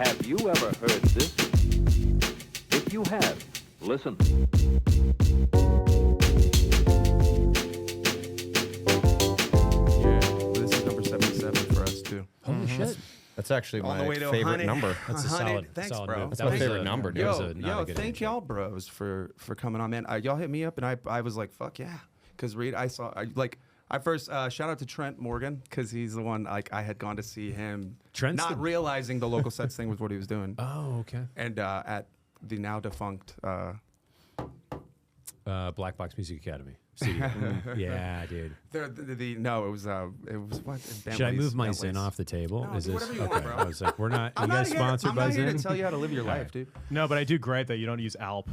Have you ever heard this? If you have, listen. Yeah, this is number 77 for us too. Holy shit. That's actually All the my way to favorite 100. number. That's a 100. solid. Thanks, solid bro. move. That's That my was favorite a- number, dude. that was Yo, a- not a good thank intro. y'all, bros, for coming on, man. Y'all hit me up, and I was like, fuck yeah, because Reid, I first shout out to Trent Morgan because he's the one like I had gone to see him, Trent's not the- realizing the local sets thing was what he was doing, Oh, okay. and at the now defunct. Black Box Music Academy. Yeah, dude. No, it was what? Should I move my Zin off the table? No, do whatever you want, bro. I was like, we're not. I'm You guys not sponsored I'm by not here Zin? to tell you how to live your life, dude. No, but I do great that you don't use Alp.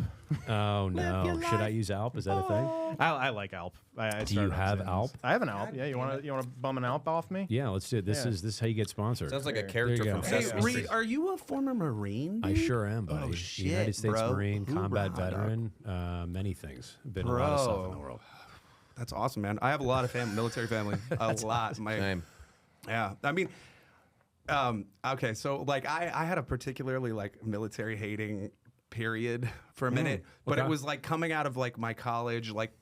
Oh no! Should I use Alp? Is that a thing? I like Alp. I Do you started on have Zins. Alp? I have an Alp. Yeah, you want to bum an Alp off me? Yeah, let's do it. This Yeah. is how you get sponsored. Sounds like a There character you from go. Hey, Sesame Reid, Street. are you a former Marine? I dude? sure am, buddy. Oh, shit, United States bro. Marine, combat Hoorah, dog. veteran, many things. Been a lot of stuff in the world. That's awesome, man. I have a lot of military family. A lot. Same. Yeah. I mean, okay. So like I had a particularly like military hating period for a minute, but okay. it was like coming out of like my college, like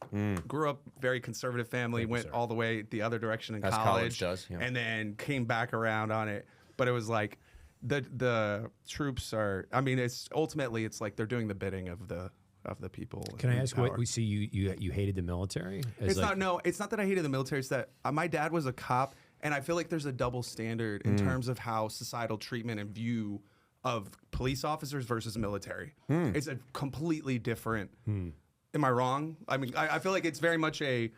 grew up very conservative family, went all the way the other direction in As college does, yeah. and then came back around on it. But it was like the troops are, I mean, it's ultimately it's like they're doing the bidding of the people. Can I in ask power. what we see? You hated the military? As It's like- it's not that I hated the military. It's that my dad was a cop, and I feel like there's a double standard in terms of how societal treatment and view of police officers versus military. It's a completely different. Am I wrong? I mean, I feel like it's very much a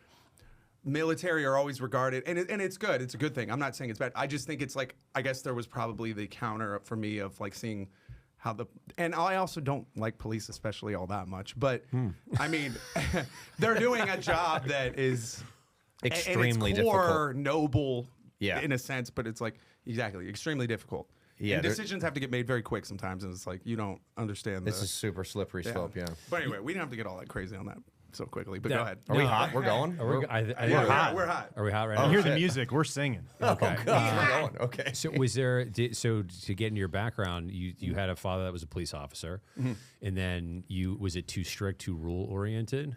military are always regarded, and it's good. It's a good thing. I'm not saying it's bad. I just think it's like, I guess there was probably the counter for me of like seeing how and I also don't like police especially all that much, but I mean, they're doing a job that is Extremely and it's core difficult. noble, Yeah. in a sense, but it's like exactly extremely difficult. Yeah, and there- decisions have to get made very quick sometimes, and it's like you don't understand. This is super slippery slope, yeah. But anyway, we didn't have to get all that crazy on that so quickly. But go Yeah. ahead. Are we hot? We're going? Are we, We're hot. We're hot. Are we hot right You now? hear the music, we're singing. Okay. We're going. Okay. So was there? So to get into your background, you had a father that was a police officer, and then was it too strict, too rule oriented?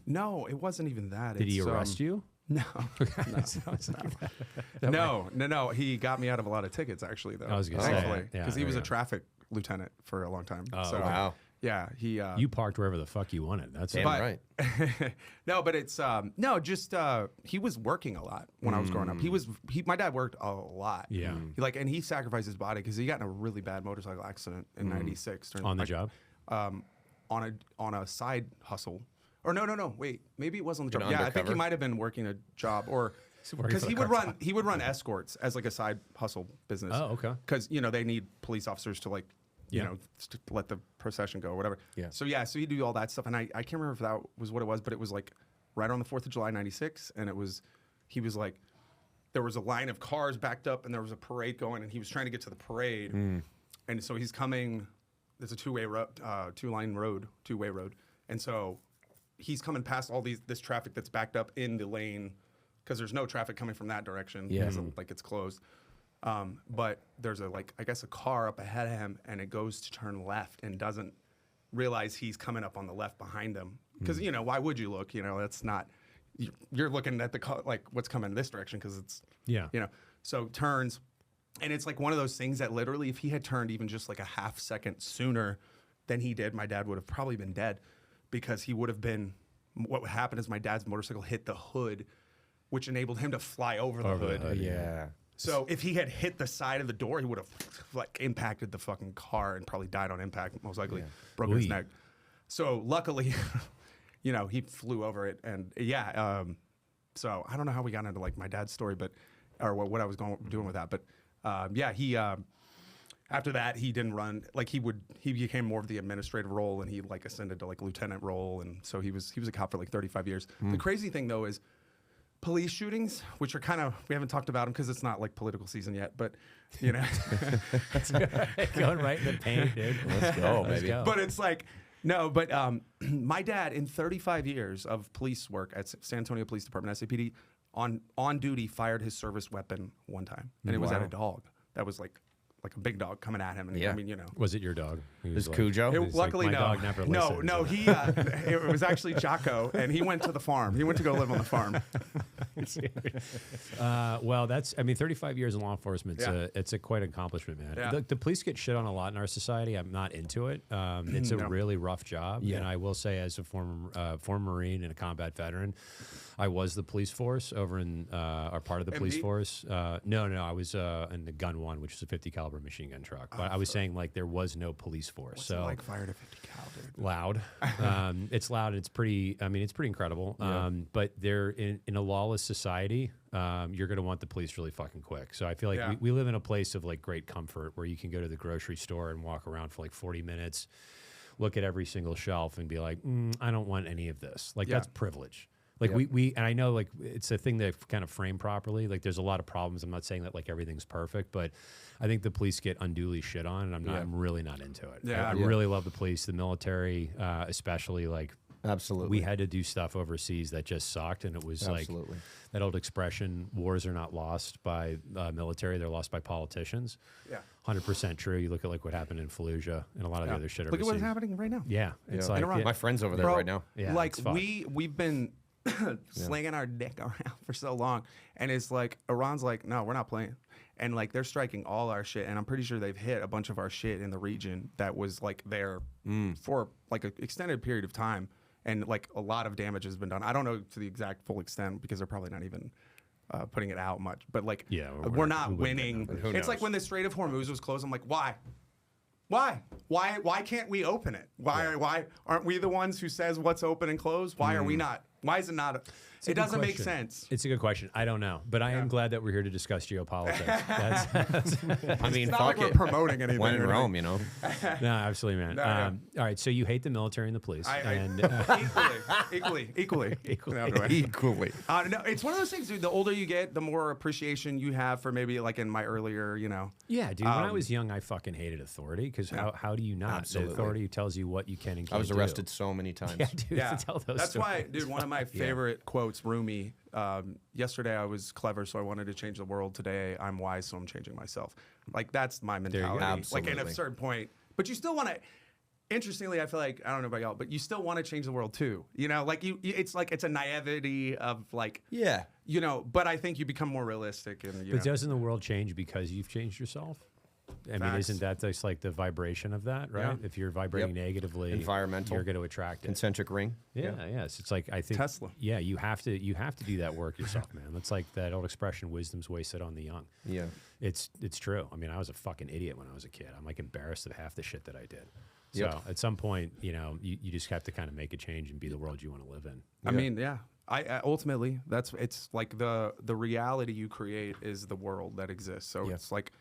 No, it wasn't even that. Did he arrest you? No. No. He got me out of a lot of tickets, actually, though. I was gonna say, thankfully, yeah, because he there was you a go. traffic lieutenant for a long time. Oh, so, wow. Yeah, he. You parked wherever the fuck you wanted. That's Damn But- right. No, but it's he was working a lot when I was growing up. My dad worked a lot. Yeah. And he sacrificed his body because he got in a really bad motorcycle accident in '96. on the job. On a side hustle. Or no, wait, maybe it was on the job. Been Yeah, I think he undercover? might have been working a job or working because for he the would run escorts as like a side hustle business. Oh, okay. Because they need police officers to Yeah. to let the procession go or whatever. Yeah. So he'd do all that stuff, and I can't remember if that was what it was, but it was like right on the 4th of July '96, and he was like, there was a line of cars backed up, and there was a parade going, and he was trying to get to the parade, and so he's coming. There's a two-way road, and so he's coming past all this traffic that's backed up in the lane because there's no traffic coming from that direction. Yeah. because it's closed. But there's a car up ahead of him, and it goes to turn left and doesn't realize he's coming up on the left behind him. Because why would you look? That's not. You're looking at the car, like what's coming this direction because it's Yeah. So turns, and it's like one of those things that literally, if he had turned even just like a half second sooner than he did, my dad would have probably been dead because he would have been. What would happen is my dad's motorcycle hit the hood, which enabled him to fly over the hood. Yeah. So if he had hit the side of the door, he would have impacted the fucking car and probably died on impact, most likely broken his Ooh. neck. So luckily, he flew over it, and so I don't know how we got into my dad's story, but or what I was doing with that, but he after that he didn't run he became more of the administrative role, and he ascended to lieutenant role, and so he was a cop for 35 years. The crazy thing though is police shootings, which are kind of, we haven't talked about them because it's not political season yet, but Going right in the paint, dude. Let's go, Let's baby. go. but it's no, but my dad in 35 years of police work at San Antonio Police Department, SAPD, on duty fired his service weapon one time, and it was at a dog that was like a big dog coming at him, and Yeah. I mean, you know. Was it your dog? He was Is Cujo? It- He's like, luckily, my no. dog never no, listens. no. He it was actually Jocko, and he went to the farm. He went to go live on the farm. Well, that's, I mean, 35 years in law enforcement, Yeah. it's a quite accomplishment, man. Yeah. The police get shit on a lot in our society. I'm not into it. It's a No. really rough job. Yeah. And I will say, as a former Marine and a combat veteran, I was the police force over in, or part of the police MD? force. No, I was in the Gun 1, which is a 50 caliber machine gun truck. But I was saying, like, there was no police force. What's so it like fired a 50 cal, dude? loud. It's loud. And it's pretty. I mean, it's pretty incredible. But they're in a lawless society. You're going to want the police really fucking quick. So I feel like Yeah. we live in a place of like great comfort where you can go to the grocery store and walk around for like 40 minutes, look at every single shelf, and be like, I don't want any of this. Like Yeah. that's privilege. Like Yep. we and I know like it's a thing that kind of framed properly. Like there's a lot of problems. I'm not saying that like everything's perfect, but I think the police get unduly shit on, and I'm really not into it. Yeah. I Yeah. really love the police, the military, especially like. Absolutely. We had to do stuff overseas that just sucked, and it was Absolutely. like that old expression: "Wars are not lost by military; they're lost by politicians." Yeah. 100% true. You look at like what happened in Fallujah and a lot of the other shit Look overseas. at what's happening right now. Yeah, it's Yeah. like Iran. yeah, My friend's over there Bro, right now. Yeah, like it's fucked. we've been slinging our dick around for so long, and it's like Iran's like, no, we're not playing, and like they're striking all our shit, and I'm pretty sure they've hit a bunch of our shit in the region that was like there for like an extended period of time, and like a lot of damage has been done. I don't know to the exact full extent because they're probably not even putting it out much, but like Yeah, we're not we wouldn't get winning. numbers. Who It's like knows? when the Strait of Hormuz was closed. I'm like, why? Why can't we open it? Why aren't we the ones who says what's open and closed? Why are we not? Why is it not? It's a It good doesn't make question. sense. It's a good question. I don't know, but I am glad that we're here to discuss geopolitics. That's, I mean, It's not fuck like we're it. promoting anything. When in or Rome, you know. no, absolutely, man. No, yeah. All right, so you hate the military and the police, and equally. No, Equally. no, it's one of those things, dude. The older you get, the more appreciation you have for maybe like in my earlier, yeah, dude. When I was young, I fucking hated authority because how do you not? Absolutely. The authority tells you what you can and can't I was do. arrested so many times. Yeah, dude. Yeah, Tell those that's why, stories. dude. One of my favorite quotes, Rumi. Yesterday I was clever, so I wanted to change the world. Today I'm wise, so I'm changing myself. Like that's my you go. mentality. Like at a Absolutely. certain point, but you still want to. Interestingly, I feel like I don't know about y'all, but you still want to change the world too. Like it's a naivety of like Yeah. But I think you become more realistic and But doesn't the world change because you've changed yourself? I mean, Facts. isn't that just like the vibration of that, right? Yeah. If you're vibrating Yep. negatively, Environmental. you're going to attract it. Concentric ring. Yeah, yes. It's like I think Tesla. Yeah, you have to do that work yourself, man. That's like that old expression: "Wisdom's wasted on the young." Yeah. It's true. I mean, I was a fucking idiot when I was a kid. I'm like embarrassed of half the shit that I did. Yep. So at some point, you just have to kind of make a change and be the world you want to live in. I mean, yeah. I ultimately it's like the reality you create is the world that exists. So Yeah. it's like,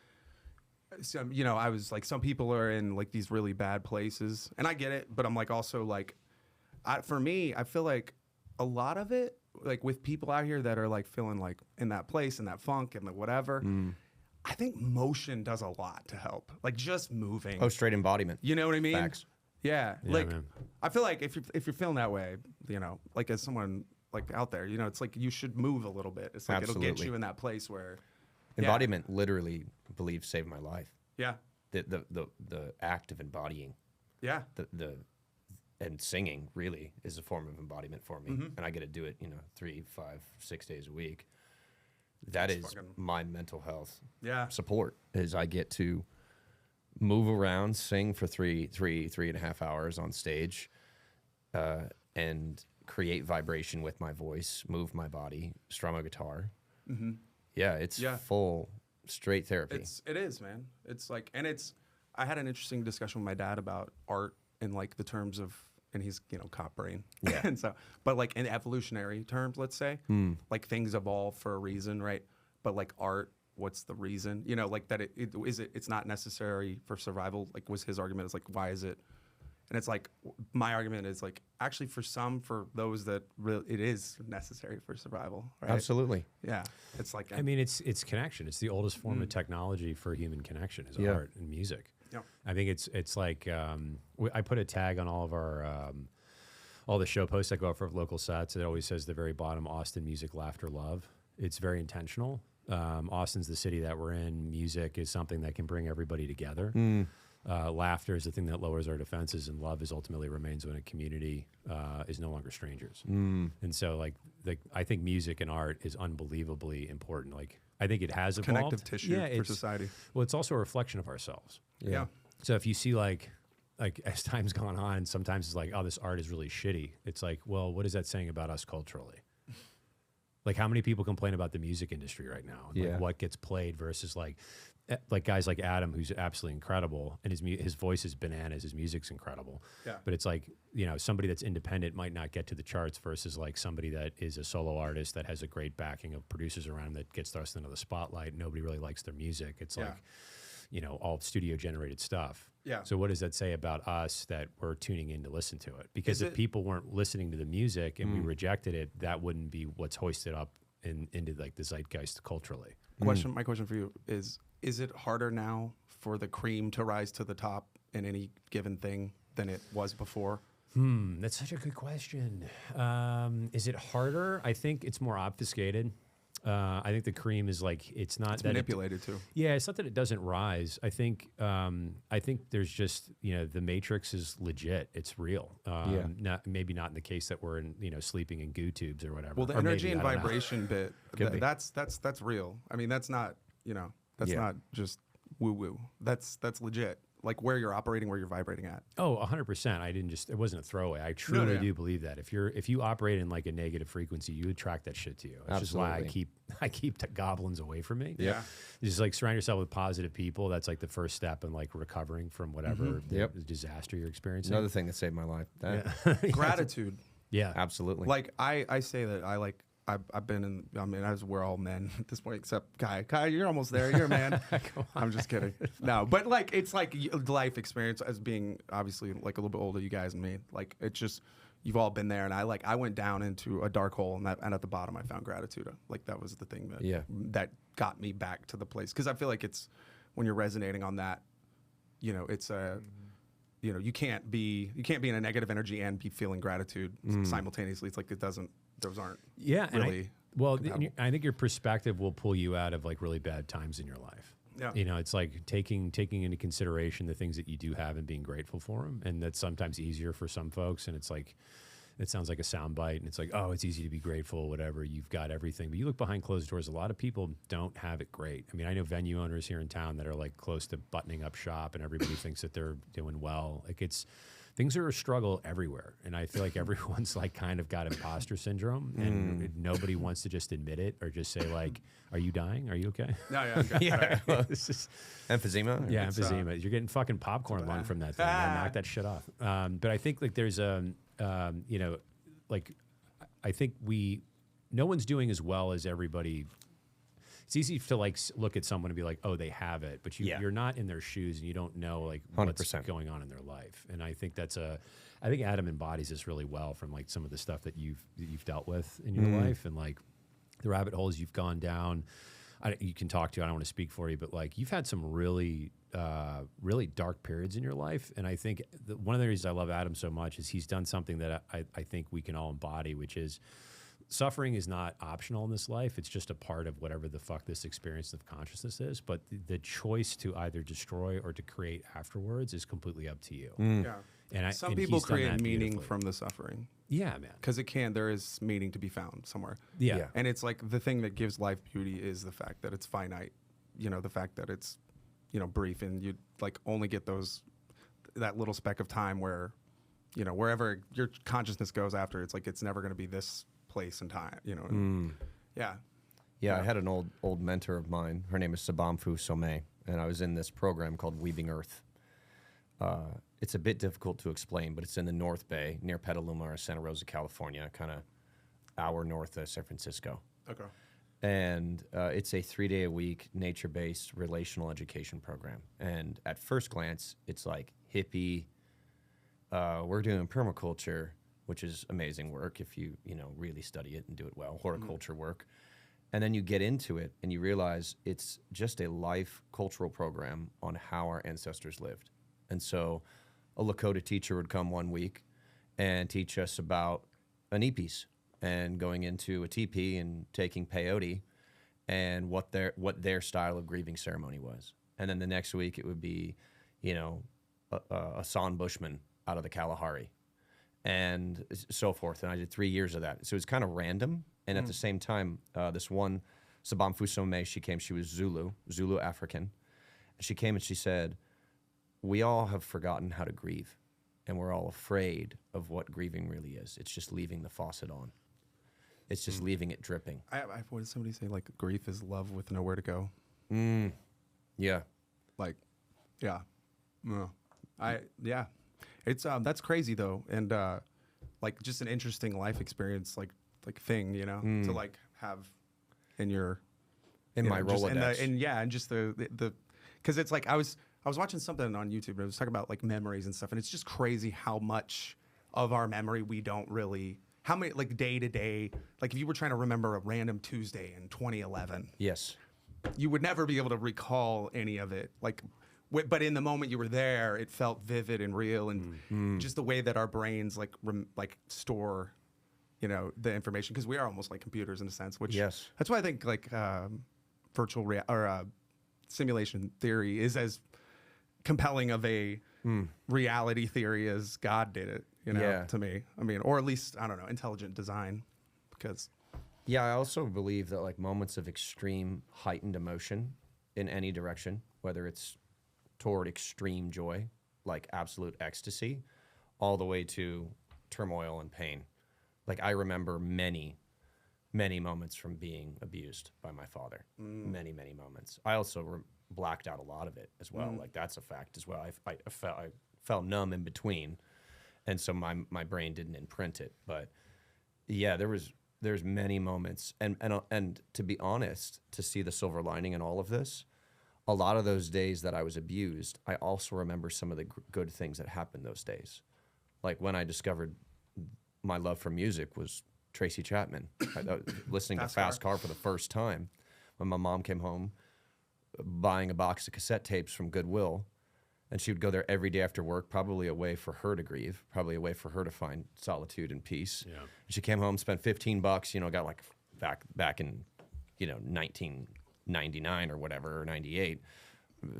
I was like, some people are in like these really bad places, and I get it, but I'm like also like, for me, I feel like a lot of it, like with people out here that are like feeling like in that place and that funk and the whatever. I think motion does a lot to help. Like just moving. Oh, straight embodiment. You know what I mean? Facts. Yeah, Yeah, like man. I feel like if you're feeling that way, like as someone like out there, it's like you should move a little bit. It's like it'll get Absolutely. you in that place where Embodiment literally believe saved my life. Yeah, The act of embodying yeah, and singing really is a form of embodiment for me. Mm-hmm. And I get to do it, 3, 5, 6 days a week. That is fucking- my mental health yeah. support is I get to move around, sing for 3.5 hours on stage, and create vibration with my voice, move my body, strum a guitar. Mm-hmm. Yeah, it's Yeah. full straight therapy. It is, man. It's like, and I had an interesting discussion with my dad about art in like the terms of, and he's cop brain. Yeah. And so, but like in evolutionary terms, let's say, like things evolve for a reason, right? But like art, what's the reason? Like that it's not necessary for survival. Like was his argument is like, why is it? And it's like, my argument is like, actually for those that it is necessary for survival, right? Absolutely. Yeah. It's like, I mean, it's connection. It's the oldest form of technology for human connection is Yeah. art and music. Yeah. I think it's like I put a tag on all of our all the show posts that go out for Local Sets. It always says the very bottom: Austin music, laughter, love. It's very intentional. Austin's the city that we're in. Music is something that can bring everybody together. Laughter is the thing that lowers our defenses, and love is ultimately remains when a community is no longer strangers. And so, like, I think music and art is unbelievably important. Like, I think it has evolved. Connective tissue for society. Well, it's also a reflection of ourselves. Yeah. So if you see like as time's gone on, sometimes it's like, oh, this art is really shitty. It's like, well, what is that saying about us culturally? Like, how many people complain about the music industry right now? And like what gets played versus like guys like Adam, who's absolutely incredible, and his voice is bananas, his music's incredible. Yeah. But it's like, you know, somebody that's independent might not get to the charts versus like somebody that is a solo artist that has a great backing of producers around that gets thrust into the spotlight. Nobody really likes their music. It's like, you know, all studio generated stuff. Yeah. So what does that say about us that we're tuning in to listen to it? Because if people weren't listening to the music and we rejected it, that wouldn't be what's hoisted up into like the zeitgeist culturally. My question for you is it harder now for the cream to rise to the top in any given thing than it was before? That's such a good question. Is it harder? I think it's more obfuscated. I think the cream is like, it's not that manipulated too. Yeah, it's not that it doesn't rise. I think there's just, you know, the Matrix is legit. It's real. Maybe not in the case that we're in, you know, sleeping in goo tubes or whatever. Well, the energy and vibration bit, that's real. I mean, that's not, you know, that's not just woo woo. That's legit. Like where you're operating, where you're vibrating at. Oh, 100%. It wasn't a throwaway. I truly do believe that. If you operate in like a negative frequency, you attract that shit to you. That's just why I keep goblins away from me. Yeah. Just like surround yourself with positive people. That's like the first step in like recovering from whatever the disaster you're experiencing. Another thing that saved my life. Gratitude. Yeah. Absolutely. Like I say that I've been in, I mean, as we're all men at this point, except Kai. Kai, you're almost there. You're a man. I'm just kidding. No, but like, it's like life experience as being obviously like a little bit older, you guys and me. Like, it's just, you've all been there. And I went down into a dark hole and at the bottom I found gratitude. Like that was the thing that got me back to the place. Cause I feel like it's, when you're resonating on that, you know, it's you know, you can't be in a negative energy and be feeling gratitude simultaneously. It's like those aren't really. I think your perspective will pull you out of like really bad times in your life. Yeah. You know, it's like taking into consideration the things that you do have and being grateful for them. And that's sometimes easier for some folks. And it's like, it sounds like a soundbite and it's like, oh, it's easy to be grateful, whatever, you've got everything. But you look behind closed doors, a lot of people don't have it great. I mean, I know venue owners here in town that are like close to buttoning up shop and everybody thinks that they're doing well. Like things are a struggle everywhere. And I feel like everyone's like kind of got imposter syndrome and nobody wants to just admit it or just say like, are you dying? Are you okay? No, yeah. It's just emphysema? Yeah, emphysema. You're getting fucking popcorn lung from that thing. Man. Knock that shit off. But I think like there's you know, like I think no one's doing as well as everybody. It's easy to like look at someone and be like, oh, they have it, but you're not in their shoes and you don't know like 100%. What's going on in their life. And I think I think Adam embodies this really well from like some of the stuff that you've dealt with in your life and like the rabbit holes you've gone down. You can talk to, I don't want to speak for you, but like you've had some really, really dark periods in your life. And I think one of the reasons I love Adam so much is he's done something that I think we can all embody, which is suffering is not optional in this life. It's just a part of whatever the fuck this experience of consciousness is. But the choice to either destroy or to create afterwards is completely up to you. Yeah. And some people create meaning from the suffering. Yeah, man. Because there is meaning to be found somewhere. Yeah. And it's like the thing that gives life beauty is the fact that it's finite. You know, the fact that it's, you know, brief and you like only get that little speck of time where, you know, wherever your consciousness goes after, it's like it's never going to be this place and time, you know. And, yeah, I had an old mentor of mine. Her name is Sabamfu Somé, and I was in this program called Weaving Earth. It's a bit difficult to explain, but it's in the North Bay near Petaluma or Santa Rosa, California, kind of hour north of San Francisco. Okay. And it's a 3-day-a-week nature-based relational education program. And at first glance, it's like hippie. We're doing permaculture, which is amazing work if you really study it and do it well, horticulture work. And then you get into it and you realize it's just a life cultural program on how our ancestors lived. And so a Lakota teacher would come one week and teach us about an e-piece and going into a teepee and taking peyote and what their style of grieving ceremony was. And then the next week it would be, you know, a San Bushman out of the Kalahari and so forth. And I did 3 years of that. So it was kind of random. And at the same time, this one, Sabam Fusome, she came, she was Zulu African. She came and she said, we all have forgotten how to grieve. And we're all afraid of what grieving really is. It's just leaving the faucet on. It's just leaving it dripping. What did somebody say? Like, grief is love with nowhere to go. Yeah. Like, yeah. No. Yeah. It's, that's crazy though. And, like, just an interesting life experience, like thing, you know, to like have in your, My Rolodex. And just the, cause it's like, I was watching something on YouTube and it was talking about like memories and stuff. And it's just crazy how much of our memory we don't really, how many, like day to day, like if you were trying to remember a random Tuesday in 2011, Yes. you would never be able to recall any of it. Like, but in the moment you were there, it felt vivid and real, and just the way that our brains like store, you know, the information, because we are almost like computers in a sense. Which Yes. that's why I think like simulation theory is as compelling of a reality theory as God did it. You know, Yeah. to me, I mean, or at least I don't know, intelligent design, because. Yeah, I also believe that like moments of extreme heightened emotion in any direction, whether it's toward extreme joy, like absolute ecstasy, all the way to turmoil and pain. Like I remember many, many moments from being abused by my father. Many, many moments. I also blacked out a lot of it as well. Like that's a fact as well. I felt numb in between, and so my brain didn't imprint it. But yeah, there's many moments, and to be honest, to see the silver lining in all of this, a lot of those days that I was abused, I also remember some of the good things that happened those days. Like when I discovered my love for music was Tracy Chapman. Listening to Fast Car for the first time, when my mom came home, buying a box of cassette tapes from Goodwill, and she would go there every day after work, probably a way for her to grieve, probably a way for her to find solitude and peace. Yeah. And she came home, spent $15, you know, got like back in, you know, 1999 or whatever, or 98,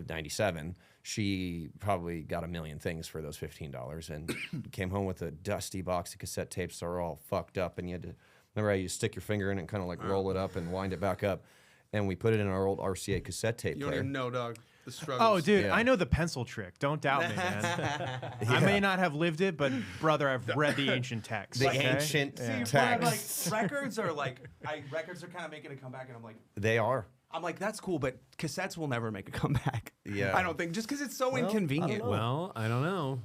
97. She probably got a million things for those $15 and came home with a dusty box of cassette tapes that are all fucked up. And you had to, remember how you stick your finger in it and kind of like roll it up and wind it back up. And we put it in our old RCA cassette tape player. You don't even know, dog. The struggles. Oh, dude, Yeah. I know the pencil trick. Don't doubt me, man. I may not have lived it, but brother, I've read the ancient text. The okay? ancient Yeah. text. Like records are like records are kind of making a comeback, and They are. I'm like that's cool, but cassettes will never make a comeback. Yeah. I don't think just because it's so inconvenient. Well, I don't know.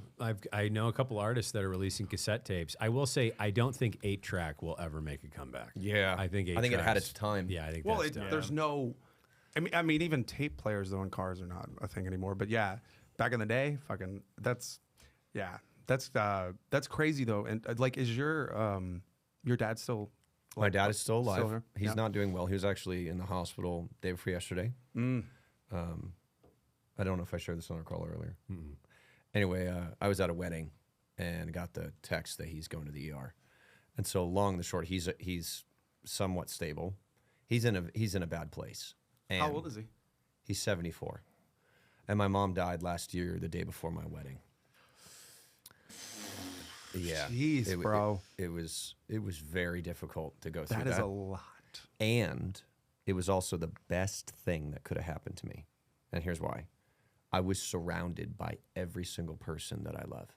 I know a couple artists that are releasing cassette tapes. I will say I don't think 8-track will ever make a comeback. Yeah. I think 8-track. I think it had its time. Yeah, I think Well, that's done. there's no. I mean, even tape players though in cars are not a thing anymore. But yeah, back in the day, fucking that's crazy though. And like, is your dad still? My dad is still alive. here? He's Yeah. not doing well. He was actually in the hospital day before yesterday. I don't know if I shared this on our call earlier. Anyway, I was at a wedding and got the text that he's going to the ER. And so long and the short, he's somewhat stable. He's in a bad place. And How old is he? He's 74. And my mom died last year, the day before my wedding. Yeah. Jeez, bro. It was very difficult to go through That that. is a lot. And it was also the best thing that could have happened to me. And here's why. I was surrounded by every single person that I love.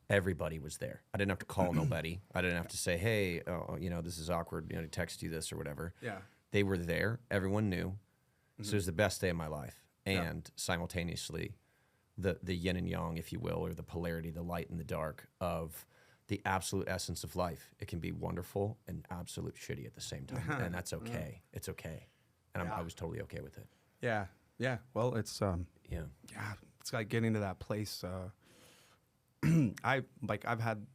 Everybody was there. I didn't have to call nobody. I didn't have to say, hey, this is awkward, to text you this or whatever. Yeah. They were there. Everyone knew. So it was the best day of my life. And simultaneously, the yin and yang, if you will, or the polarity, the light and the dark of the absolute essence of life. It can be wonderful and absolute shitty at the same time. And that's okay. It's okay. And I was totally okay with it. Yeah. Yeah. Well, it's Yeah. it's like getting to that place. I've had,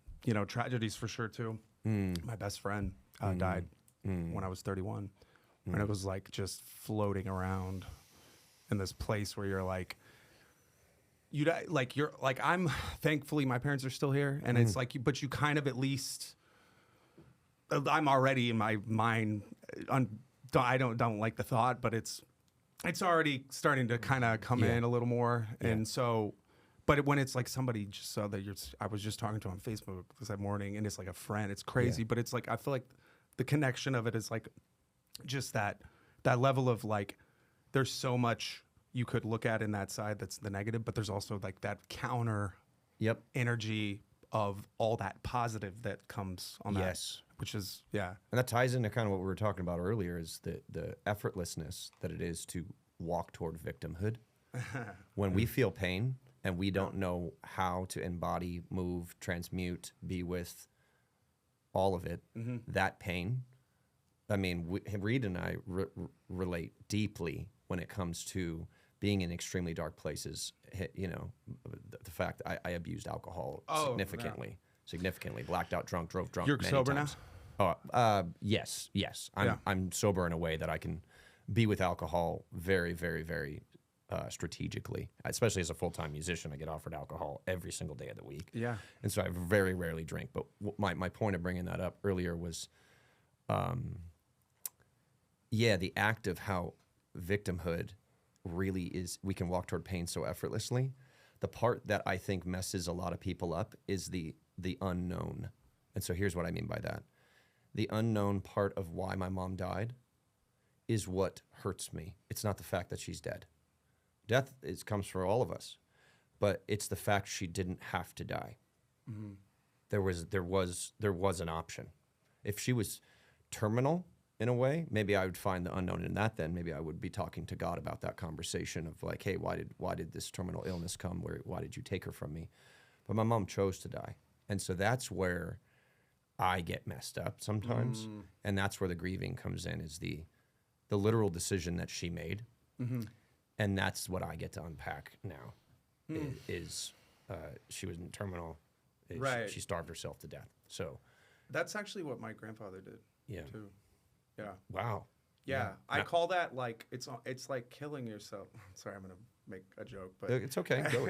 tragedies for sure too. My best friend died when I was 31. And it was like just floating around in this place where you're like, I'm thankfully my parents are still here. And it's like, but you kind of at least, I'm already in my mind don't like the thought, but it's already starting to kind of come in a little more. And so, but when it's like somebody just saw that I was just talking to on Facebook this morning, and it's like a friend, it's crazy, but it's like, I feel like the connection of it is like just that level of like, there's so much you could look at in that side that's the negative, but there's also like that counter energy of all that positive that comes on that, which is, and that ties into kind of what we were talking about earlier, is the effortlessness that it is to walk toward victimhood. When we feel pain and we don't know how to embody, move, transmute, be with all of it, that pain, I mean, Reid and I relate deeply when it comes to being in extremely dark places. You know, the fact I abused alcohol significantly, blacked out drunk, drove drunk. You're many sober times. now? Yes. I'm sober in a way that I can be with alcohol very, very, very strategically. Especially as a full-time musician, I get offered alcohol every single day of the week. Yeah. And so I very rarely drink. But my point of bringing that up earlier was, the act of how victimhood really is, we can walk toward pain so effortlessly. The part that I think messes a lot of people up is the unknown. And so here's what I mean by that. The unknown part of why my mom died is what hurts me. It's not the fact that she's dead. Death comes for all of us, but it's the fact she didn't have to die. Mm-hmm. There was an option. If she was terminal in a way, maybe I would find the unknown in that. Then maybe I would be talking to God about that conversation of like, hey, why did this terminal illness come? Why did you take her from me? But my mom chose to die, and so that's where I get messed up sometimes, and that's where the grieving comes in, is the literal decision that she made, and that's what I get to unpack now. Is she was in terminal? She starved herself to death. So that's actually what my grandfather did. Yeah. Too. Yeah. Wow. Yeah. I call that like it's like killing yourself. Sorry, I'm gonna make a joke, but it's okay. Go,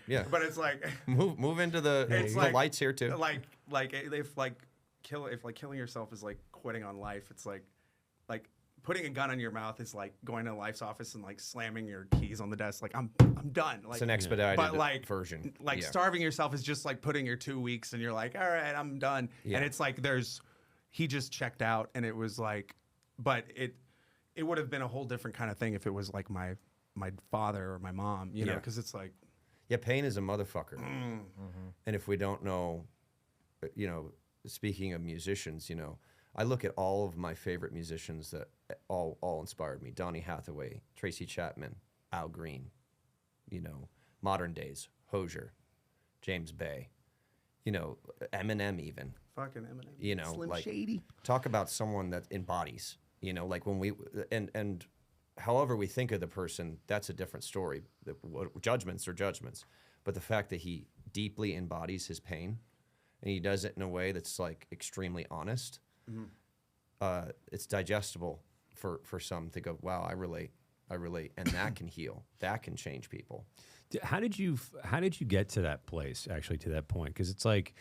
yeah. But it's like move into the lights here too. Like if killing yourself is like quitting on life, it's like putting a gun in your mouth is like going to life's office and like slamming your keys on the desk. Like I'm done. Like, it's an expedited version. Like starving yourself is just like putting your 2 weeks and you're like, all right, I'm done. Yeah. And it's like he just checked out, and it was like, but it would have been a whole different kind of thing if it was like my father or my mom, you know, because it's like, pain is a motherfucker. And if we don't know, you know, speaking of musicians, you know, I look at all of my favorite musicians that all inspired me: Donny Hathaway, Tracy Chapman, Al Green, you know, modern days, Hozier, James Bay, you know, Eminem even. Fucking Eminem. You know, Slim like Shady. Talk about someone that embodies, you know, like when we, and however we think of the person, that's a different story. Judgments are judgments. But the fact that he deeply embodies his pain, and he does it in a way that's like extremely honest, it's digestible for some to go, wow, I relate, and that can heal, that can change people. How did you get to that place, actually, to that point? Because it's like,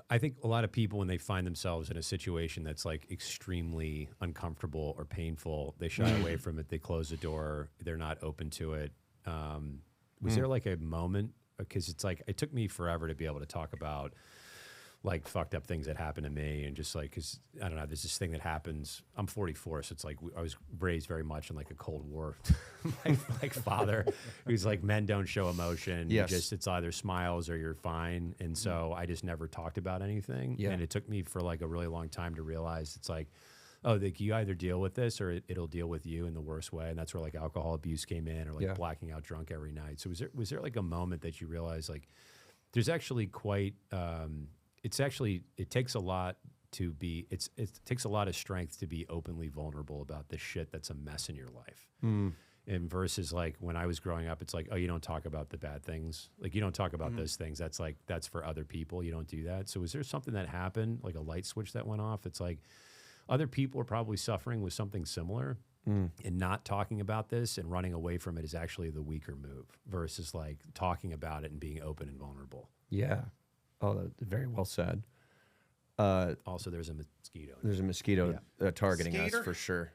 I think a lot of people, when they find themselves in a situation that's like extremely uncomfortable or painful, they shy away from it, they close the door, they're not open to it. Was there like a moment? Because it's like, it took me forever to be able to talk about like fucked up things that happened to me, and just like, because I don't know, there's this thing that happens. I'm 44, so it's like I was raised very much in like a Cold War like father who's like, men don't show emotion. Yes. It's either smiles or you're fine. And so I just never talked about anything. Yeah. And it took me for like a really long time to realize it's like, oh, like you either deal with this or it'll deal with you in the worst way. And that's where like alcohol abuse came in, or like blacking out drunk every night. So was there like a moment that you realized like there's actually quite it takes a lot to be, it takes a lot of strength to be openly vulnerable about the shit that's a mess in your life. And versus like when I was growing up, it's like, oh, you don't talk about the bad things. Like you don't talk about those things. That's for other people. You don't do that. So was there something that happened, like a light switch that went off? It's like other people are probably suffering with something similar, and not talking about this and running away from it is actually the weaker move versus like talking about it and being open and vulnerable. Yeah. Oh, very well said. Also, there's a mosquito. There's a mosquito targeting us for sure.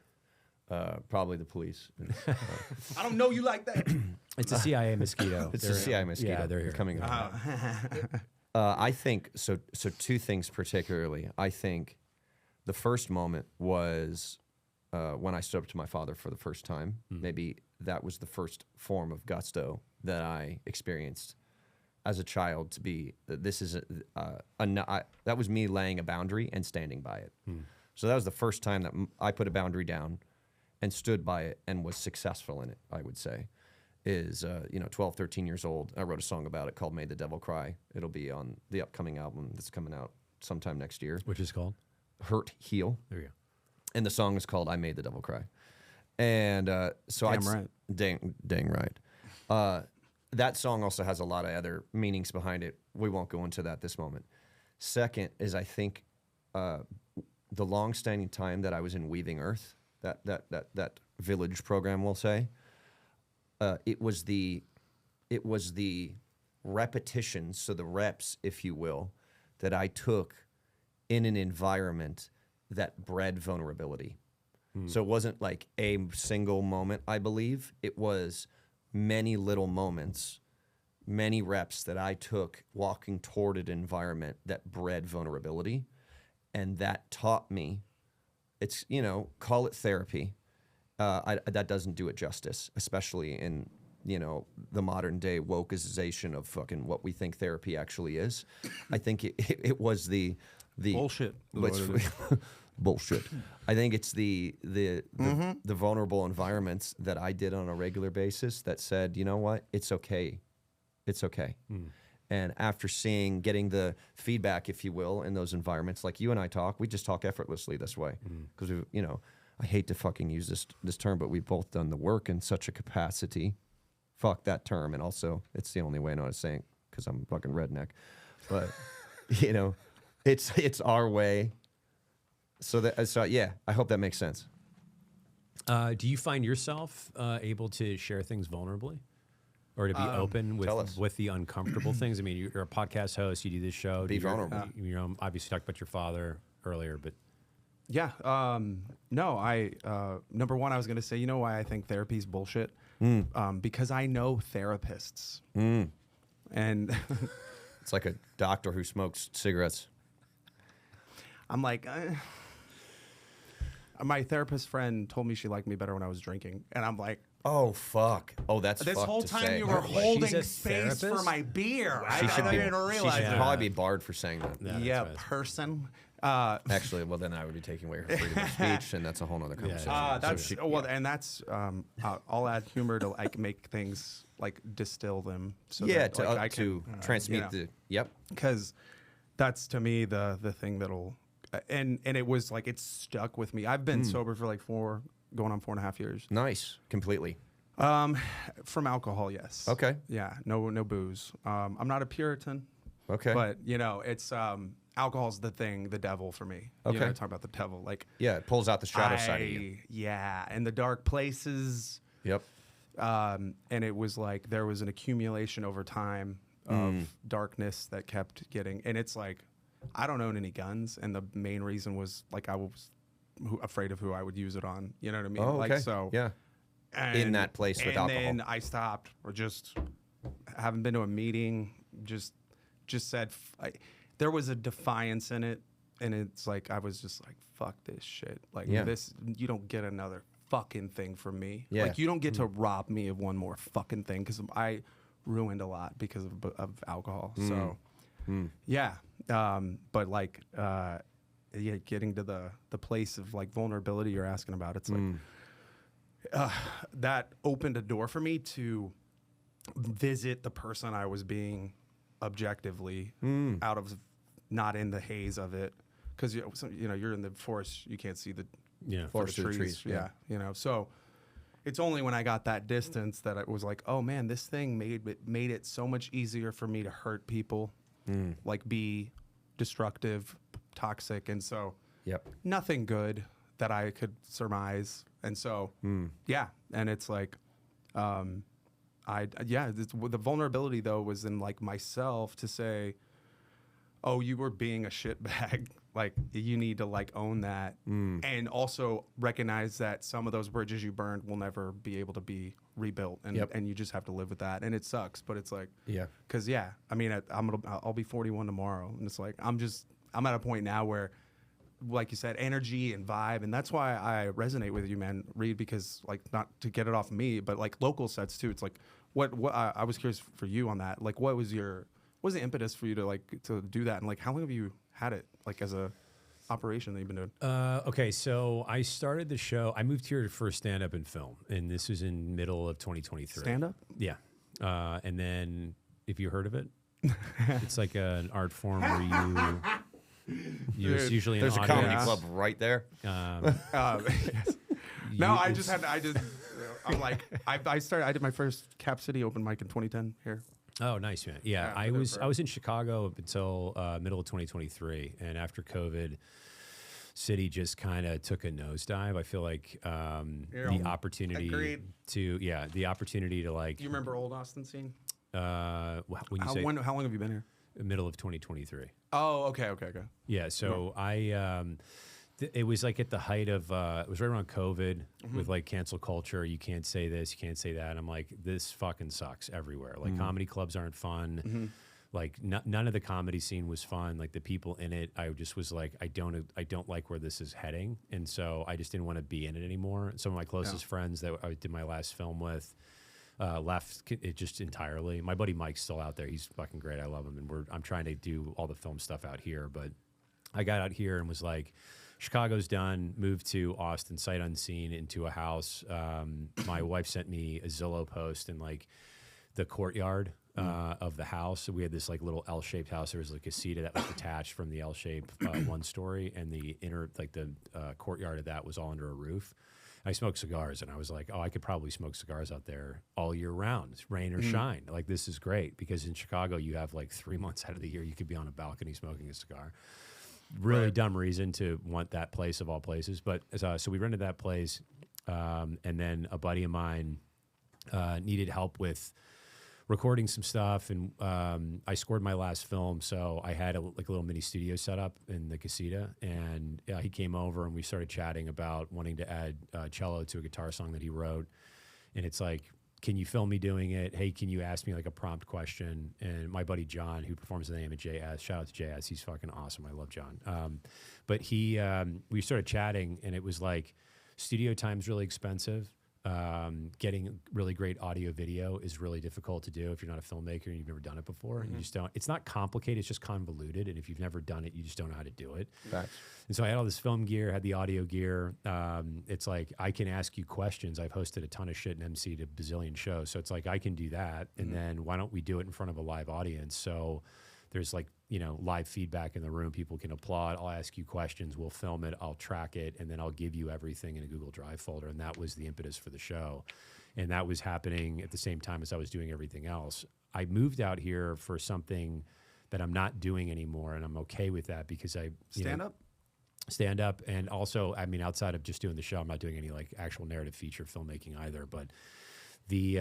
Probably the police. I don't know you like that. It's a CIA mosquito. It's a CIA mosquito. Yeah, they're here. Coming up. I think so. So two things particularly. I think the first moment was when I stood up to my father for the first time. Maybe that was the first form of gusto that I experienced as a child. To be this is that was me laying a boundary and standing by it. So that was the first time that I put a boundary down and stood by it and was successful in it. I would say. Is 12, 13 years old. I wrote a song about it called "Made the Devil Cry." It'll be on the upcoming album that's coming out sometime next year. Which is called Hurt Heal. There you go. And the song is called "I Made the Devil Cry." And so Damn right. Dang right. That song also has a lot of other meanings behind it. We won't go into that this moment. Second is I think the long-standing time that I was in Weaving Earth, that village program, we'll say. It was the repetitions, so the reps, if you will, that I took in an environment that bred vulnerability. So it wasn't like a single moment, I believe. It was many little moments, many reps that I took walking toward an environment that bred vulnerability. And that taught me, it's, call it therapy. That doesn't do it justice, especially in, the modern day wokeization of fucking what we think therapy actually is. I think it was the Bullshit. bullshit. I think it's the vulnerable environments that I did on a regular basis that said, you know what, it's okay. It's okay. And after getting the feedback, if you will, in those environments, like you and I talk, we just talk effortlessly this way. Because, I hate to fucking use this term, but we've both done the work in such a capacity. Fuck that term. And also, it's the only way I know how to say it because I'm fucking redneck. But, it's our way. So yeah, I hope that makes sense. Do you find yourself able to share things vulnerably? Or to be open with the uncomfortable things? I mean, you're a podcast host. You do this show. Be vulnerable. Obviously talked about your father earlier, but Yeah. No, number one, I was going to say, you know why I think therapy is bullshit? Because I know therapists. And it's like a doctor who smokes cigarettes. I'm like, my therapist friend told me she liked me better when I was drinking. And I'm like, oh, fuck. Oh, that's this fucked whole to time say. you were holding a space for therapist? my beer. She should I be, didn't realize she should that. probably be barred for saying that. Yeah, that's right. person. Actually, well, then I would be taking away her freedom of speech, and that's a whole other conversation. I'll add humor to like make things like distill them. So Yeah, that, like, I to can, transmute the. Yep. because that's to me the thing that'll and it was like it stuck with me. I've been sober for like going on 4.5 years. Nice. Completely. From alcohol, yes. Okay. Yeah, no booze. I'm not a Puritan. Okay. But it's alcohol's the devil for me. Okay. Talk about the devil, like Yeah, it pulls out the shadow side of you. Yeah, and the dark places. Yep. And it was like there was an accumulation over time of darkness that kept getting, and it's like I don't own any guns, and the main reason was like I was afraid of who I would use it on. You know what I mean? Oh, okay. Like so. Yeah. In that place with alcohol. And then I stopped, or just haven't been to a meeting. Just said there was a defiance in it, and it's like I was just like, fuck this shit. Like this, you don't get another fucking thing from me. Yeah. Like you don't get to rob me of one more fucking thing because I ruined a lot because of alcohol. So yeah, but like getting to the place of like vulnerability you're asking about, it's like that opened a door for me to visit the person I was being objectively out of, not in the haze of it, because you're in the forest, you can't see the forest for the through the trees. trees. Yeah, so it's only when I got that distance that it was like, oh man, this thing made it so much easier for me to hurt people, like be destructive, toxic, and so nothing good that I could surmise, and so yeah, and it's like the vulnerability though was in like myself to say, oh, you were being a shitbag. Like, you need to like own that, and also recognize that some of those bridges you burned will never be able to be rebuilt, and and you just have to live with that. And it sucks, but it's like, because I mean, I'll be 41 tomorrow, and it's like I'm at a point now where, like you said, energy and vibe, and that's why I resonate with you, man, Reid, because like, not to get it off of me, but like local sets too. It's like what I was curious for you on that. Like, what was the impetus for you to do that, and like how long have you had it like as a operation that you've been doing? Okay, so I started the show. I moved here for stand up and film, and this was in middle of 2023. Stand up? Yeah, and then if you heard of it, it's like an art form where it's usually There's an a comedy audience. club right there. Yes. No, I did my first Cap City open mic in 2010 here. Oh, nice, man. Yeah, I was in Chicago up until middle of 2023, and after COVID, city just kind of took a nosedive. I feel like the opportunity the opportunity to like. Do you remember old Austin scene? When you say how long have you been here? Middle of 2023. Oh, okay. Yeah, so it was like at the height of, it was right around COVID with like cancel culture. You can't say this, you can't say that. And I'm like, this fucking sucks everywhere. Like comedy clubs aren't fun. Like none of the comedy scene was fun. Like the people in it, I just was like, I don't like where this is heading. And so I just didn't want to be in it anymore. Some of my closest friends that I did my last film with, left it just entirely. My buddy Mike's still out there. He's fucking great. I love him. And I'm trying to do all the film stuff out here. But I got out here and was like, Chicago's done, moved to Austin, sight unseen, into a house. My wife sent me a Zillow post in like the courtyard of the house. So we had this like little L-shaped house. There was like a casita that was detached from the L-shaped one story, and the inner, like the courtyard of that was all under a roof. I smoked cigars, and I was like, oh, I could probably smoke cigars out there all year round, rain or shine. Like, this is great, because in Chicago, you have like 3 months out of the year, you could be on a balcony smoking a cigar. Really dumb reason to want that place of all places. But so we rented that place, and then a buddy of mine needed help with recording some stuff, and I scored my last film, so I had a little mini studio set up in the casita, and he came over and we started chatting about wanting to add cello to a guitar song that he wrote. And it's like, can you film me doing it? Hey, can you ask me like a prompt question? And my buddy John, who performs the name of JS, shout out to JS, he's fucking awesome. I love John. But we started chatting, and it was like, studio time's really expensive. Getting really great audio video is really difficult to do if you're not a filmmaker and you've never done it before. And you just don't, it's not complicated, it's just convoluted. And if you've never done it, you just don't know how to do it. Facts. And so I had all this film gear, had the audio gear. It's like, I can ask you questions. I've hosted a ton of shit and emceed a bazillion shows. So it's like, I can do that. And then why don't we do it in front of a live audience? So there's like, live feedback in the room. People can applaud. I'll ask you questions. We'll film it. I'll track it. And then I'll give you everything in a Google Drive folder. And that was the impetus for the show. And that was happening at the same time as I was doing everything else. I moved out here for something that I'm not doing anymore. And I'm okay with that, because stand up. And also, I mean, outside of just doing the show, I'm not doing any like actual narrative feature filmmaking either. But the,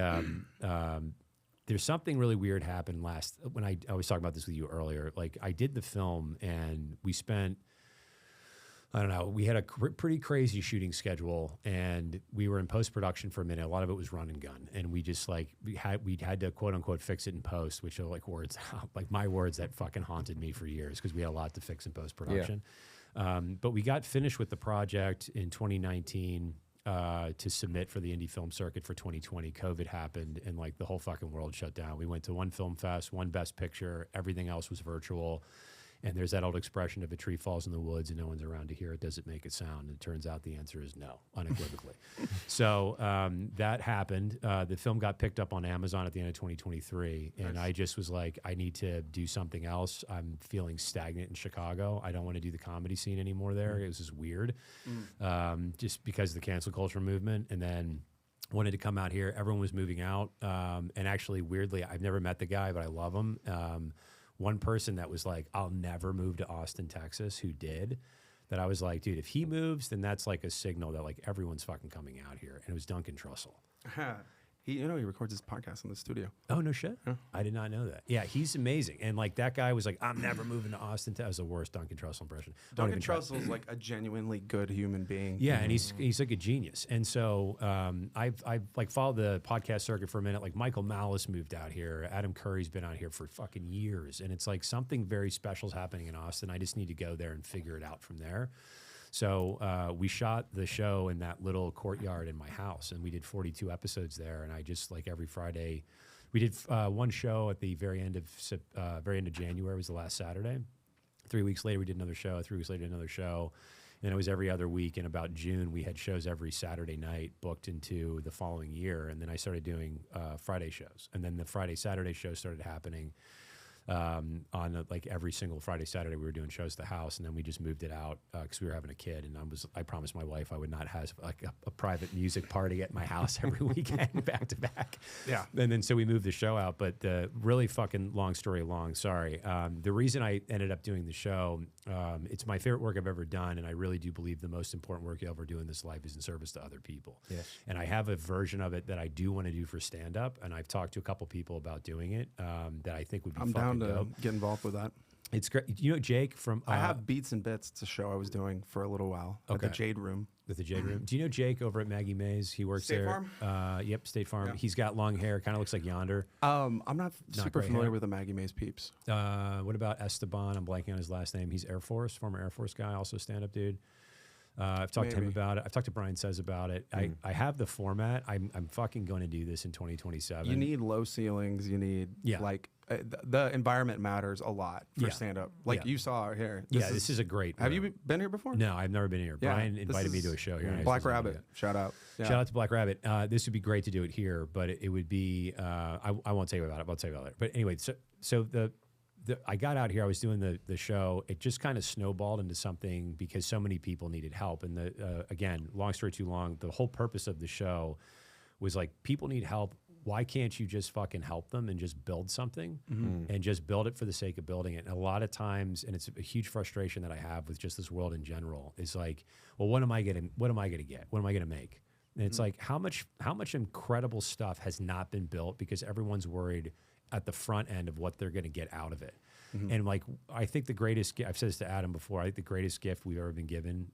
there's something really weird happened when I was talking about this with you earlier. Like, I did the film, and we spent, I don't know, we had a pretty crazy shooting schedule, and we were in post-production for a minute. A lot of it was run and gun. And we just like, we had to quote unquote fix it in post, which are like words, like my words that fucking haunted me for years, because we had a lot to fix in post-production. Yeah. But we got finished with the project in 2019. To submit for the indie film circuit for 2020. COVID happened, and like the whole fucking world shut down. We went to one film fest, one best picture, everything else was virtual. And there's that old expression, if a tree falls in the woods and no one's around to hear it, does it make a sound? And it turns out the answer is no, unequivocally. So that happened. The film got picked up on Amazon at the end of 2023. And I just was like, I need to do something else. I'm feeling stagnant in Chicago. I don't want to do the comedy scene anymore there. It was just weird, just because of the cancel culture movement. And then wanted to come out here. Everyone was moving out. And actually, weirdly, I've never met the guy, but I love him. One person that was like, I'll never move to Austin, Texas, who did, that I was like, dude, if he moves, then that's like a signal that like everyone's fucking coming out here. And it was Duncan Trussell. He records his podcast in the studio. Oh, no shit. I did not know that. Yeah, he's amazing. And like that guy was like, I'm never moving to Austin. That was the worst Duncan Trussell impression. Don't Duncan even try. Trussell's like a genuinely good human being. Yeah, and he's like a genius. And so I've like followed the podcast circuit for a minute. Like Michael Malice moved out here. Adam Curry's been out here for fucking years. And it's like something very special is happening in Austin. I just need to go there and figure it out from there. So we shot the show in that little courtyard in my house, and we did 42 episodes there. And I just like every Friday, we did one show at the very end of January was the last Saturday. 3 weeks later, we did another show. 3 weeks later, another show. And it was every other week. In about June, we had shows every Saturday night booked into the following year. And then I started doing Friday shows. And then the Friday-Saturday shows started happening. On like every single Friday, Saturday, we were doing shows at the house, and then we just moved it out because we were having a kid, and I promised my wife I would not have like a private music party at my house every weekend back to back. Yeah. And then so we moved the show out, but really fucking long story long, sorry. The reason I ended up doing the show, it's my favorite work I've ever done, and I really do believe the most important work you'll ever do in this life is in service to other people. Yes. And I have a version of it that I do want to do for stand-up, and I've talked to a couple people about doing it that I think would be I'm fucking down to dope. get involved with that. It's great. You know Jake from... I have Beats and Bits. It's a show I was doing for a little while at the Okay. Jade Room. With the Jade Room. Do you know Jake over at Maggie Mays? He works State there. Farm? Yep, State Farm. Yeah. He's got long hair, kind of looks like Yonder. I'm not super great familiar hair. with the Maggie Mays peeps. What about Esteban? I'm blanking on his last name. He's former Air Force guy, also stand-up dude. I've talked to him Maybe. about it. I've talked to Brian Says about it. I have the format. I'm fucking going to do this in 2027. You need low ceilings. You need Yeah. like the environment matters a lot for Yeah. stand-up. Like Yeah. you saw here. This is a great Have room. you been here before? No, I've never been here. Yeah, Brian this invited me is to a show here. and I Black just wasn't Rabbit. able to. Shout out. Yeah. Shout out to Black Rabbit. This would be great to do it here, but it would be. I won't tell you about it. I'll tell you about it later. But anyway, so the I got out here. I was doing the show. It just kind of snowballed into something because so many people needed help. And again, long story too long. The whole purpose of the show was like people need help. Why can't you just fucking help them and just build something and just build it for the sake of building it? And a lot of times, and it's a huge frustration that I have with just this world in general, is like, well, what am I gonna get? What am I gonna make? And it's like how much incredible stuff has not been built because everyone's worried at the front end of what they're gonna get out of it. And like I think the greatest I've said this to Adam before, I think the greatest gift we've ever been given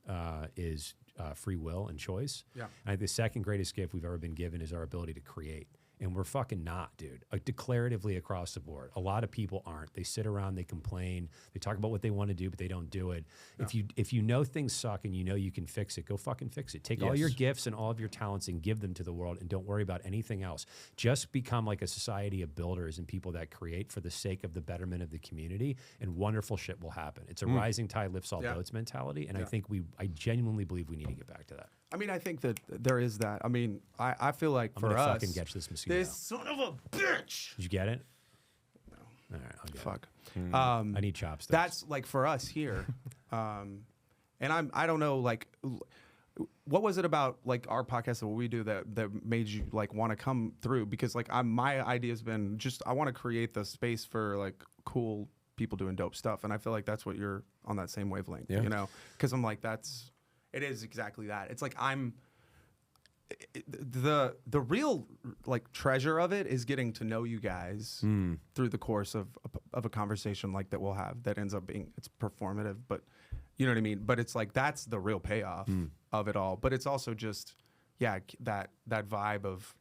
is free will and choice. Yeah. And I think the second greatest gift we've ever been given is our ability to create. And we're fucking not, dude. Like declaratively across the board. A lot of people aren't. They sit around, they complain, they talk about what they want to do, but they don't do it. Yeah. If you know things suck and you know you can fix it, go fucking fix it. Take all your gifts and all of your talents and give them to the world and don't worry about anything else. Just become like a society of builders and people that create for the sake of the betterment of the community, and wonderful shit will happen. It's a rising tide lifts all boats mentality, and I genuinely believe we need to get back to that. I mean, I think that there is that. I mean, I feel like I'm for gonna us, fucking catch this mosquito. this son of a bitch. Did you get it? No. All right, I'll get Fuck. it. I need chopsticks. That's like for us here, and I don't know, like, what was it about like our podcast and what we do that made you like want to come through? Because like my idea's been just I want to create the space for like cool people doing dope stuff, and I feel like that's what you're on that same wavelength, you know? Because I'm like it is exactly that. It's like the real like treasure of it is getting to know you guys through the course of a conversation like that we'll have that ends up being it's performative, but you know what I mean? But it's like that's the real payoff of it all. But it's also just that vibe of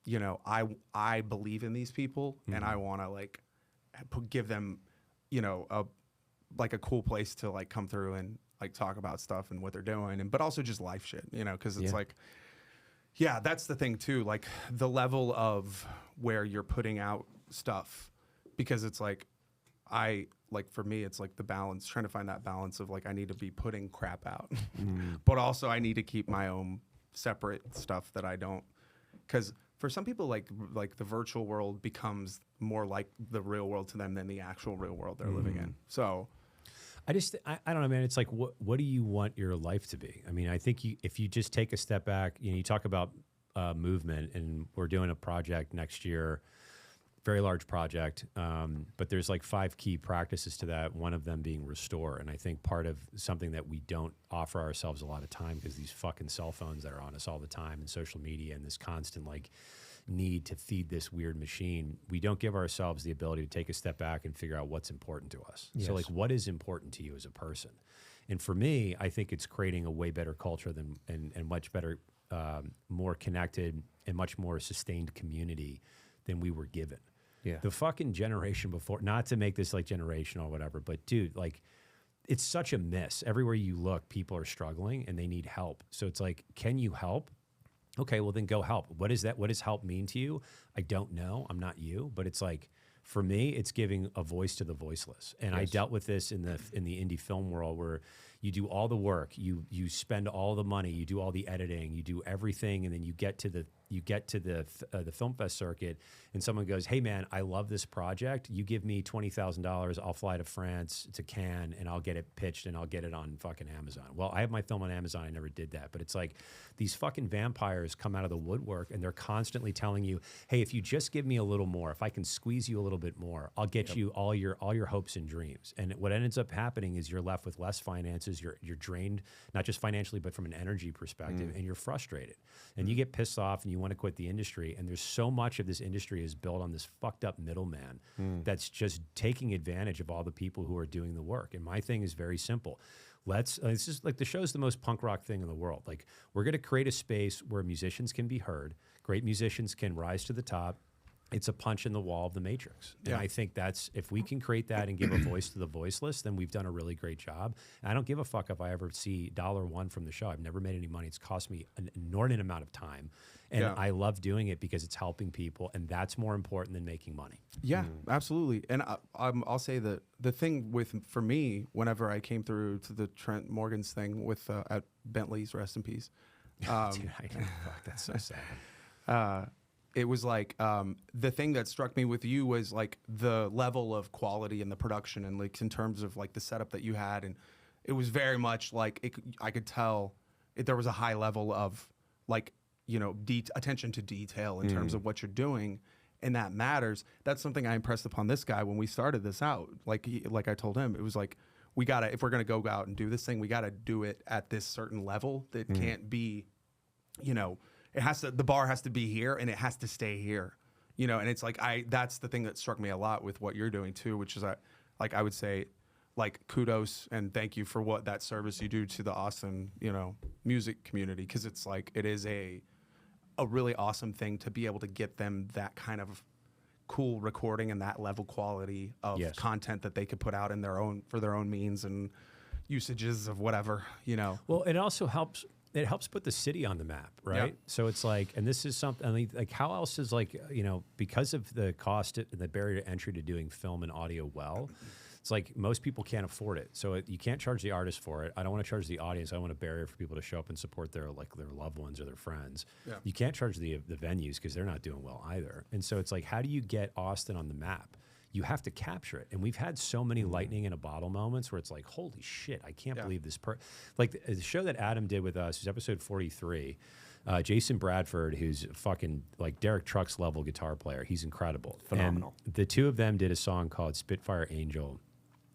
you know, I believe in these people and I want to like give them, you know, a cool place to like come through and like talk about stuff and what they're doing, but also just life shit, you know, because it's like, that's the thing too, like the level of where you're putting out stuff, because it's like, for me, it's like the balance, trying to find that balance of like, I need to be putting crap out, but also I need to keep my own separate stuff that I don't, because for some people, like the virtual world becomes more like the real world to them than the actual real world they're living in. So I don't know, man. It's like, what do you want your life to be? I mean, I think if you just take a step back, you know, you talk about movement, and we're doing a project next year very large project, but there's like 5 key practices to that, one of them being restore. And I think part of something that we don't offer ourselves a lot of time, because these fucking cell phones that are on us all the time and social media and this constant like need to feed this weird machine, we don't give ourselves the ability to take a step back and figure out what's important to us. Yes. So like, what is important to you as a person? And for me, I think it's creating a way better culture than and much better, more connected and much more sustained community than we were given. Yeah. The fucking generation before, not to make this like generational or whatever, but dude, like, it's such a miss. Everywhere you look, people are struggling and they need help. So it's like, can you help? Okay, well then go help. What is that? What does help mean to you? I don't know. I'm not you, but it's like, for me, it's giving a voice to the voiceless. And I dealt with this in the indie film world, where you do all the work, you spend all the money, you do all the editing, you do everything, and then you get to the film fest circuit, and someone goes, "Hey man, I love this project. You give me $20,000, I'll fly to France to Cannes, and I'll get it pitched and I'll get it on fucking Amazon." Well, I have my film on Amazon. I never did that, but it's like these fucking vampires come out of the woodwork, and they're constantly telling you, "Hey, if you just give me a little more, if I can squeeze you a little bit more, I'll get you all your hopes and dreams." And what ends up happening is you're left with less finances. You're drained, not just financially, but from an energy perspective, and you're frustrated, and you get pissed off, and you want to quit the industry. And there's so much of this industry is built on this fucked up middleman that's just taking advantage of all the people who are doing the work. And my thing is very simple. It's just like, the show's the most punk rock thing in the world. Like, we're going to create a space where musicians can be heard, great musicians can rise to the top. It's a punch in the wall of the matrix. And I think that's, if we can create that and give a voice to the voiceless, then we've done a really great job. And I don't give a fuck if I ever see $1 from the show. I've never made any money. It's cost me an inordinate amount of time. And I love doing it because it's helping people, and that's more important than making money. Yeah, absolutely. And I'll say that the thing for me, whenever I came through to the Trent Morgan's thing with at Bentley's, rest in peace. Dude, fuck, that's so sad. It was like, the thing that struck me with you was like the level of quality in the production, and like in terms of like the setup that you had. And it was very much like, I could tell there was a high level of like, you know, attention to detail in terms of what you're doing. And that matters. That's something I impressed upon this guy when we started this out. Like I told him, it was like, we gotta, if we're gonna go out and do this thing, we gotta do it at this certain level. That can't be, you know, the bar has to be here, and it has to stay here, you know. And it's like, that's the thing that struck me a lot with what you're doing too, which is I would say, like, kudos and thank you for that service you do to the Austin, you know, music community. Because it's like, it is a really awesome thing to be able to get them that kind of cool recording and that level quality of content that they could put out in for their own means and usages of whatever, you know. Well, it also helps. It helps put the city on the map, right? Yeah. So it's like, and this is something, I mean, like, how else is, like, you know, because of the cost and the barrier to entry to doing film and audio well, it's like most people can't afford it. So you can't charge the artist for it. I don't want to charge the audience. I want a barrier for people to show up and support their loved ones or their friends. Yeah. You can't charge the venues because they're not doing well either. And so it's like, how do you get Austin on the map? You have to capture it. And we've had so many lightning in a bottle moments where it's like, holy shit, I can't believe this. Like the show that Adam did with us was episode 43. Jason Bradford, who's fucking like Derek Trucks level guitar player. He's incredible. Phenomenal. And the two of them did a song called Spitfire Angel,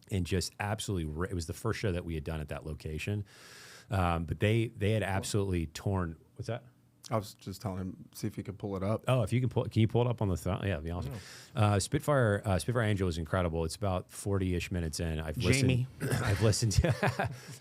and just absolutely, it was the first show that we had done at that location. But they had absolutely torn, what's that? I was just telling him, see if he could pull it up. Oh, if you can can you pull it up on the yeah, that'd be awesome. Spitfire Angel is incredible. It's about 40-ish minutes in. I've listened to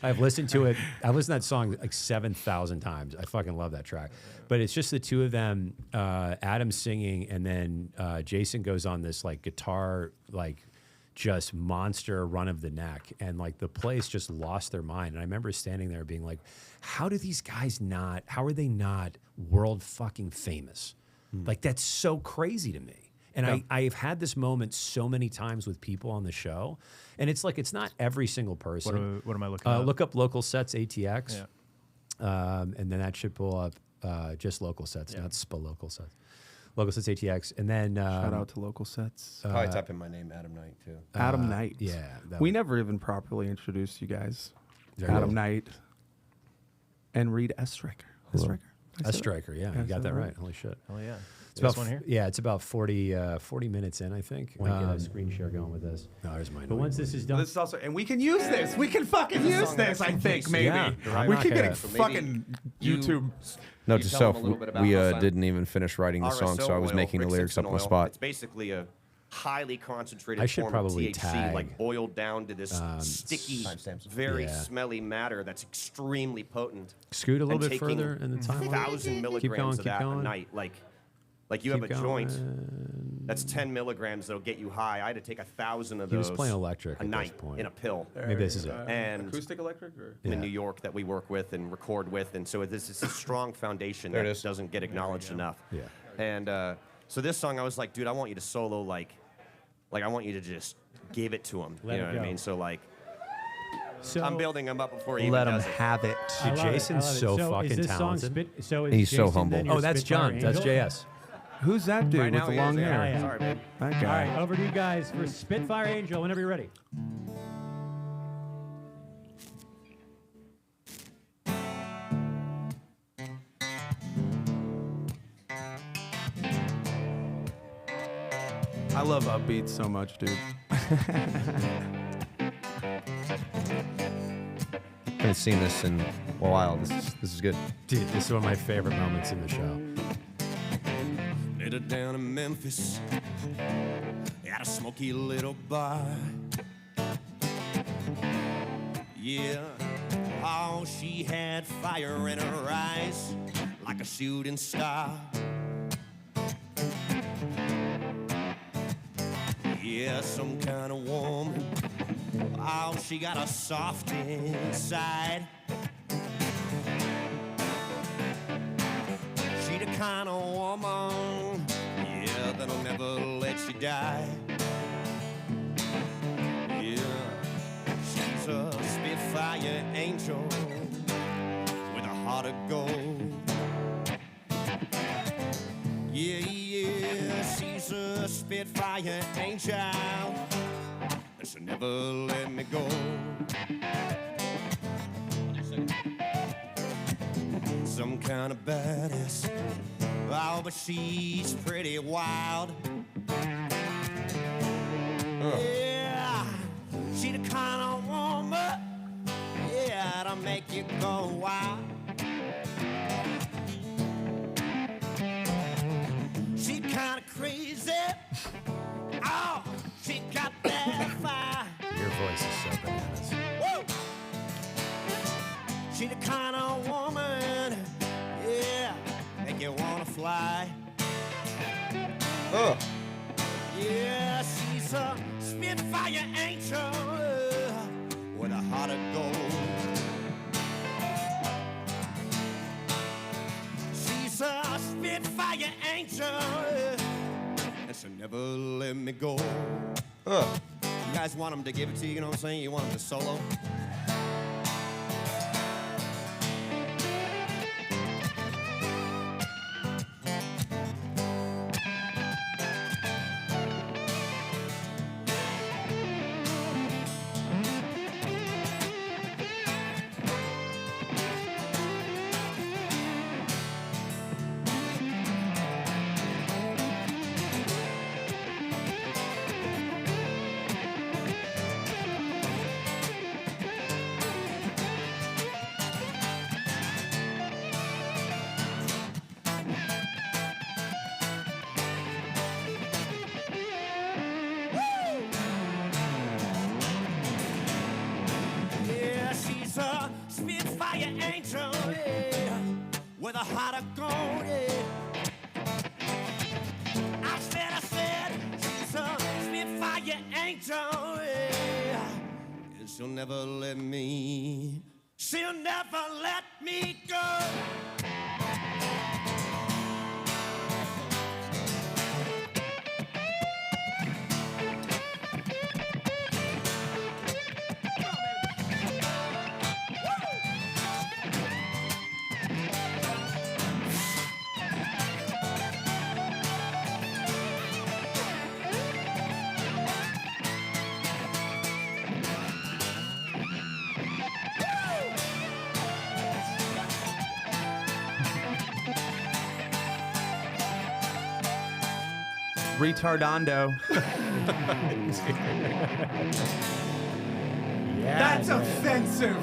I've listened to it. I've listened to that song like 7,000 times. I fucking love that track. But it's just the two of them, Adam singing, and then Jason goes on this like guitar, like just monster run of the neck, and like the place just lost their mind. And I remember standing there being like, how are they not world fucking famous? Like, that's so crazy to me. And I've had this moment so many times with people on the show, and it's like, it's not every single person. What am I looking at? Look up Local Sets ATX. Yeah. And then that should pull up just Local Sets, not Local Sets. Local Sets ATX, and then shout out to Local Sets. Probably type in my name, Adam Knight, too. Adam Knight. Yeah, we never even properly introduced you guys. There Adam you go. Knight and Reid Estreicher. Estreicher, yeah, you got that right. Holy shit. Oh yeah. It's This about one here? Yeah, it's about 40 minutes in, I think. I want to get a screen share going with this. Oh, there's mine. But once this is done, This is also, and we can use this. We can fucking use this. I think maybe Yeah, we I'm can not get gonna- fucking YouTube. Note you to tell self, them a little bit about we how didn't even finish writing the song, so I was RSO making the oil, lyrics up on the oil. spot. It's basically a highly concentrated I should form probably of THC, tag, like boiled down to this sticky, very Yeah. smelly matter that's extremely potent. scoot a little And bit taking further in the timeline. 1,000 milligrams of keep that going. a night, like you have a Keep joint going. that's 10 milligrams that'll get you high. I had to take 1,000 of He those was playing electric a at this night point. in a pill. Maybe this is it. And Acoustic electric? Or? Yeah. in New York that we work with and record with, and so this is a strong foundation There it that is. doesn't get acknowledged enough. Yeah. And so this song, I was like, dude, I want you to solo like I want you to just give it to him. Let you it know what I go. mean? So like, So I'm building him up before he Let even him does it. have it. Dude, I love it. Jason's I love it. so So fucking is this talented. Is He's so Jason humble. then your Oh, that's Spitfire John. That's Angel? JS. Who's that dude Right with now the he long is, yeah. hair? Sorry, man. That All guy. right, over to you guys for Spitfire Angel whenever you're ready. I love upbeats so much, dude. Haven't seen this in a while. This is good. Dude, this is one of my favorite moments in the show. Later down in Memphis, at a smoky little bar. Yeah, oh, she had fire in her eyes like a shooting star. Yeah, some kind of woman. Oh, she got a soft inside. She the kind of woman, yeah, that'll never let you die. Yeah, she's a Spitfire angel with a heart of gold. Yeah, yeah, she's a Spitfire angel, and she'll never let me go. Some kind of badass, oh, but she's pretty wild. Yeah, she the kind of woman, yeah, that'll make you go wild. She kind of crazy. Oh, she got that fire. Your voice is so bananas. Woo! She the kind of woman, yeah, make you wanna fly. Yeah, she's a Spitfire angel with a heart of gold. She's a Spitfire angel, and she'll never let me go. You guys want him to give it to you, you know what I'm saying? You want him to solo? Yeah, she's a Spitfire angel, yeah, with a heart of gold, yeah. I said, she's a Spitfire angel, yeah. And she'll never let me go. Retardando. That's offensive.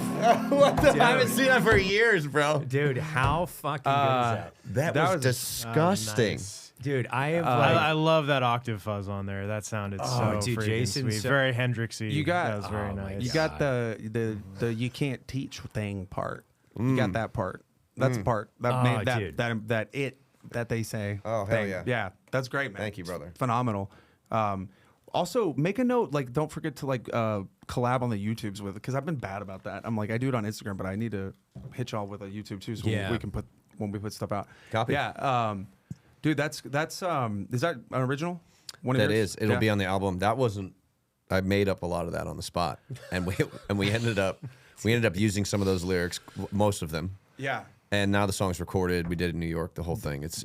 What the? I haven't seen that for years, bro. Dude, how fucking good is that? That was disgusting. Nice. Dude, I have I love that octave fuzz on there. That sounded so dude, freaking Jason, sweet. so- Very Hendrixy. You got- that was very oh my nice. You got the you can't teach thing part. You got that part. That's the part that made dude. that they say. Oh, hell thing. yeah. Yeah, that's great, man. Thank you, brother. It's phenomenal. Also, make a note. Like, don't forget to collab on the YouTubes with it, because I've been bad about that. I'm like, I do it on Instagram, but I need to hit y'all with a YouTube too, so Yeah. we can put when we put stuff out. Copy. Yeah. Dude, that's is that an original? One of That yours? is. It'll Yeah. be on the album. That wasn't. I made up a lot of that on the spot, and we ended up using some of those lyrics, most of them. Yeah. And now the song's recorded. We did it in New York. The whole thing. It's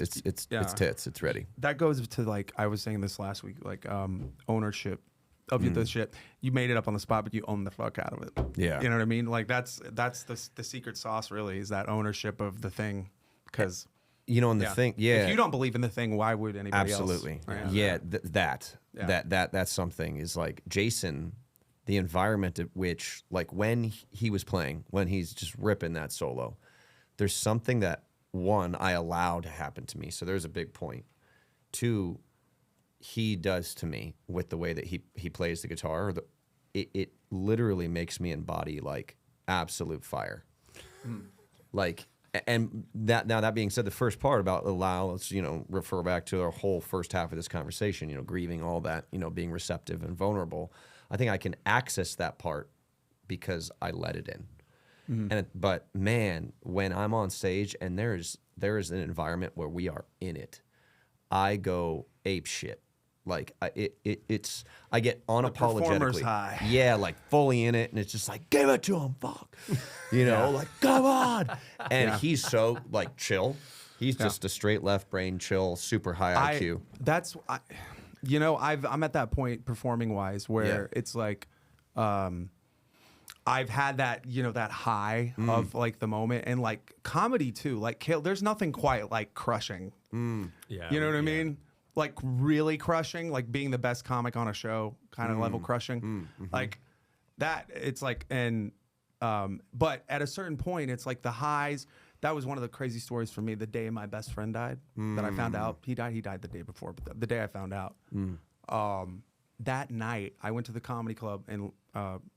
Yeah. tits. It's ready. That goes to, like, I was saying this last week, like, ownership of the shit. You made it up on the spot, but you own the fuck out of it. Yeah. You know what I mean? Like, that's the secret sauce, really, is that ownership of the thing. Because You know, and the thing. Yeah. if you don't believe in the thing, why would anybody Absolutely. else? Right? Yeah. Yeah. That's something is like Jason, the environment at which, like, when he was playing, when he's just ripping that solo, there's something that, one, I allow to happen to me. So there's a big point. Two, he does to me with the way that he plays the guitar. It literally makes me embody, like, absolute fire. Like, and that being said, the first part about allow, let's, refer back to our whole first half of this conversation, grieving all that, being receptive and vulnerable. I think I can access that part because I let it in. But man, when I'm on stage and there is an environment where we are in it, I go ape shit. Like I get performer's unapologetically high. Yeah, like fully in it, and it's just like, give it to him, fuck, like, come on. And he's so, like, chill. He's just a straight left brain, chill, super high IQ. I'm at that point performing wise where it's like, I've had that, that high of, like, the moment, and, like, comedy too. Like, there's nothing quite like crushing. Yeah, You know what I mean? Like, really crushing, like being the best comic on a show kind of level crushing. Like that, it's like, and but at a certain point, it's like the highs. That was one of the crazy stories for me. The day my best friend died, that I found out he died the day before, but the day I found out, that night I went to the comedy club, and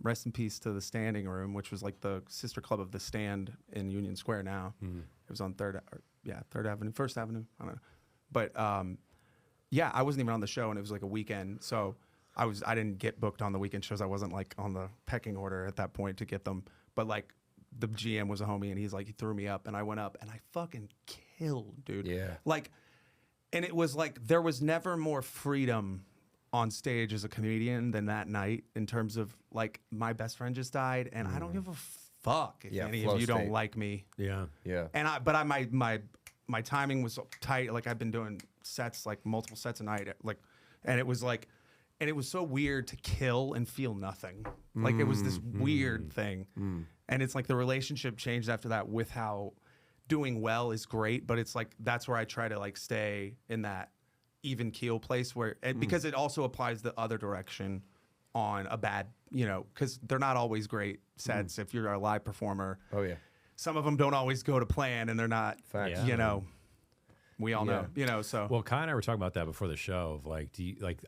rest in peace to the Standing Room, which was like the sister club of the Stand in Union Square now. It was on Third Avenue, First Avenue. I don't know, but yeah, I wasn't even on the show, and it was like a weekend, so I didn't get booked on the weekend shows. I wasn't, like, on the pecking order at that point to get them, but, like, the GM was a homie, and he threw me up, and I went up, and I fucking killed, dude. Yeah. Like, and it was like there was never more freedom on stage as a comedian than that night, in terms of, like, my best friend just died, and I don't give a fuck if any flow of you don't state. like me. Yeah. Yeah. And my timing was tight. Like, I've been doing sets, like multiple sets a night, like, and it was so weird to kill and feel nothing. Like, it was this weird thing. And it's like the relationship changed after that, with how doing well is great, but it's like, that's where I try to, like, stay in that even keel place where, because it also applies the other direction on a bad, because they're not always great sets. If you're a live performer, Oh yeah. some of them don't always go to plan, and they're not, Facts. we all know, so. Well, Kai and I were talking about that before the show. Of, like,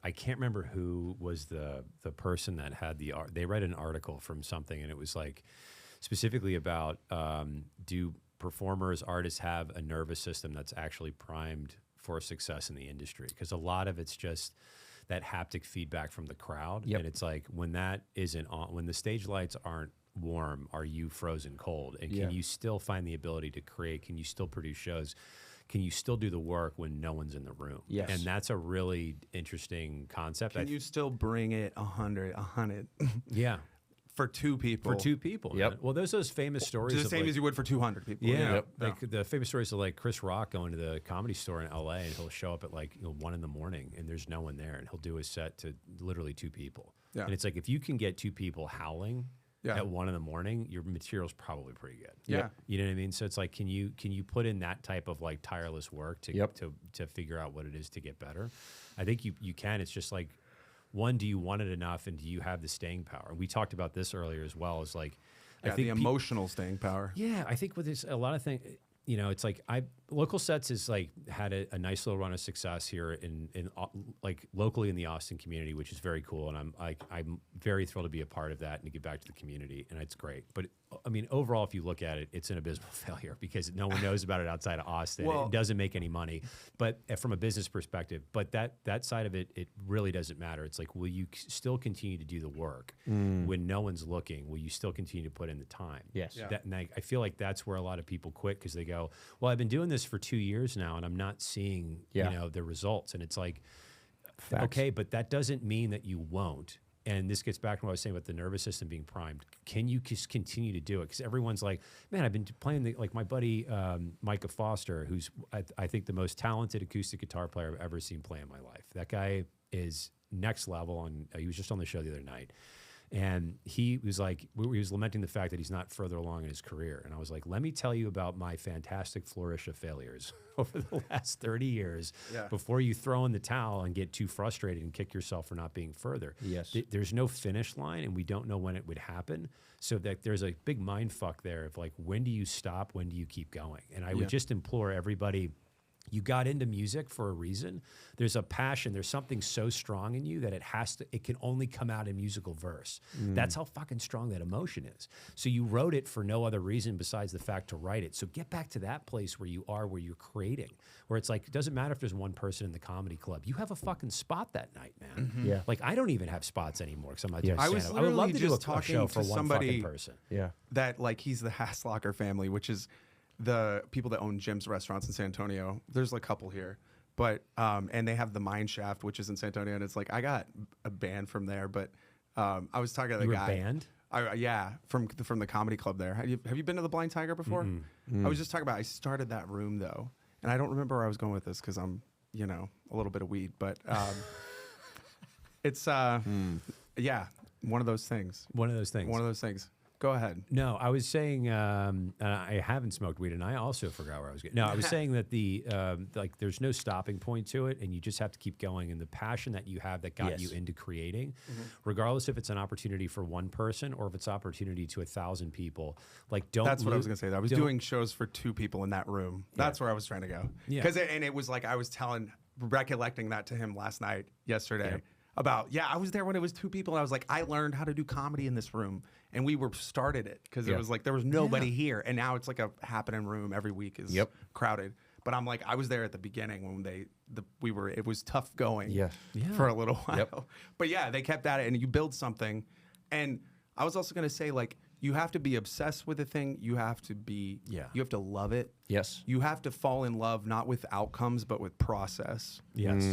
I can't remember who was the person that had they read an article from something, and it was like specifically about do performers, artists have a nervous system that's actually primed for success in the industry? Because a lot of it's just that haptic feedback from the crowd, and it's like, when that isn't on, when the stage lights aren't warm, are you frozen cold? And can you still find the ability to create? Can you still produce shows? Can you still do the work when no one's in the room? Yes. And that's a really interesting concept. Can you still bring it 100 Yeah. for two people? For two people. Yep. Man. Well, there's those famous stories. The of, same like, as you would for 200 people. Yeah, like the famous stories of, like, Chris Rock going to the Comedy Store in LA, and he'll show up at, like, 1 in the morning, and there's no one there, and he'll do his set to literally two people. Yeah. And it's like, if you can get two people howling, at 1 a.m, your material's probably pretty good. Yeah. You know what I mean? So it's like, can you put in that type of like tireless work to figure out what it is to get better? I think you can. It's just like, one, do you want it enough, and do you have the staying power? We talked about this earlier as well. Is like, I think the emotional staying power. Yeah, I think with this, a lot of things, you know, it's like Local Sets has like had a nice little run of success here in like locally in the Austin community, which is very cool, and I'm very thrilled to be a part of that and to give back to the community, and it's great. But I mean, overall, if you look at it, it's an abysmal failure because no one knows about it outside of Austin. It doesn't make any money, but from a business perspective, but that side of it, it really doesn't matter. It's like, will you still continue to do the work when no one's looking? Will you still continue to put in the time? Yes. Yeah. And I feel like that's where a lot of people quit because they go, well, I've been doing this for 2 years now and I'm not seeing, you know, the results. And it's like, okay, but that doesn't mean that you won't. And this gets back to what I was saying about the nervous system being primed. Can you just continue to do it? Because everyone's like, man, I've been playing like my buddy Micah Foster, who's I think the most talented acoustic guitar player I've ever seen play in my life. That guy is next level, and he was just on the show the other night. And he was like, he was lamenting the fact that he's not further along in his career. And I was like, let me tell you about my fantastic flourish of failures over the last 30 years before you throw in the towel and get too frustrated and kick yourself for not being further. Yes. There's no finish line, and we don't know when it would happen. So that there's a big mind fuck there of like, when do you stop? When do you keep going? And I would just implore everybody, you got into music for a reason. There's a passion. There's something so strong in you that it can only come out in musical verse. That's how fucking strong that emotion is. So you wrote it for no other reason besides the fact to write it. So get back to that place where you are, where you're creating, where it's like, it doesn't matter if there's one person in the comedy club. You have a fucking spot that night, man. Yeah. Like, I don't even have spots anymore because I'm not doing I was stand-up. I would love to do just a show for to one somebody fucking person. Yeah. that like he's the Hasslocker family, which is the people that own Jim's restaurants in San Antonio. There's a couple here, but and they have the Mine Shaft, which is in San Antonio, and it's like I got a band from there. But I was talking to the You were guy. banned? From the comedy club there. Have you been to the Blind Tiger before? I was just talking about. I started that room though, and I don't remember where I was going with this because I'm a little bit of weed, but it's one of those things. One of those things. One of those things. Go ahead. No, I was saying, and I haven't smoked weed, and I also forgot where I was going. No, I was saying that like there's no stopping point to it, and you just have to keep going. And the passion that you have that got you into creating, regardless if it's an opportunity for one person or if it's opportunity to 1,000 people, like don't. That's what I was gonna say. I was doing shows for 2 people in that room. That's where I was trying to go. Yeah. Because it was like I was recollecting that to him yesterday. Yep. About I was there when it was 2 people. And I was like, I learned how to do comedy in this room, and we started it because it was like there was nobody here, and now it's like a happening room every week is crowded. But I'm like, I was there at the beginning when it was tough going for a little while. But they kept at it, and you build something. And I was also gonna say, like, you have to be obsessed with a thing. You have to be you have to love it. Yes. You have to fall in love not with outcomes but with process. Yes.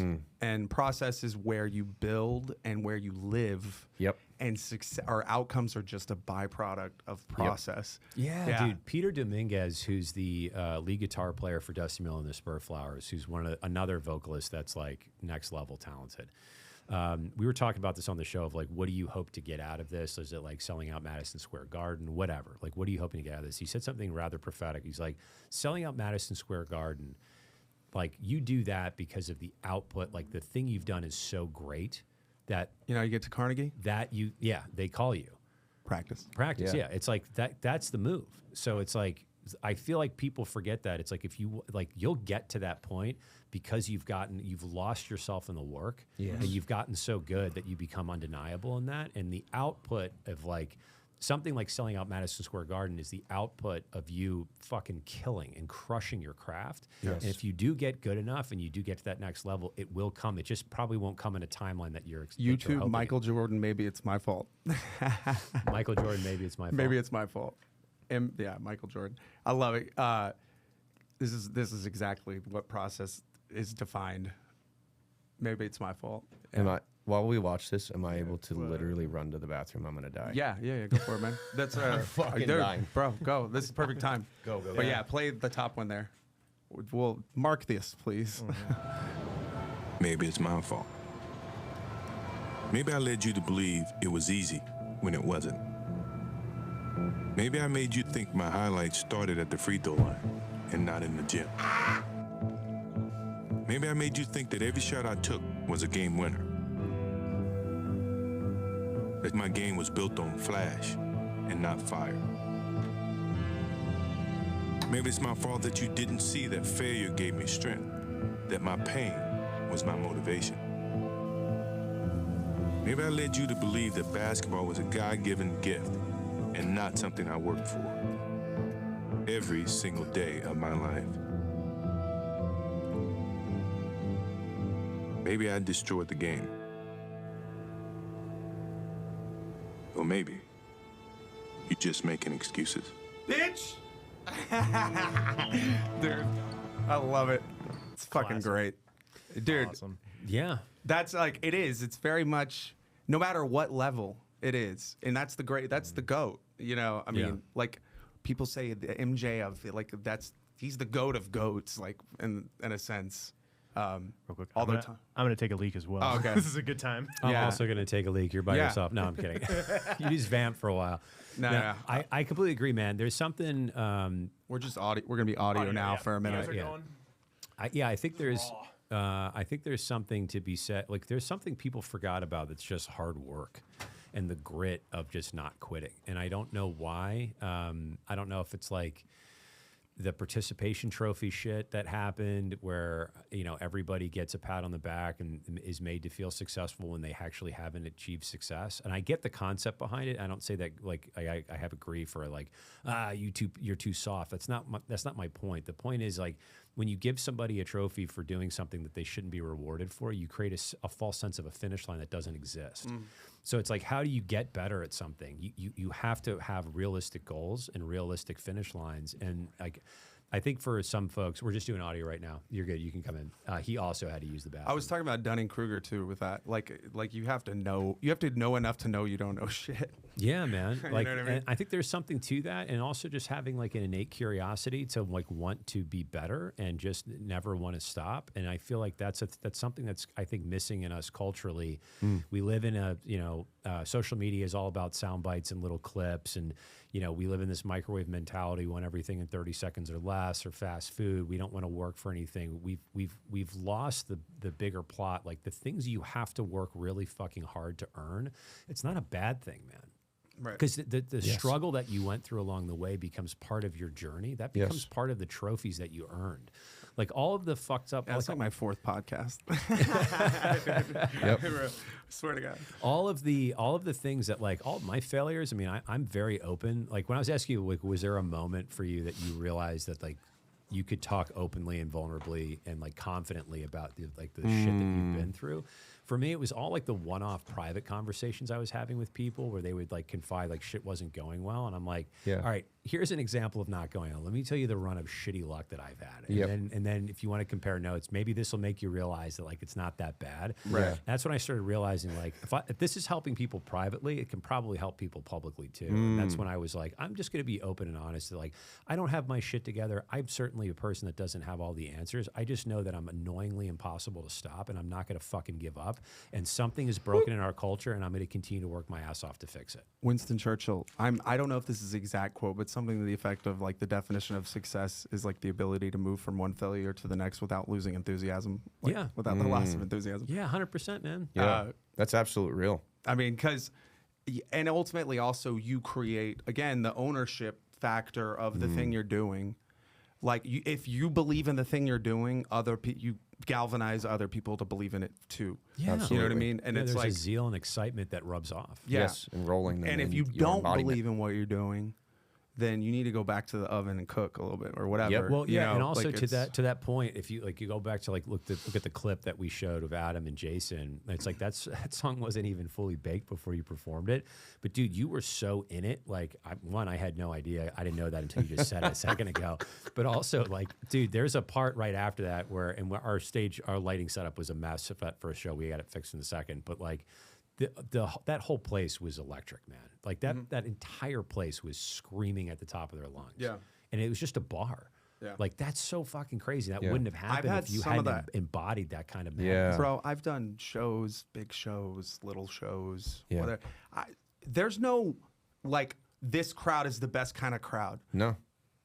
And process is where you build and where you live. Yep. And success or outcomes are just a byproduct of process. Yeah, dude. Peter Dominguez, who's the lead guitar player for Dusty Mill and the Spurflowers, who's another vocalist that's like next level talented. We were talking about this on the show of like, what do you hope to get out of this? Is it like selling out Madison Square Garden, whatever? Like, what are you hoping to get out of this? He said something rather prophetic. He's like, selling out Madison Square Garden, like you do that because of the output. Like the thing you've done is so great that you get to Carnegie, that they call you practice. Yeah. It's like that's the move. So it's like, I feel like people forget that. It's like if you you'll get to that point because you've lost yourself in the work, and you've gotten so good that you become undeniable in that. And the output of like something like selling out Madison Square Garden is the output of you fucking killing and crushing your craft. Yes. And if you do get good enough and you do get to that next level, it will come. It just probably won't come in a timeline that you're YouTube, Michael Jordan, maybe it's my fault. Michael Jordan, maybe it's my fault. Maybe it's my fault. Michael Jordan. I love it. This is exactly what process is defined. Maybe it's my fault. While we watch this, am I able to literally run to the bathroom? I'm gonna die. Yeah. Go for it, man. That's fucking dying. Bro, go. This is the perfect time. Go. But play the top one there. We'll mark this, please. Maybe it's my fault. Maybe I led you to believe it was easy when it wasn't. Maybe I made you think my highlights started at the free throw line and not in the gym. Maybe I made you think that every shot I took was a game winner. That my game was built on flash and not fire. Maybe it's my fault that you didn't see that failure gave me strength, that my pain was my motivation. Maybe I led you to believe that basketball was a God-given gift and not something I worked for every single day of my life. Maybe I destroyed the game. Or maybe you're just making excuses. Bitch! Dude, I love it. It's fucking great. Dude, Awesome. Yeah. that's like, it is. It's very much, no matter what level it is. And that's the GOAT. You know, I mean, Yeah. like, people say the MJ of it, like, he's the GOAT of GOATs, like, in a sense. Real quick. All I'm the gonna, time. I'm gonna take a leak as well. Oh, okay. This is a good time. I'm Yeah. also going to take a leak. You're by Yeah. yourself. No, I'm kidding. You just vamp for a while. No. I completely agree, man. There's something. We're just audio. We're gonna be audio now yeah. for a minute. Guys are Yeah. going. I think there's. I think there's something to be said. Like there's something people forgot about that's just hard work, and the grit of just not quitting. And I don't know why. I don't know if it's like the participation trophy shit that happened where, you know, everybody gets a pat on the back and is made to feel successful when they actually haven't achieved success. And I get the concept behind it. I don't say that like I have a grief for like, you're too soft. That's not my point. The point is like when you give somebody a trophy for doing something that they shouldn't be rewarded for, you create a false sense of a finish line that doesn't exist. So it's like, how do you get better at something? You have to have realistic goals and realistic finish lines. And like, I think for some folks, we're just doing audio right now. You're good. You can come in. He also had to use the bathroom. I was talking about Dunning-Kruger too with that. Like you have to know enough to know you don't know shit. Yeah, man. Like, know what I mean? and I think there's something to that, and also just having like an innate curiosity to like want to be better and just never want to stop. And I feel like that's something that's I think missing in us culturally. We live in a social media is all about sound bites and little clips, and we live in this microwave mentality. We want everything in 30 seconds or less, or fast food. We don't want to work for anything. We've lost the bigger plot. Like the things you have to work really fucking hard to earn. It's not a bad thing, man. Right. Because the struggle that you went through along the way becomes part of your journey. That becomes part of the trophies that you earned. Like all of the fucked up. That's like my fourth podcast. Yep. I swear to God. All of the things that like all my failures. I mean, I'm very open. Like when I was asking you, like, was there a moment for you that you realized that like you could talk openly and vulnerably and like confidently about the shit that you've been through? For me, it was all like the one-off private conversations I was having with people where they would like confide like shit wasn't going well. And I'm like, all right, here's an example of not going on. Let me tell you the run of shitty luck that I've had. And then if you want to compare notes, maybe this will make you realize that like it's not that bad. Right. That's when I started realizing like if this is helping people privately, it can probably help people publicly too. And that's when I was like, I'm just going to be open and honest. That, like, I don't have my shit together. I'm certainly a person that doesn't have all the answers. I just know that I'm annoyingly impossible to stop, and I'm not going to fucking give up. And something is broken in our culture, and I'm going to continue to work my ass off to fix it. Winston Churchill. I don't know if this is the exact quote, but something to the effect of like the definition of success is like the ability to move from one failure to the next without losing enthusiasm. Like, Yeah. Without the loss of enthusiasm. Yeah, 100%, man. Yeah, that's absolute real. I mean, and ultimately also you create, again, the ownership factor of the thing you're doing. Like if you believe in the thing you're doing, you galvanize other people to believe in it too. Yeah. You know what I mean? And Yeah, it's there's like a zeal and excitement that rubs off. Yeah. Yes, enrolling them. And if in you your don't embodiment. believe in what you're doing, then you need to go back to the oven and cook a little bit or whatever. Yep. Well, you yeah, know, and also like to that point, if you go back to like look at the clip that we showed of Adam and Jason, it's like that song wasn't even fully baked before you performed it. But dude, you were so in it. Like I had no idea. I didn't know that until you just said it a second ago. But also like, dude, there's a part right after that where our lighting setup was a mess for that first show. We got it fixed in a second, but like. That whole place was electric, man. Like that entire place was screaming at the top of their lungs. Yeah. And it was just a bar. Yeah. Like that's so fucking crazy. That Yeah. wouldn't have happened had if you some of hadn't that. embodied that kind of Yeah. madness. Bro, I've done shows, big shows, little shows. Yeah. Whatever. There's no like this crowd is the best kind of crowd. No.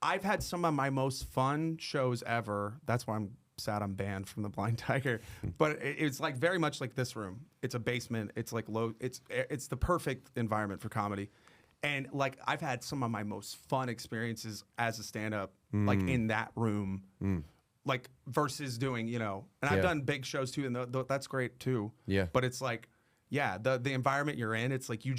I've had some of my most fun shows ever. That's why I'm sad I'm banned from the Blind Tiger. But it's like very much like this room. It's a basement. It's like low. It's the perfect environment for comedy. And like I've had some of my most fun experiences as a stand-up, like in that room, like versus doing, you know. And I've done big shows too, and that's great too. Yeah. But it's like, yeah, the environment you're in, it's like you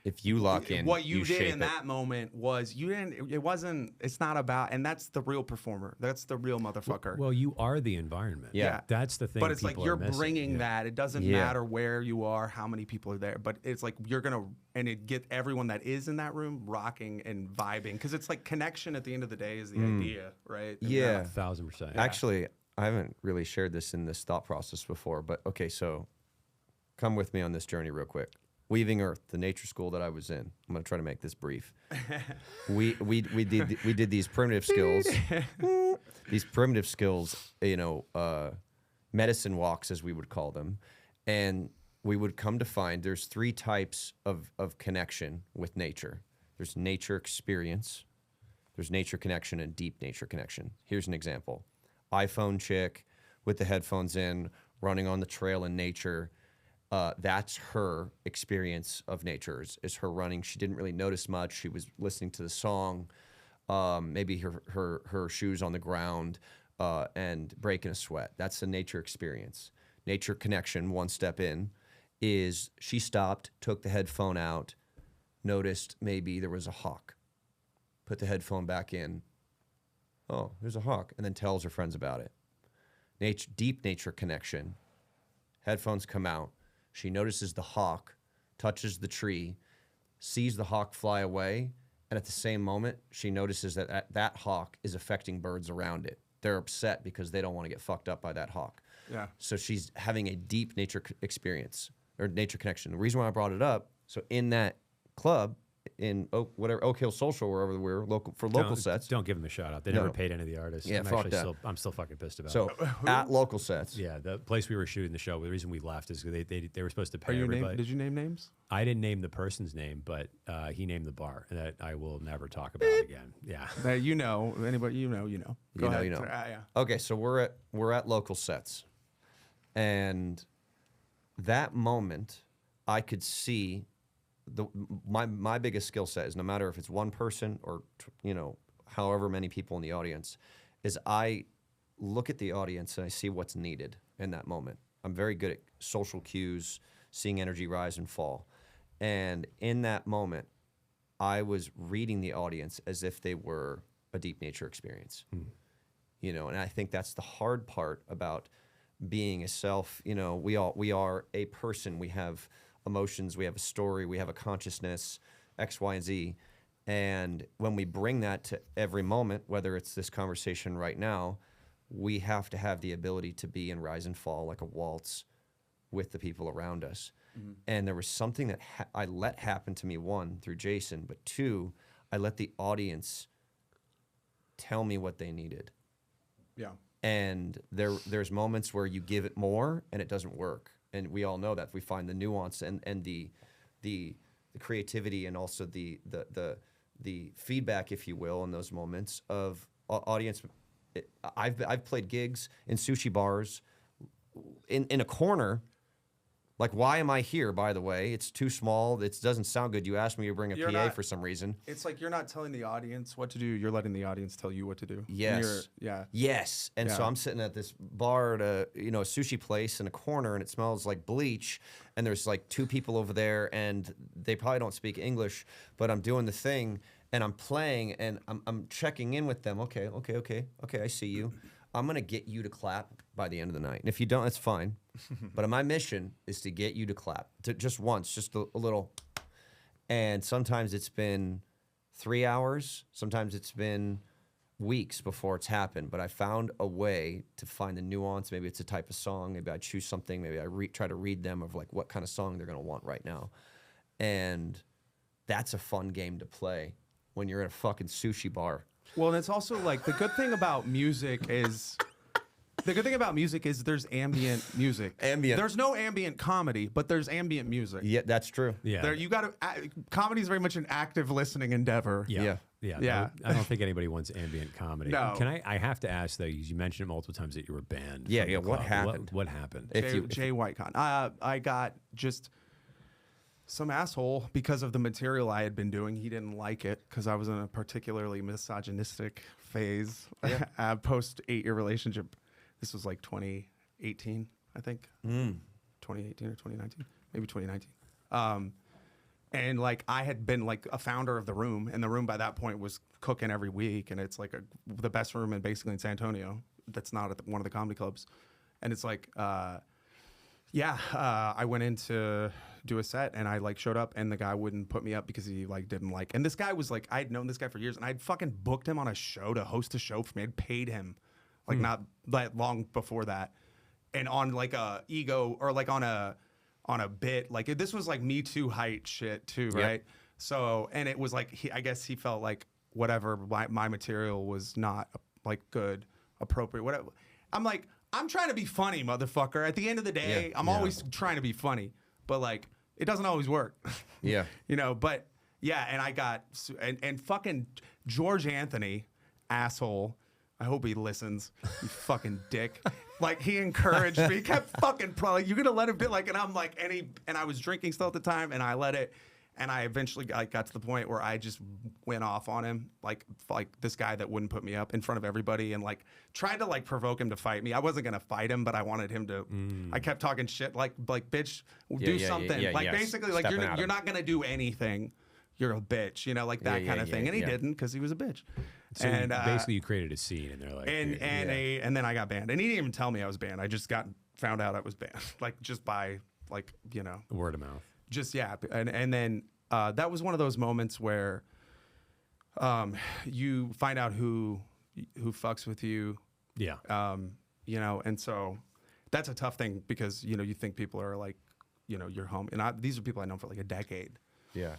if you lock in, what you did shape in that moment was you didn't. It wasn't. It's not about. And that's the real performer. That's the real motherfucker. Well, you are the environment. Yeah. That's the thing. But it's like people you're are missing. bringing that. It doesn't matter where you are, how many people are there. But it's like you're gonna get everyone that is in that room rocking and vibing because it's like connection. At the end of the day, is the idea, right? And Yeah. 1,000%. Actually, I haven't really shared this in this thought process before, but okay, so come with me on this journey real quick. Weaving Earth, the nature school that I was in. I'm gonna try to make this brief. we did these primitive skills, you know, medicine walks as we would call them, and we would come to find there's 3 types of connection with nature. There's nature experience, there's nature connection, and deep nature connection. Here's an example: iPhone chick with the headphones in, running on the trail in nature. That's her experience of nature, is her running. She didn't really notice much. She was listening to the song, maybe her shoes on the ground, and breaking a sweat. That's the nature experience. Nature connection, one step in, is she stopped, took the headphone out, noticed maybe there was a hawk, put the headphone back in. Oh, there's a hawk, and then tells her friends about it. Deep nature connection. Headphones come out. She notices the hawk, touches the tree, sees the hawk fly away, and at the same moment, she notices that that hawk is affecting birds around it. They're upset because they don't want to get fucked up by that hawk. Yeah. So she's having a deep nature experience or nature connection. The reason why I brought it up, so in that club, in Oak Hill Social, wherever we were, local sets. Don't give them a shout out. They never paid any of the artists. Yeah, fuck that. I'm still fucking pissed about it. So at local sets. Yeah, the place we were shooting the show, the reason we left is they were supposed to pay everybody. Did you name names? I didn't name the person's name, but he named the bar that I will never talk about again. Yeah. You know, anybody you know. Go ahead. You know. Yeah. Okay, so we're at local sets. And that moment I could see my biggest skill set is, no matter if it's one person or however many people in the audience, is I look at the audience and I see what's needed in that moment. I'm very good at social cues, seeing energy rise and fall. And in that moment, I was reading the audience as if they were a deep nature experience. And I think that's the hard part about being a self. We are a person. We have emotions, we have a story, we have a consciousness, X, Y, and Z. And when we bring that to every moment, whether it's this conversation right now, we have to have the ability to be in rise and fall like a waltz with the people around us. And there was something that I let happen to me, 1, through Jason, but 2, I let the audience tell me what they needed. Yeah. And there's moments where you give it more and it doesn't work. And we all know that. We find the nuance and the creativity and also the feedback, if you will, in those moments of audience. I've played gigs in sushi bars in a corner. Like, why am I here, by the way? It's too small. It doesn't sound good. You asked me to bring a PA for some reason. It's like you're not telling the audience what to do. You're letting the audience tell you what to do. Yes. Yes. And so I'm sitting at this bar at a sushi place in a corner, and it smells like bleach. And there's like 2 people over there, and they probably don't speak English, but I'm doing the thing, and I'm playing, and I'm checking in with them. Okay, I see you. I'm going to get you to clap by the end of the night. And if you don't, that's fine. But my mission is to get you to clap, just once, just a little. And sometimes it's been 3 hours. Sometimes it's been weeks before it's happened. But I found a way to find the nuance. Maybe it's a type of song. Maybe I choose something. Maybe I try to read them of like what kind of song they're going to want right now. And that's a fun game to play when you're at a fucking sushi bar. Well, and it's also like the good thing about music is The good thing about music is there's ambient music. Ambient. There's no ambient comedy, but there's ambient music. Yeah, that's true. Yeah. There, you got to. Comedy is very much an active listening endeavor. Yeah. Yeah. No, I don't think anybody wants ambient comedy. No. Can I have to ask though, you mentioned it multiple times that you were banned. Yeah, from yeah, the what club. happened? What happened? Jay Whitecon. I got just some asshole because of the material I had been doing. He didn't like it because I was in a particularly misogynistic phase post 8-year relationship. This was like 2018, I think. 2018 or 2019, maybe 2019. And like I had been like a founder of the room, and the room by that point was cooking every week, and it's like the best room in basically in San Antonio. That's not at one of the comedy clubs, and it's like, I went in to do a set, and I like showed up, and the guy wouldn't put me up because he like didn't like. And this guy was like, I'd known this guy for years, and I'd fucking booked him on a show to host a show for me. I'd paid him, like not that long before that, and on like a ego or like on a bit, like this was like Me Too height shit too, right? So, and it was like I guess he felt like whatever my material was not like good, appropriate, whatever. I'm like, I'm trying to be funny, motherfucker. At the end of the day, I'm always trying to be funny, but like it doesn't always work. Yeah. You know, but yeah, and I got and fucking George Anthony, asshole. I hope he listens. You fucking dick. Like he encouraged me. He kept fucking probably. You're gonna let him do like, and I'm like, and I was drinking still at the time, and I let it, and I eventually got to the point where I just went off on him, like this guy that wouldn't put me up in front of everybody, and like tried to like provoke him to fight me. I wasn't gonna fight him, but I wanted him to. I kept talking shit, like bitch, do something. Basically, like you're not gonna do anything. You're a bitch, you know, like that kind of thing. And he didn't because he was a bitch. So and basically, you created a scene, and they're like, and then I got banned, and he didn't even tell me I was banned. I just found out I was banned, like just by like word of mouth. Just and then that was one of those moments where you find out who fucks with you. Yeah. And so that's a tough thing because you think people are like, your home, and these are people I know for like a decade. Yeah.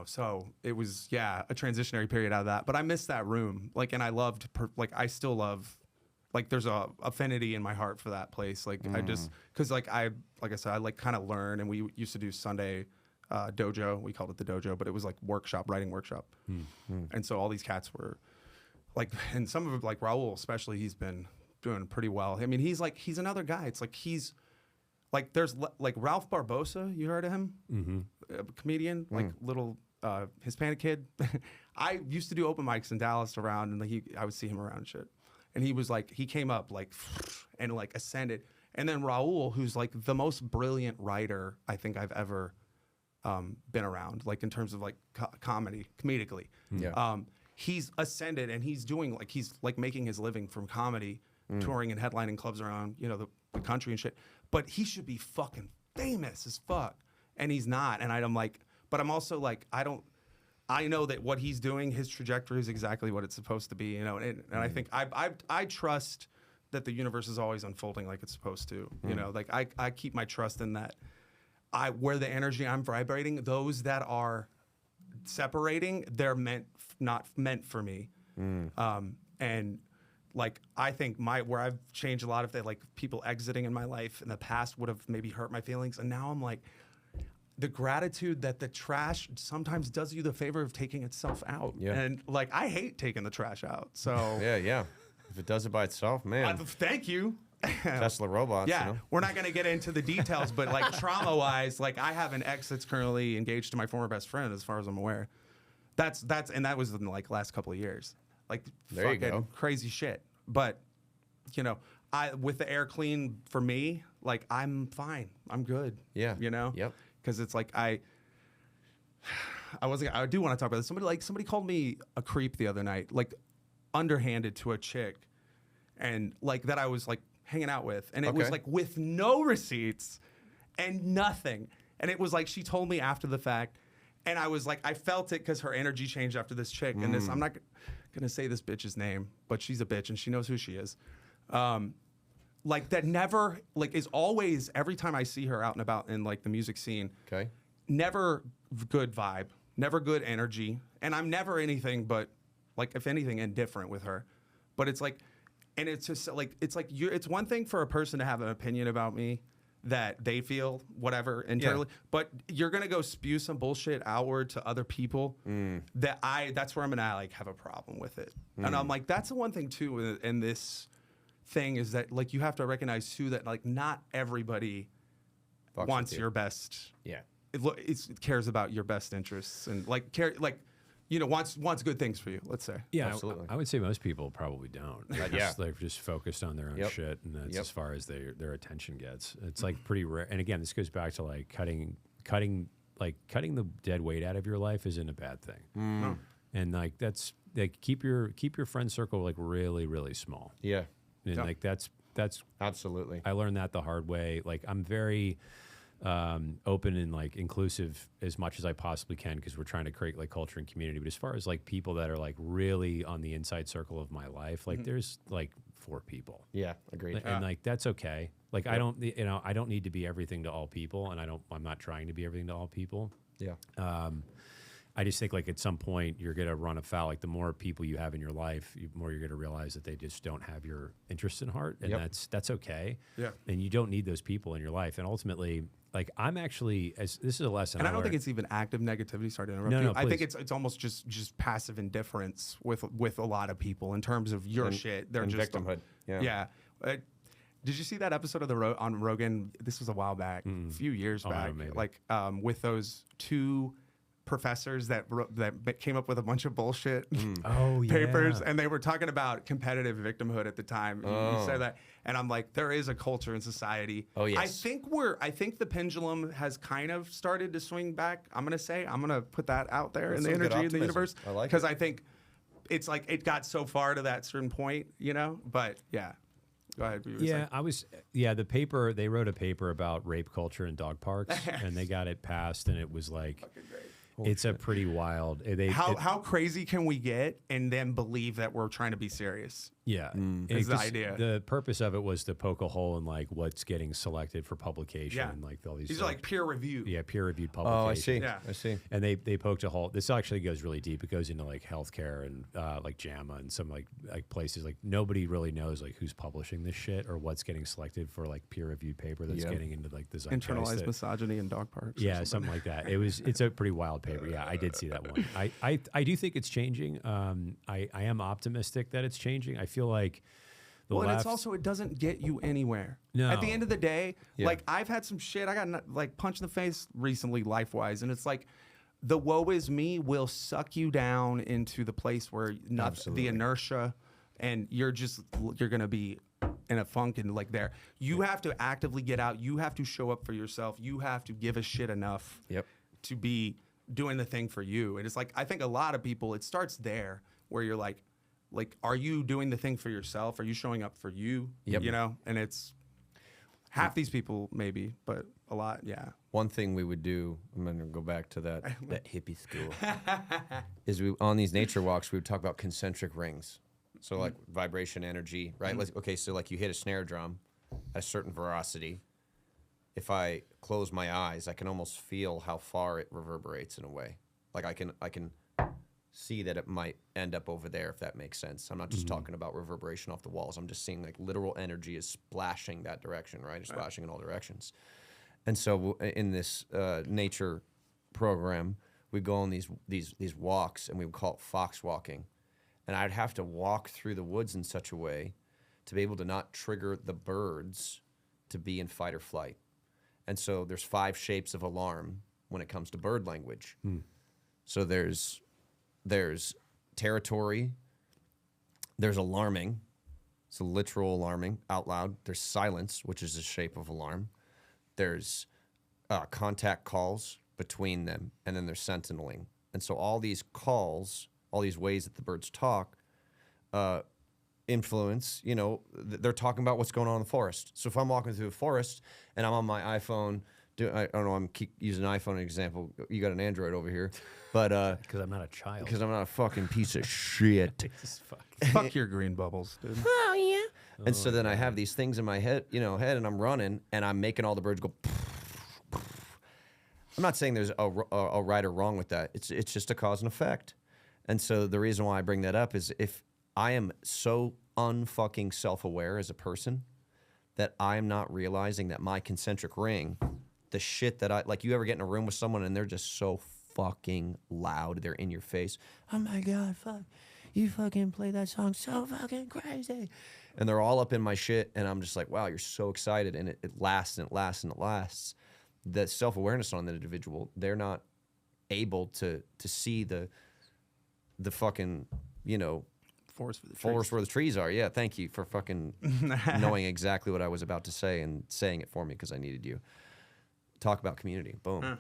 So it was, a transitionary period out of that. But I missed that room. Like, and I loved, I still love, like, there's a affinity in my heart for that place. Like, I just, because, like I said, I, like, kind of learn. And we used to do Sunday dojo. We called it the dojo, but it was, like, writing workshop. And so all these cats were, like, and some of them, like, Raul especially, he's been doing pretty well. I mean, he's another guy. It's like like there's like Ralph Barbosa, you heard of him? A comedian, like little Hispanic kid. I used to do open mics in Dallas around, and I would see him around and shit. And he was like, he came up like and like ascended. And then Raul, who's like the most brilliant writer I think I've ever been around, like in terms of like comedically. Yeah. He's ascended, and he's doing like he's like making his living from comedy, touring and headlining clubs around the country and shit. But he should be fucking famous as fuck, and he's not. And I'm like, but I'm also like, I know that what he's doing, his trajectory is exactly what it's supposed to be, And I think I trust that the universe is always unfolding like it's supposed to, Like I keep my trust in that. Where the energy I'm vibrating, those that are separating, they're not meant for me, and. Like, I think where I've changed a lot of like people exiting in my life in the past would have maybe hurt my feelings. And now I'm like, the gratitude that the trash sometimes does you the favor of taking itself out. Yeah. And like, I hate taking the trash out. So Yeah. If it does it by itself, man. Thank you. Tesla robots. Yeah, we're not going to get into the details, but like trauma-wise, like I have an ex that's currently engaged to my former best friend, as far as I'm aware. And that was in the like last couple of years. Like there you go. Crazy shit. But with the air clean for me, like I'm fine. I'm good. Yeah. Yep. Because it's like I do want to talk about this. Somebody called me a creep the other night, like underhanded to a chick, and like that I was like hanging out with, and it was like with no receipts and nothing, and it was like she told me after the fact. And I was like, I felt it because her energy changed after this chick. And I'm not going to say this bitch's name, but she's a bitch and she knows who she is. Like that never, like is always, every time I see her out and about in like the music scene, never good vibe, never good energy. And I'm never anything but like, if anything, indifferent with her. But it's like, And it's just like it's one thing for a person to have an opinion about me that they feel whatever internally, but you're gonna go spew some bullshit outward to other people that's where I'm gonna like have a problem with it. And I'm like, that's the one thing too in this thing is that like you have to recognize too that like not everybody wants your best. Yeah. It cares about your best interests and like wants good things for you. Let's say. Yeah, absolutely. I would say most people probably don't. They're just focused on their own shit, and that's as far as their attention gets. It's like pretty rare. And again, this goes back to like cutting the dead weight out of your life isn't a bad thing. And like that's like keep your friend circle like really really small. Yeah. And like that's absolutely. I learned that the hard way. Like I'm very open and like inclusive as much as I possibly can because we're trying to create like culture and community. But as far as like people that are like really on the inside circle of my life, like there's like 4 people. Yeah, agreed. And like that's okay. Like I don't need to be everything to all people, and I'm not trying to be everything to all people. Yeah. I just think like at some point you're gonna run afoul. Like the more people you have in your life, the more you're gonna realize that they just don't have your interests in heart, and that's okay. Yeah. And you don't need those people in your life. And ultimately, like I'm actually, this is a lesson. And I don't think it's even active negativity. Sorry to interrupt you. I think it's almost just passive indifference with a lot of people in terms of your shit. They're just victimhood. Yeah. Did you see that episode of on Rogan? This was a while back, a few years back. Like with those 2 professors that came up with a bunch of bullshit papers, and they were talking about competitive victimhood at the time. You said that, and I'm like, there is a culture in society. Oh yes. I think the pendulum has kind of started to swing back. I'm gonna put that out there in the energy in the universe. I like because I think it's like it got so far to that certain point, But yeah. Go ahead. The paper, they wrote a paper about rape culture in dog parks, and they got it passed, and it was like. It's a pretty wild. How crazy can we get and then believe that we're trying to be serious? Yeah, is the idea. The purpose of it was to poke a hole in like what's getting selected for publication. And, like all these are like peer review. Yeah, peer reviewed publication. Oh, I see. Yeah. I see. And they poked a hole. This actually goes really deep. It goes into like healthcare and like JAMA and some like places. Like nobody really knows like who's publishing this shit or what's getting selected for like peer reviewed paper that's getting into like the internalized misogyny in dog parks. Yeah, something like that. It's a pretty wild paper. Yeah, I did see that one. I do think it's changing. I am optimistic that it's changing. I feel like and it's also it doesn't get you anywhere. No. At the end of the day, like I've had some shit. I got like punched in the face recently, life-wise, and it's like the woe is me will suck you down into the place where the inertia, and you're gonna be in a funk and like there. You have to actively get out. You have to show up for yourself. You have to give a shit enough to be doing the thing for you. And it's like I think a lot of people, it starts there where you're like, are you doing the thing for yourself? Are you showing up for you? And it's half these people maybe, but a lot, One thing we would do, I'm going to go back to that hippie school, is on these nature walks, we would talk about concentric rings. So like vibration energy, right? So like you hit a snare drum at a certain velocity. If I close my eyes, I can almost feel how far it reverberates in a way. Like I can see that it might end up over there, if that makes sense. I'm not just talking about reverberation off the walls. I'm just seeing like literal energy is splashing that direction, right? It's splashing in all directions. And so in this nature program, we go on these walks, and we would call it fox walking. And I'd have to walk through the woods in such a way to be able to not trigger the birds to be in fight or flight. And so there's 5 shapes of alarm when it comes to bird language. So there's territory, there's alarming, so literal alarming out loud. There's silence, which is a shape of alarm. There's contact calls between them, and then there's sentineling. And so all these calls, all these ways that the birds talk, influence, they're talking about what's going on in the forest. So if I'm walking through the forest and I'm on my iPhone, I don't know, I'm using an iPhone example. You got an Android over here. But because I'm not a child. Because I'm not a fucking piece of shit. Fuck your green bubbles, dude. Oh, yeah. And so then I have these things in my head, and I'm running, and I'm making all the birds go. I'm not saying there's a right or wrong with that. It's just a cause and effect. And so the reason why I bring that up is if I am so unfucking self-aware as a person that I'm not realizing that my concentric ring, the shit that like you ever get in a room with someone and they're just so fucking loud, they're in your face. Oh my God, fuck. You fucking play that song so fucking crazy. And they're all up in my shit and I'm just like, wow, you're so excited. And it lasts and it lasts and it lasts. The self-awareness on that individual, they're not able to see the fucking, you know, Forest for the forest where the trees are. Yeah, thank you for fucking knowing exactly what I was about to say and saying it for me because I needed you. Talk about community. Boom.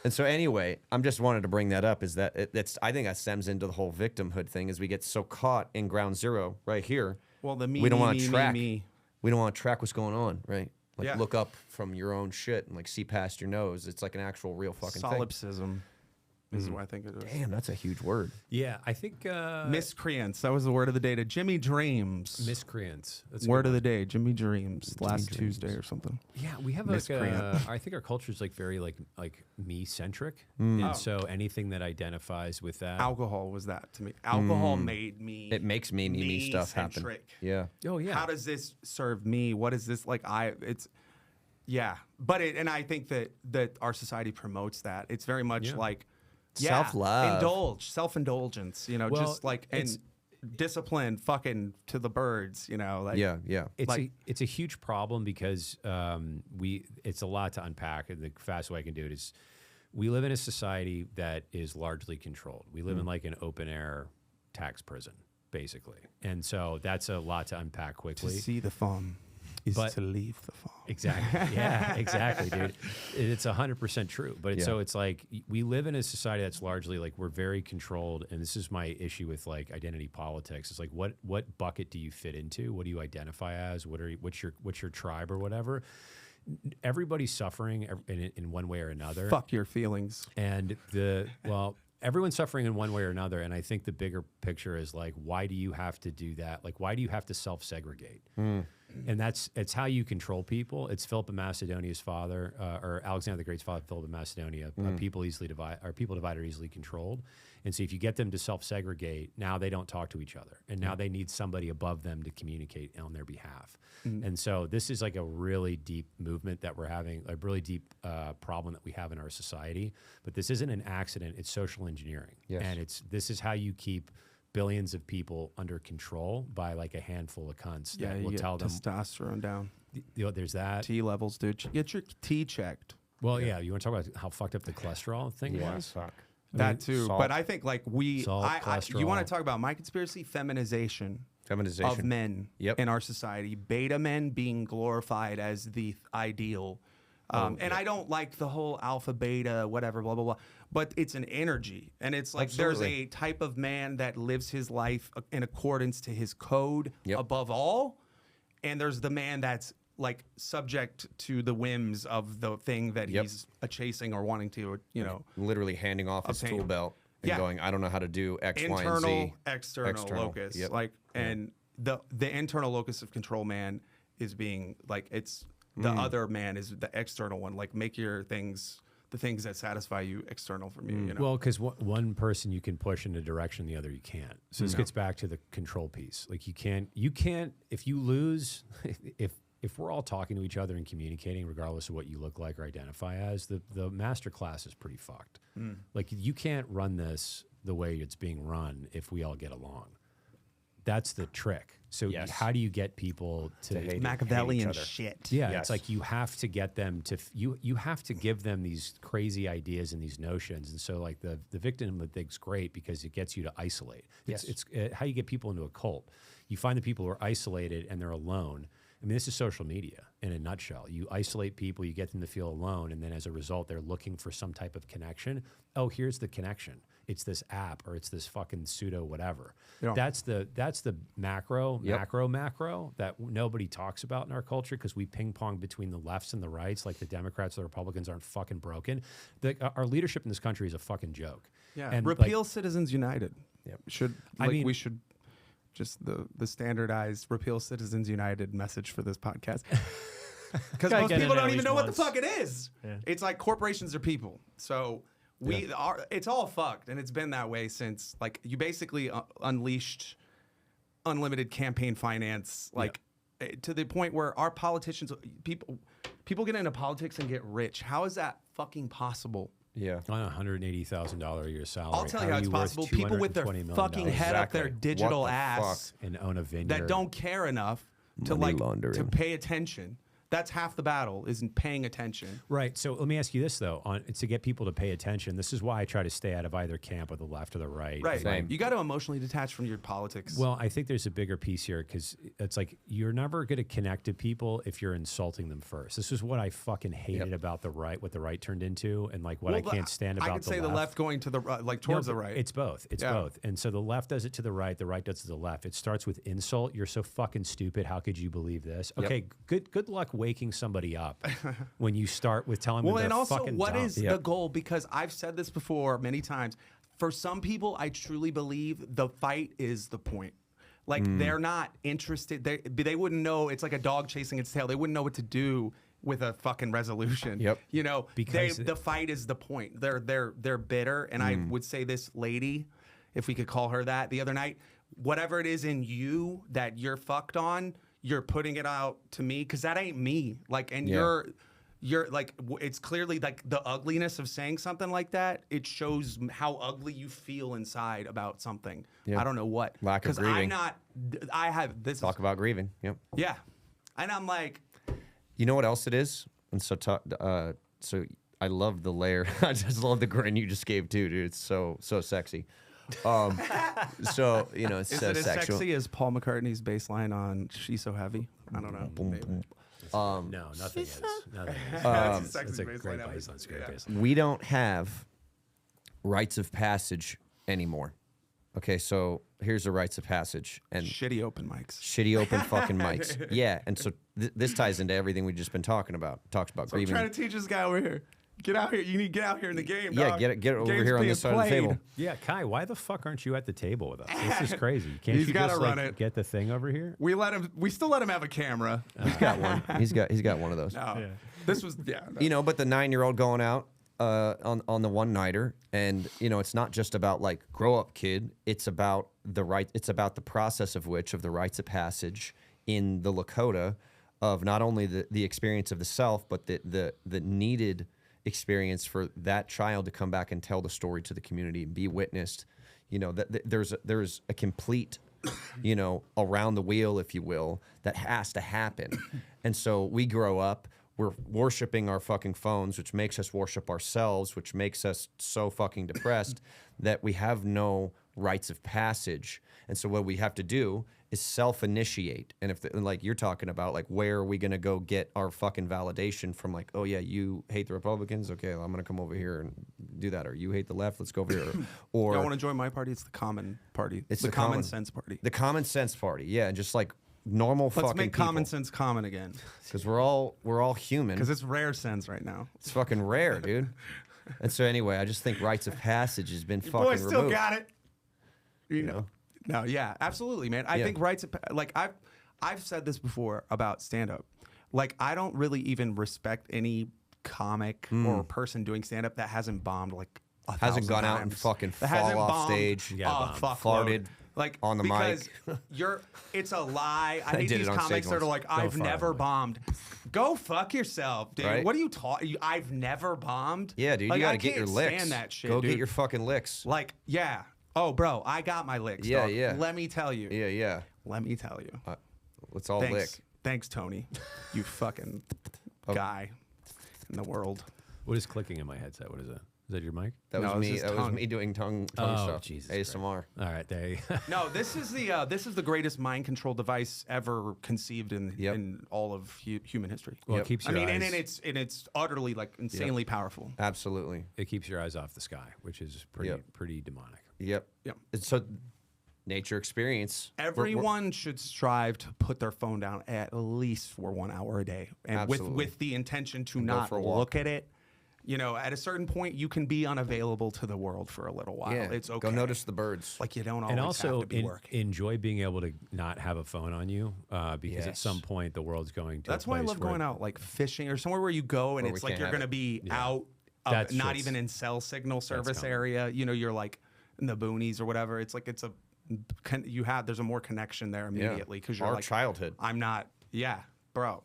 And so anyway, I'm just wanted to bring that up is that I think that stems into the whole victimhood thing is we get so caught in ground zero right here. Well, the we don't want to track. me. We don't want to track what's going on, right? Like Yeah. look up from your own shit and like see past your nose. It's like an actual real fucking thing. Solipsism is what I think it is. Damn, that's a huge word. Yeah, I think Miscreants. That was the word of the day to Jimmy Dreams. miscreants. That's a Word good of one. the day, Jimmy Dreams. Last Dreams. Tuesday or something. Yeah, we have like Miscreant. I think our culture is like very like me centric, and so anything that identifies with that. Alcohol was that to me. Alcohol made me. It makes me stuff happen. centric. Yeah. Oh yeah. How does this serve me? What is this like? Yeah, but and I think that our society promotes that. It's very much like Self-love. self-indulgence. You know, Well, just like and discipline, fucking to the birds. You know, like Yeah. It's a huge problem because it's a lot to unpack, and the fastest way I can do it is we live in a society that is largely controlled. We live in like an open air tax prison, basically, and so that's a lot to unpack to quickly. see the farm is But- to leave the farm. Exactly. Yeah, exactly, dude. It's 100% true. But Yeah. it's like we live in a society that's largely like we're very controlled, and this is my issue with like identity politics. It's like what bucket do you fit into? What do you identify as? What's your tribe or whatever? Everybody's suffering in one way or another. Fuck your feelings. And everyone's suffering in one way or another. And I think the bigger picture is like, why do you have to do that? Like, why do you have to self-segregate? And it's how you control people. It's Philip of Macedonia's father, or Alexander the Great's father, Philip of Macedonia. People divided are easily controlled. And so if you get them to self-segregate, now they don't talk to each other. And now they need somebody above them to communicate on their behalf. And so this is like a really deep movement that we're having, a really deep problem that we have in our society. But this isn't an accident. It's social engineering. Yes. And this is how you keep billions of people under control by like a handful of cunts Yeah, that you will get tell them, testosterone down. there's that. T levels, dude. Get your T checked. Well, yeah, you want to talk about how fucked up the cholesterol thing was? Fuck. That too. salt. But I think like Salt, you cholesterol. want to talk about my conspiracy? Feminization Feminization. of men Yep. in our society. Beta men being glorified as the ideal. And I don't like the whole alpha, beta, whatever, blah, blah, blah. But it's an energy. And it's like there's Absolutely. a type of man that lives his life in accordance to his code Yep. above all. And there's the man that's like subject to the whims of the thing that Yep. he's chasing or wanting to, you know. Literally handing off his Obtain. tool belt and Yeah. going, I don't know how to do X, Y, and Internal, Z. external locus. Yep. Like, and the internal locus of control man is being like, it's the other man is the external one. Like, make your things, the things that satisfy you, external from you. You know, Well, because one person you can push in a direction, the other you can't. So this gets back to the control piece. Like you can't if you lose, if we're all talking to each other and communicating, regardless of what you look like or identify as, the master class is pretty fucked. Like you can't run this the way it's being run if we all get along. That's the trick. So Yes. how do you get people to hate Machiavellian each other. shit. Yeah, Yes. it's like you have to get them to you have to give them these crazy ideas and these notions, and so like the victim thing's great because it gets you to isolate. It's how you get people into a cult. You find the people who are isolated and they're alone. I mean, this is social media in a nutshell. You isolate people, you get them to feel alone, and then as a result, they're looking for some type of connection. Oh, here's the connection. It's this app or it's this fucking pseudo whatever. Yeah. That's the macro that nobody talks about in our culture because we ping pong between the lefts and the rights. Like the Democrats or the Republicans aren't fucking broken. Our leadership in this country is a fucking joke. Yeah. And Repeal Citizens United. Yep. I mean- we should just the standardized Repeal Citizens United message for this podcast. Because Gotta most get people in at don't even least know what once. the fuck it is. Yeah. It's like corporations are people. So we are. It's all fucked, and it's been that way since like you basically unleashed unlimited campaign finance, like to the point where our politicians, people get into politics and get rich. How is that fucking possible? Yeah. On $180,000 a year salary. I'll tell you how it's are worth possible. People with their $220 million fucking head up their Exactly. digital What the ass and own a vineyard that don't care enough to Money like laundering. to pay attention. That's half the battle, isn't paying attention. Right. So let me ask you this though: to get people to pay attention, this is why I try to stay out of either camp, or the left or the right. Right. Same. You got to emotionally detach from your politics. Well, I think there's a bigger piece here because it's like you're never going to connect to people if you're insulting them first. This is what I fucking hated about the right, what the right turned into, and like what I can't stand about I could the say left. the left going to the like towards the right. It's both. It's both. And so the left does it to the right does it to the left. It starts with insult. You're so fucking stupid. How could you believe this? Okay, good luck waking somebody up when you start with telling them Well, they're and also, fucking what dumb. is the goal? Because I've said this before many times. For some people, I truly believe the fight is the point. Like they're not interested. They wouldn't know. It's like a dog chasing its tail. They wouldn't know what to do with a fucking resolution. Yep. You know, Because the fight is the point. They're bitter. And I would say this lady, if we could call her that, the other night, whatever it is in you that you're fucked on, you're putting it out to me because that ain't me. Like, and you're like, it's clearly like the ugliness of saying something like that. It shows how ugly you feel inside about something. Yeah. I don't know what. Lack of grieving. I have this. Talk about grieving. Yep. Yeah. And I'm like, You know what else it is? And so, so I love the layer. I just love the grin you just gave too, dude. It's so sexy. So you know, it's is so it as sexual. sexy as Paul McCartney's bass line on "She's So Heavy"? I don't know. Maybe. No, nothing is. Nothing is. That's a It's sexy a bass great line. baseline. It's a great Yeah. baseline. We don't have rites of passage anymore. Okay, so here's the rites of passage and Shitty open mics. shitty open fucking mics. Yeah, and so this ties into everything we've just been talking about. Talks about So I'm grieving. trying to teach this guy over here. Get out here. You need to get out here in the game. Yeah, dog. get it over Game's here on being this side of the table. played. Yeah, Kai, why the fuck aren't you at the table with us? This is crazy. Can't He's you gotta just run like it. get the thing over here? We still let him have a camera. He's got one. He's got one of those. No. This was no. You know, but the 9-year-old going out on the one nighter, and you know, it's not just about like grow up, kid. It's about the right. It's about the process of the rites of passage in the Lakota of not only the experience of the self, but the needed experience for that child to come back and tell the story to the community and be witnessed. You know, that there's a complete, you know, around the wheel, if you will, that has to happen. And so we grow up, we're worshiping our fucking phones, which makes us worship ourselves, which makes us so fucking depressed that we have no rites of passage. And so what we have to do is self-initiate. And if like you're talking about, like, where are we going to go get our fucking validation from? Like, oh yeah, you hate the Republicans, okay, well, I'm going to come over here and do that. Or you hate the left, let's go over here. Or Y'all want to join my party? It's the common party. It's the the common common- sense party. the common sense party, yeah, and just like normal Let's fucking make common people. sense common again. Because we're all human. Because it's rare sense right now. It's fucking rare, dude. And so anyway, I just think rites of passage has been fucking Boy, still removed. got it. You know? No, yeah, absolutely, man. I Yeah. think rights, like I've said this before about stand up. Like, I don't really even respect any comic or person doing stand up that hasn't bombed like Hasn't 1,000 gone out and times. fucking That fall hasn't off bombed stage. Yeah, a bombed. fuckload. Farted like on the because mic. it's a lie. I I hate did these it on stage comics that are once. like, I've fart never on the mic. bombed. Go fuck yourself, dude. Right? What are you talking? I've never bombed. Yeah, dude, Like, you I gotta get your can't licks. Stand that shit, Go dude. get your fucking licks. Like, yeah. Oh, bro, I got my licks. Yeah, dog. yeah. Let me tell you. Yeah, yeah. Let me tell you. Let's all Thanks. lick. Thanks, Tony. You fucking guy in the world. What is clicking in my headset? What is that? Is that your mic? That No, was it's me. his That was tongue. me doing tongue Oh, stuff. Jesus ASMR. All right, there you go. No, this is the greatest mind control device ever conceived in all of human history. Well, Yep. it keeps I your mean, eyes, and it's utterly like insanely powerful. Absolutely. it keeps your eyes off the sky, which is pretty demonic. Yep. Yep. It's so nature experience. We're- Everyone should strive to put their phone down at least for 1 hour a day, and Absolutely. with the intention to And go not for a walk. look at it. You know, at a certain point, you can be unavailable to the world for a little while. Yeah. It's okay. Go notice the birds. Like, you don't always And also have to be working. enjoy being able to not have a phone on you because at Yes. some point the world's going to. That's a why I place love where- going out like fishing or somewhere where you go and Where it's we like can't you're have going to it. be out, That not shit's- even in cell signal service coming. area. You know, you're like in the boonies or whatever. It's like it's a there's a more connection there immediately because you're Our like childhood. I'm not. Yeah, bro.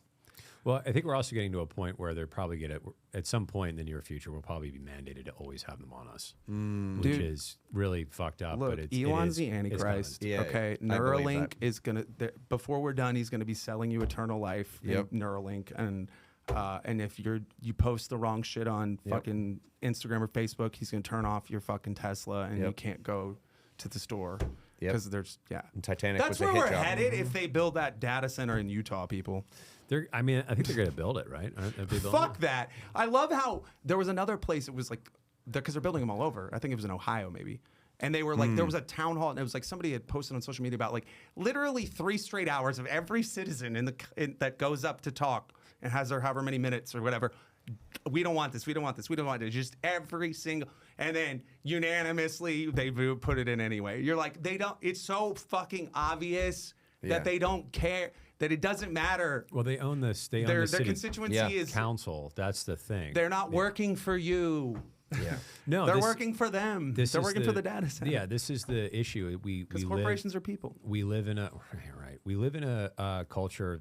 Well, I think we're also getting to a point where they're probably going to, at some point in the near future, we'll probably be mandated to always have them on us, which Dude. is really fucked up. Look, but Elon's the it's Antichrist. Yeah, Okay, I believe Neuralink that. is gonna. Before we're done, he's gonna be selling you eternal life. Yep. In Neuralink, and if you post the wrong shit on fucking Instagram or Facebook, he's gonna turn off your fucking Tesla, and you can't go to the store because there's And Titanic That's was a where hit we're job. headed if they build that data center in Utah, people. I mean, I think they're going to build it, right? Aren't they building Fuck that. I love how there was another place. It was like because they're building them all over. I think it was in Ohio, maybe. And they were like, there was a town hall, and it was like somebody had posted on social media about like literally 3 straight hours of every citizen that goes up to talk and has their however many minutes or whatever. We don't want this. We don't want this. We don't want this. Just every single, and then unanimously they put it in anyway. You're like, they don't. It's so fucking obvious that they don't care. That it doesn't matter. Well, they own this. They own Their the city constituency is council. That's the thing. they're not working for you. Yeah. No, They're working for them. They're working for the data center. Yeah, this is the issue. Because corporations are people. We live in a right. We live in a culture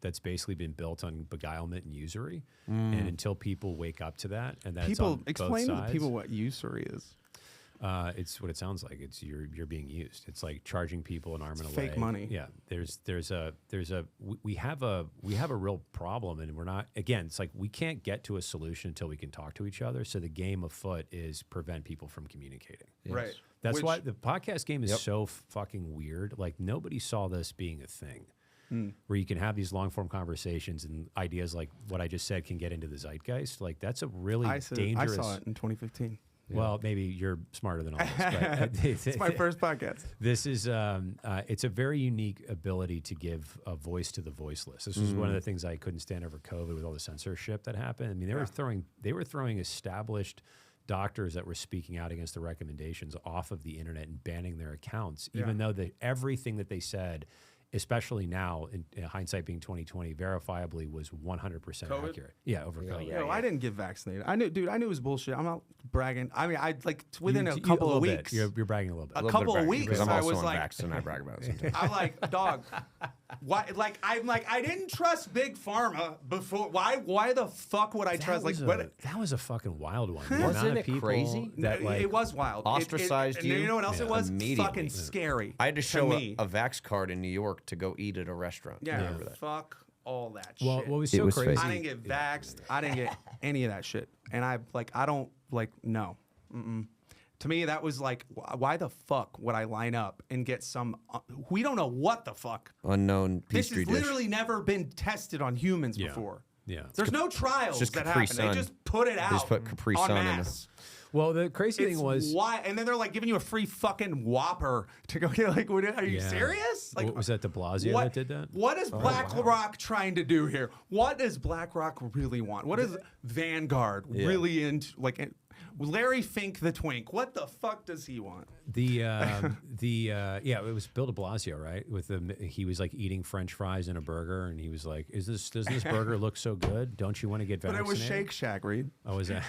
that's basically been built on beguilement and usury, and until people wake up to that, and that's People on both explain to the sides, people what usury is. It's what it sounds like. It's you're being used. It's like charging people an arm and a fake leg. money. Yeah. We have a real problem, and we're not. Again, it's like we can't get to a solution until we can talk to each other. So the game afoot is prevent people from communicating. Right. That's why the podcast game is so fucking weird. Like nobody saw this being a thing. Where you can have these long form conversations and ideas like what I just said can get into the zeitgeist. Like that's a really dangerous. I saw it in 2015. Well, maybe you're smarter than all this. But It's my first podcast. This is it's a very unique ability to give a voice to the voiceless. This was one of the things I couldn't stand over COVID with all the censorship that happened. I mean, they were throwing established doctors that were speaking out against the recommendations off of the internet and banning their accounts, even though everything that they said, especially now, in hindsight being 2020, verifiably was 100% accurate. Yeah, over COVID. Yo, I didn't get vaccinated. I knew it was bullshit. I'm not bragging. I mean, I like within a couple of weeks. You're bragging a little bit. A couple of weeks, Because I'm I also was like, unvaxxed and I brag about it sometimes. I'm like, dog. Why? Like, I didn't trust big pharma before. Why the fuck would I trust? Like, what? That was a fucking wild one. The Wasn't amount of it people crazy? That, like, It was wild. Ostracized you? You know what else it was? Immediately. Fucking scary. I had to show me. a Vax card in New York to go eat at a restaurant. Yeah, Remember that? fuck all that Well, shit. what was It so was crazy? fake. I didn't get vaxxed. I didn't get any of that shit. And I don't no. To me, that was like, why the fuck would I line up and get some? We don't know what the fuck. Unknown This pastry has dish. literally never been tested on humans before. Yeah. There's no trials just that Capri happen. Sun. They just put it out. They just put Capri en Sun in masse. Well, the crazy It's thing was, why, and then they're like giving you a free fucking Whopper to go get. Like, are you Yeah. serious? Like, what, was that De Blasio that did that? What is BlackRock trying to do here? What does BlackRock really want? What is Vanguard really into? Like, Larry Fink the Twink. What the fuck does he want? Yeah, it was Bill De Blasio, right? He was like eating French fries and a burger, and he was like, doesn't this burger look so good? Don't you want to get But vaccinated? it was Shake Shack, Reed. Oh, was that?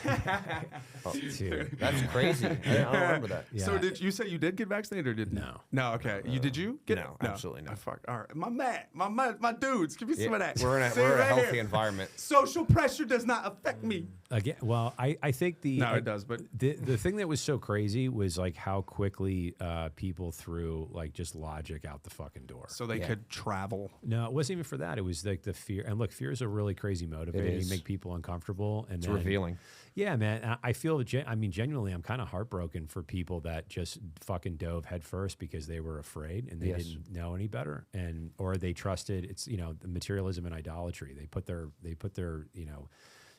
Dude. That's crazy. I don't remember that. Yeah. So did you say you did get vaccinated or didn't? No. No. Okay. Did you get? no, absolutely not. Oh, fuck. All right. My dudes. Give me some of that. We're in See a right healthy here. environment. Social pressure does not affect me. Again, well, I think No, it does, but the thing that was so crazy was like how quickly people threw like just logic out the fucking door. so they could travel. No, it wasn't even for that. It was like the fear. And look, fear is a really crazy motivator. is. You make people uncomfortable. And It's then, revealing. Yeah, man. I feel, genuinely, I'm kind of heartbroken for people that just fucking dove headfirst because they were afraid and they didn't know any better, or they trusted. It's the materialism and idolatry. They put their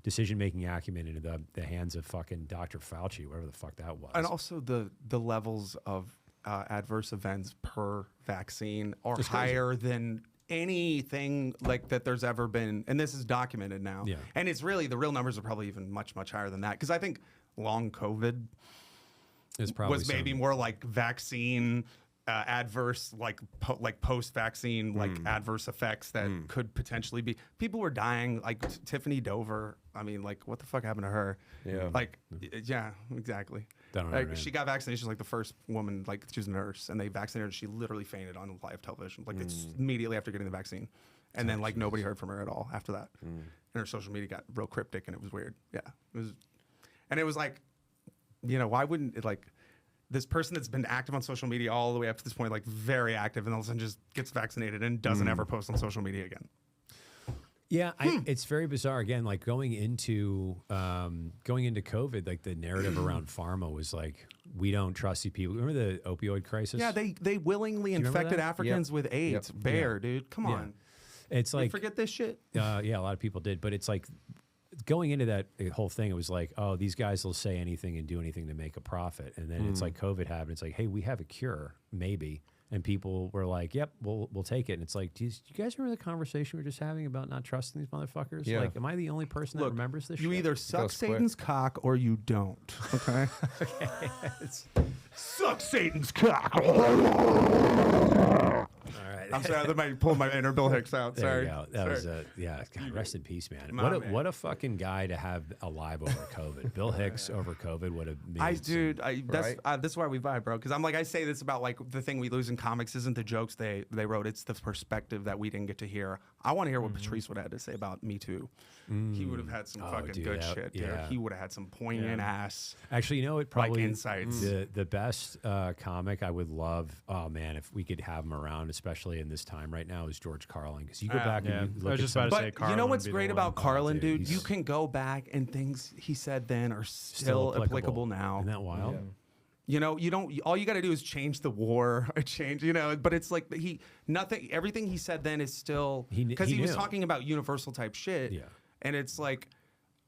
decision-making acumen into the hands of fucking Dr. Fauci, whatever the fuck that was. And also the levels of adverse events per vaccine are It's crazy. higher than anything like that there's ever been, and this is documented now. Yeah. And it's really the real numbers are probably even much higher than that because I think long COVID It's probably was maybe more like vaccine adverse, like post vaccine, like adverse effects that could potentially be. People were dying, like Tiffany Dover. I mean, like what the fuck happened to her? Yeah. Like, yeah, exactly. Don't know her Like name. she got vaccinated. She's like the first woman. Like she was a nurse, and they vaccinated her. She literally fainted on live television. Like it's immediately after getting the vaccine, and then like nobody heard from her at all after that. And her social media got real cryptic, and it was weird. Yeah, it was, and it was like, you know, why wouldn't it like this person that's been active on social media all the way up to this point, like very active, and all of a sudden just gets vaccinated and doesn't ever post on social media again. Yeah, it's very bizarre. Again, like going into COVID, like the narrative around pharma was like, we don't trust these people. Remember the opioid crisis? Yeah, they willingly remember infected that? Africans with AIDS. Bear, dude, come on. It's like, You forget this shit. yeah, a lot of people did, but it's like going into that whole thing, it was like, oh, these guys will say anything and do anything to make a profit. And then it's like COVID happened. It's like, hey, we have a cure, maybe. And people were like, yep, we'll take it. And it's like, do you guys remember the conversation we were just having about not trusting these motherfuckers? Yeah. Like, am I the only person that remembers this You shit? either suck goes quick. Satan's cock or you don't. Okay. Suck Satan's cock. All right. I'm sorry, that might pull my inner Bill Hicks out. There Sorry. you go. That was yeah. God, rest in peace, man. What a fucking guy to have alive over COVID. Bill Hicks over COVID would have made. That's why we vibe, bro. Because I'm like, I say this about like the thing we lose in comics isn't the jokes they wrote; it's the perspective that we didn't get to hear. I want to hear what Patrice would have had to say about Me Too. He would have had some fucking good shit, dude. yeah. He would have had some poignant ass. Actually, you know what? Probably insights. The best comic I would love. Oh man, if we could have him around, especially in this time right now, is George Carlin. Because you go back and you look I was at just some- about to say But Carlin you know would what's be the great one. about Carlin, dude, dude? he's- You can go back and things he said then are still applicable now. Isn't that wild? You know, you don't. All you got to do is change the war, or change. You know, but it's like everything he said then is still because he was knew. talking about universal type shit. Yeah. and it's like,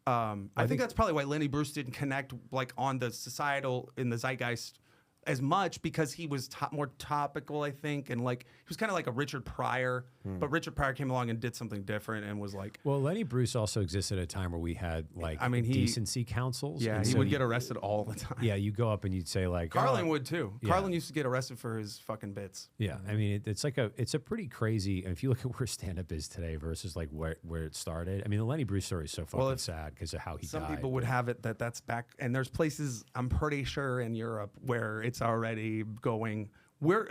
I think that's probably why Lenny Bruce didn't connect like on the societal in the zeitgeist as much because he was more topical, I think, and like he was kind of like a Richard Pryor, but Richard Pryor came along and did something different and was like, Well, Lenny Bruce also existed at a time where we had like decency councils. yeah, and he so would get arrested all the time. Yeah, you go up and you'd say like Carlin oh, would too. Yeah. Carlin used to get arrested for his fucking bits. Yeah, I mean it's a pretty crazy. If you look at where stand up is today versus like where it started. I mean the Lenny Bruce story is so fucking sad because of how he Some died. people would have it that's back, and there's places I'm pretty sure in Europe where it's already going.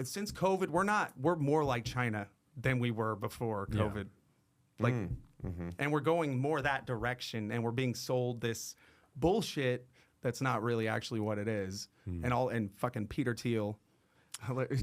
Since COVID, we're more like China than we were before COVID, like, and we're going more that direction, and we're being sold this bullshit that's not really actually what it is, and fucking Peter Thiel.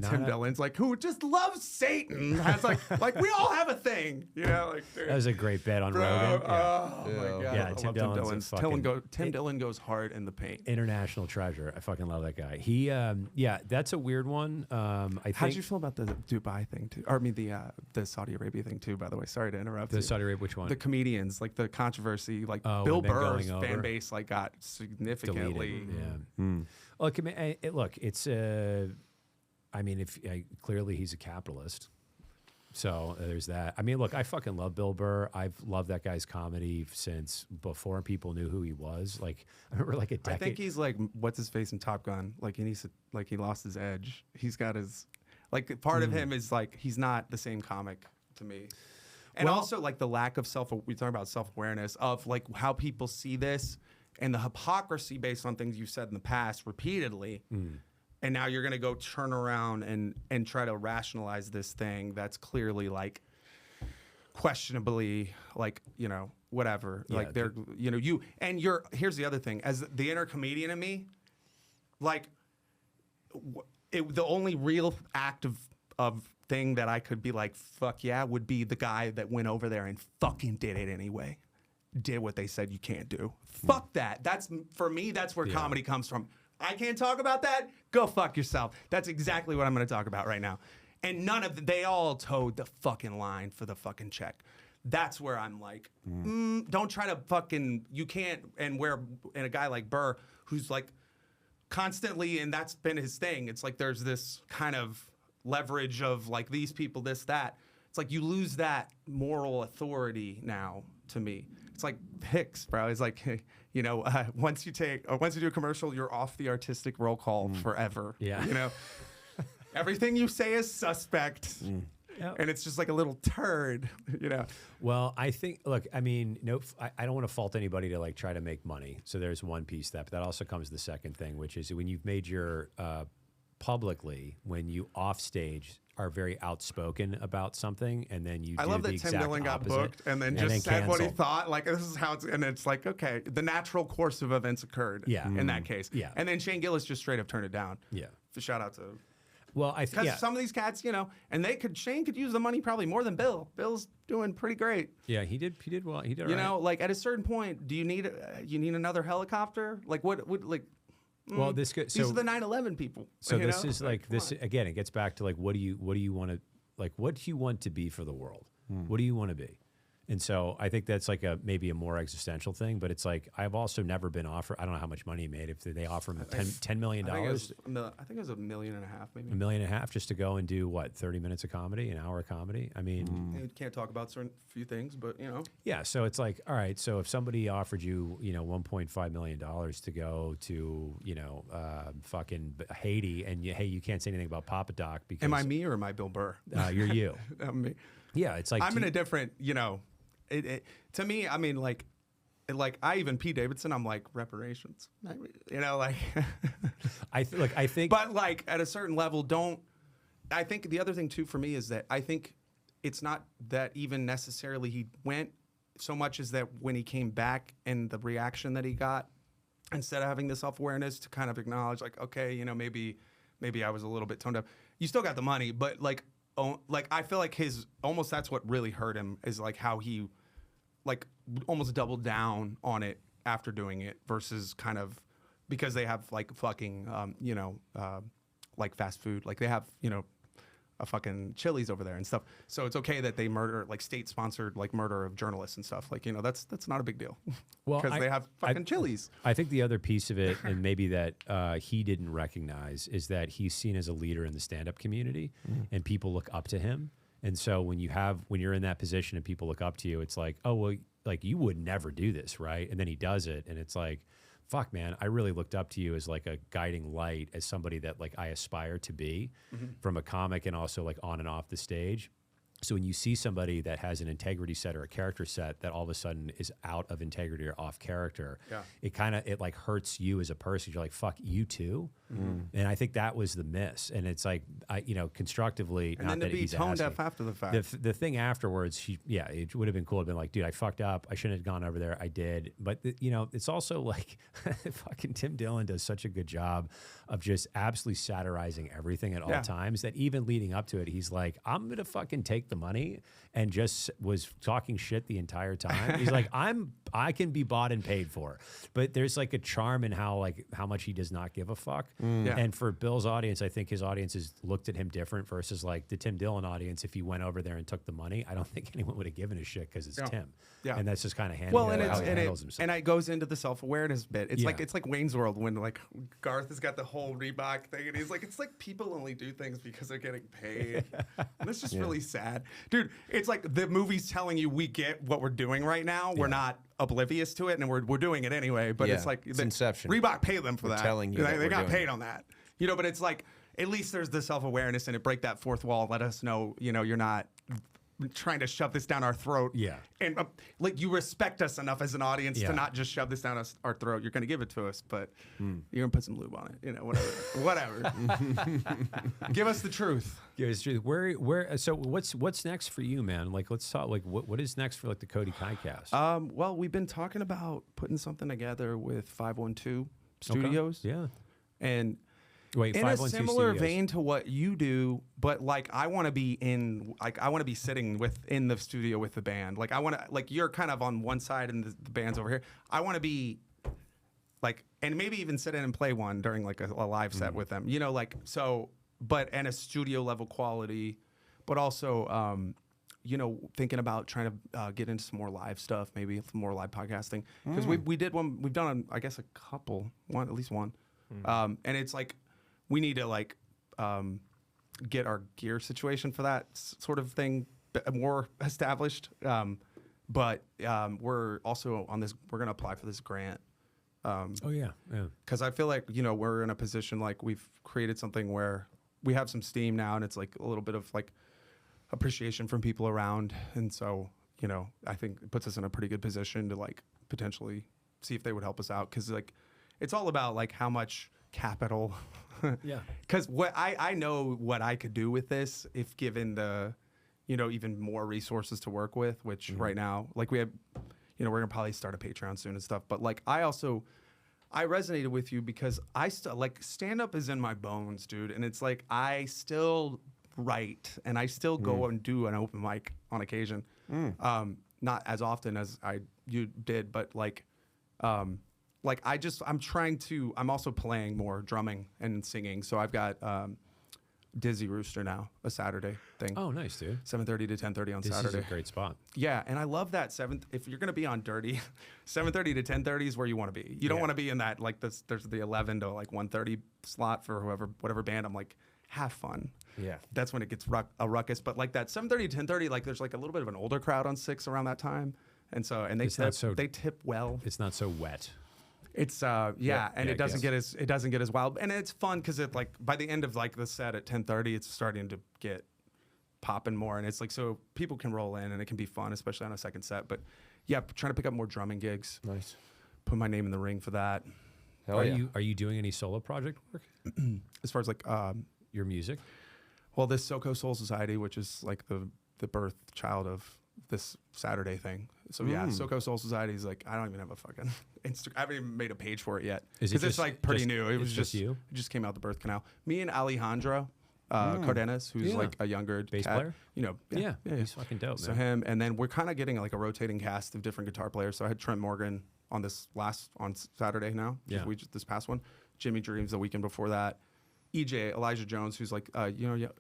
Tim Dillon's like, who just loves Satan. Has like we all have a thing, you know. Like, That was a great bet on bro, Rogan. oh my god, Yeah, I Tim love Dillon's a fucking- Tim Dillon goes hard in the paint. International treasure. I fucking love that guy. He, that's a weird one. I think How'd you feel about the Dubai thing too? Or I mean the Saudi Arabia thing too. By the way, sorry to interrupt. the you. Saudi Arabia. Which one? The comedians, like the controversy, like Oh, Bill and then Burr's going fan over. base, like got significantly. Deleted. Yeah. Look, I mean, it's I mean, clearly he's a capitalist. So there's that. I mean, look, I fucking love Bill Burr. I've loved that guy's comedy since before people knew who he was. Like, I remember like a decade. I think he's like what's his face in Top Gun. Like he needs to, like he lost his edge. He's got his like part of him is like he's not the same comic to me. And also like the lack of we talk about self-awareness of like how people see this and the hypocrisy based on things you've said in the past repeatedly. And now you're gonna go turn around and try to rationalize this thing that's clearly like questionably like, you know, whatever. Yeah, like they're here's the other thing. As the inner comedian in me, like the only real act of thing that I could be like, fuck yeah, would be the guy that went over there and fucking did it anyway. Did what they said you can't do. Fuck that. That's for me, that's where comedy comes from. I can't talk about that. Go fuck yourself. That's exactly what I'm going to talk about right now. And they all towed the fucking line for the fucking check. That's where I'm like, don't try to fucking, you can't, and a guy like Burr, who's like constantly, and that's been his thing. It's like there's this kind of leverage of like these people, this, that. It's like you lose that moral authority now to me. It's like Hicks, bro. It's like, you know, once you do a commercial, you're off the artistic roll call forever. Yeah. You know, everything you say is suspect. and it's just like a little turd, you know. Well, I think, look, I mean, no, I don't want to fault anybody to like try to make money. So there's one piece that, but that also comes the second thing, which is when you've made your publicly, when you off stage are very outspoken about something, and then you. I love that Tim Dillon got booked and then just said what he thought. Like, this is how it's, and it's like, okay, the natural course of events occurred. Yeah. In that case. Yeah. And then Shane Gillis just straight up turned it down. Yeah. Shout out to. Well, I think because some of these cats, you know, and Shane could use the money probably more than Bill. Bill's doing pretty great. Yeah, he did well. He did. You know, like at a certain point, do you need another helicopter? Like what would like. Well, these are the 9/11 people. So this is like this again. It gets back to like what do you want to like? What do you want to be for the world? What do you want to be? And so I think that's like maybe a more existential thing. But it's like I've also never been offered. I don't know how much money he made. If they offer him $10 million, I think it was $1.5 million, maybe $1.5 million just to go and do what 30 minutes of comedy, an hour of comedy. I mean, you can't talk about certain few things, but you know. Yeah. So it's like, all right. So if somebody offered you, $1.5 million to go to, fucking Haiti, and you can't say anything about Papa Doc because am I me or am I Bill Burr? You're you. I'm me. Yeah. It's like I'm in a different, to me, I mean, like I even Pete Davidson, I'm like reparations, like. I think, but like at a certain level, I think the other thing too for me is that I think it's not that even necessarily he went so much as that when he came back and the reaction that he got, instead of having the self-awareness to kind of acknowledge like, okay, maybe I was a little bit toned up. You still got the money, but like I feel like that's what really hurt him is like how he like almost doubled down on it after doing it versus kind of because they have like fucking like fast food, like they have a fucking Chili's over there and stuff, so it's okay that they murder like state sponsored like murder of journalists and stuff, like that's not a big deal. Well, because they have fucking Chili's. I think the other piece of it, and maybe that he didn't recognize, is that he's seen as a leader in the stand-up community, and people look up to him. And so when you're in that position and people look up to you, it's like, oh, well, like you would never do this, right? And then he does it, and it's like, fuck, man, I really looked up to you as like a guiding light, as somebody that like I aspire to be from a comic and also like on and off the stage. So when you see somebody that has an integrity set or a character set that all of a sudden is out of integrity or off character, it like hurts you as a person. You're like, fuck, you too? And I think that was the miss. And it's like, constructively, and not then that to be he's toned asking. up after the fact. The thing afterwards, it would have been cool to have been like, dude, I fucked up. I shouldn't have gone over there. I did. But, it's also like fucking Tim Dillon does such a good job of just absolutely satirizing everything at all times that even leading up to it, he's like, I'm going to fucking take the money, and just was talking shit the entire time. He's like, I can be bought and paid for. But there's like a charm in how much he does not give a fuck. And for Bill's audience, I think his audience has looked at him different versus like the Tim Dillon audience. If he went over there and took the money, I don't think anyone would have given a shit because it's Tim. Yeah. And that's just kind of how he handles himself. And it goes into the self-awarness bit. It's like Wayne's World when like Garth has got the whole Reebok thing and he's like, it's like people only do things because they're getting paid. And it's just really sad. Dude, it's like the movie's telling you we get what we're doing right now. We're not oblivious to it and we're doing it anyway. But it's like it's Inception. Reebok paid them for that. Telling you they got paid on that. But it's like at least there's the self-awareness and it break that fourth wall. Let us know, you're not trying to shove this down our throat. Yeah. And like you respect us enough as an audience to not just shove this down our throat. You're going to give it to us, but you're going to put some lube on it. Whatever. Give us the truth. Give us the truth. So what's next for you, man? Like, let's talk, like what is next for like the Cody Kai cast? Well, we've been talking about putting something together with 512 Studios. Okay. Yeah. And wait, in a similar vein to what you do, but like I want to be sitting in the studio with the band. Like I want to, like you're kind of on one side and the band's over here. I want to be like, and maybe even sit in and play one during like a live set with them. But and a studio level quality, but also thinking about trying to get into some more live stuff, maybe some more live podcasting because we did one. We've done I guess at least one, and it's like. We need to like get our gear situation for that sort of thing more established. But we're also on this. We're gonna apply for this grant. Because I feel like we're in a position like we've created something where we have some steam now, and it's like a little bit of like appreciation from people around. And so, you know, I think it puts us in a pretty good position to like potentially see if they would help us out. Cause like, it's all about like how much capital. Yeah. Cause what I know what I could do with this if given the, you know, even more resources to work with, which right now, like we have, you know, we're gonna probably start a Patreon soon and stuff. But like, I resonated with you because I still like stand up is in my bones, dude. And it's like, I still write and I still go and do an open mic on occasion. Not as often as you did, but like I'm also playing more drumming and singing. So I've got Dizzy Rooster now, a Saturday thing. Oh, nice, dude. 7:30 to 10:30 on This Saturday. is a great spot. Yeah, and I love that if you're gonna be on Dirty, 7:30 to 10:30 is where you want to be. You don't want to be in that like this. There's the 11 to like 1:30 slot for whatever band. I'm like, have fun. Yeah. That's when it gets a ruckus. But like that 7:30 to 10:30, like there's like a little bit of an older crowd on 6 around that time, and they tip well. It's not so wet. It's it doesn't get as wild, and it's fun because it like by the end of like the set at 10:30, it's starting to get popping more, and it's like so people can roll in and it can be fun, especially on a second set. But yeah, trying to pick up more drumming gigs. Nice. Put my name in the ring for that. Hell Are you doing any solo project work? As far as like Your music? well, this SoCo Soul Society, which is like the birth child of this Saturday thing. So yeah, SoCo Soul Society is like I don't even have a fucking Instagram. I haven't even made a page for it yet because it's like pretty new. It was just you. It just came out the birth canal. Me and Alejandro Cardenas, who's like a younger bass cat, player. You know, Yeah, he's fucking dope, So man. him, and then we're kind of getting like a rotating cast of different guitar players. So I had Trent Morgan on on Saturday now. Yeah. This past one. Jimmy Dreams the weekend before that. Elijah Jones, who's like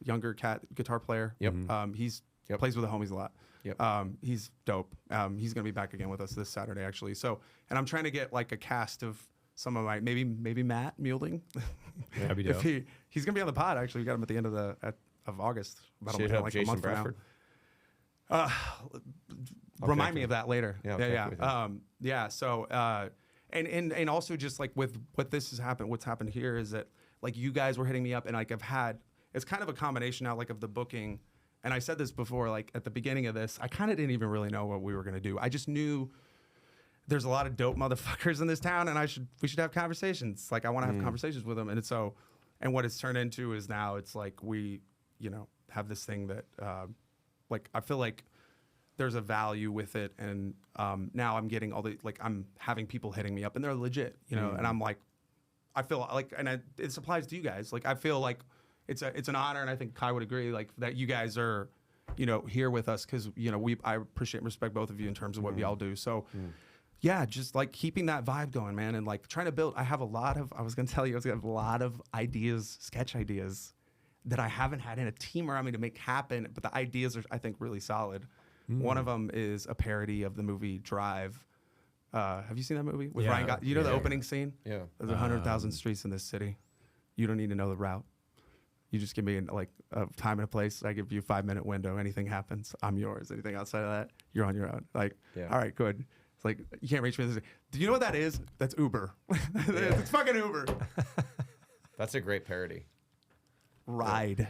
younger cat guitar player. Yep. He's plays with the homies a lot. Yep. He's dope. He's gonna be back again with us this Saturday actually. So, and I'm trying to get like a cast of some of my maybe Matt Muelding. That'd be dope. He's gonna be on the pod actually. We got him at the end of August. Should have like Jason a month Bradford. from now. Remind me of that later. Yeah, I'll check with him. So and also just like with what's happened here is that like you guys were hitting me up and like it's kind of a combination now like of the booking. And I said this before, like at the beginning of this, I kind of didn't even really know what we were gonna do. I just knew there's a lot of dope motherfuckers in this town, and we should have conversations. Like I want to have conversations with them, and what it's turned into is now it's like we, have this thing that, like I feel like there's a value with it, and now I'm getting I'm having people hitting me up, and they're legit, and I'm like, I feel like, and it applies to you guys. Like I feel like it's an honor, and I think Kai would agree, like that you guys are, here with us because I appreciate and respect both of you in terms of what we all do. So. Yeah, just like keeping that vibe going, man, and like trying to build. I have a lot of ideas, sketch ideas that I haven't had in a team around me to make happen, but the ideas are, I think, really solid. One of them is a parody of the movie Drive. Have you seen that movie with Ryan Gosling? The opening scene? Yeah. There's 100,000 streets in this city. You don't need to know the route. You just give me like a time and a place. I give you a 5-minute window. Anything happens, I'm yours. Anything outside of that, you're on your own. Like, all right, good. It's like, you can't reach me. Do you know what that is? That's Uber. It's fucking Uber. That's a great parody. Ride.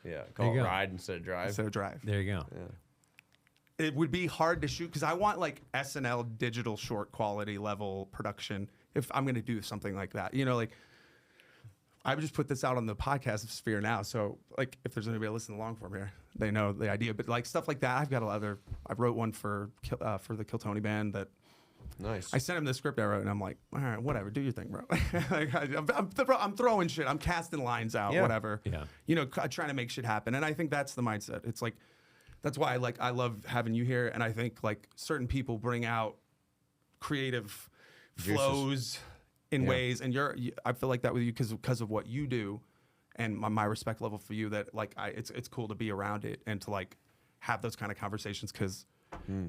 Yeah. Call it Ride instead of Drive. Instead of Drive. There you go. Yeah. It would be hard to shoot because I want like SNL digital short quality level production if I'm going to do something like that. Like I would just put this out on the podcast sphere now. So like if there's anybody listening along for me here, they know the idea. But like stuff like that, I've got I wrote one for the Kill Tony band that Nice. I sent him the script I wrote and I'm like, all right, whatever, do your thing, bro. Like, I'm throwing shit. I'm casting lines out, whatever. Yeah. Trying to make shit happen. And I think that's the mindset. It's like, that's why I love having you here. And I think like certain people bring out creative flows in ways, and I feel like that with you because of what you do, and my respect level for you. That like it's cool to be around it and to like have those kind of conversations because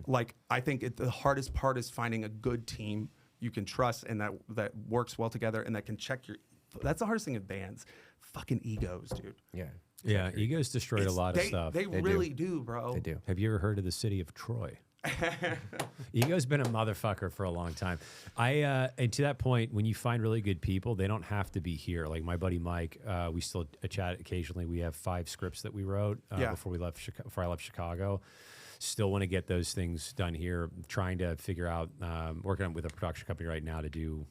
like I think the hardest part is finding a good team you can trust and that works well together and that can check your. That's the hardest thing in bands, fucking egos, dude. Yeah. Yeah, egos destroyed a lot of stuff. They really do, bro. They do. Have you ever heard of the city of Troy? Ego's been a motherfucker for a long time. And to that point, when you find really good people, they don't have to be here. Like my buddy Mike, we still chat occasionally. We have 5 scripts that we wrote before I left Chicago. Still want to get those things done here. Trying to figure out, working with a production company right now to do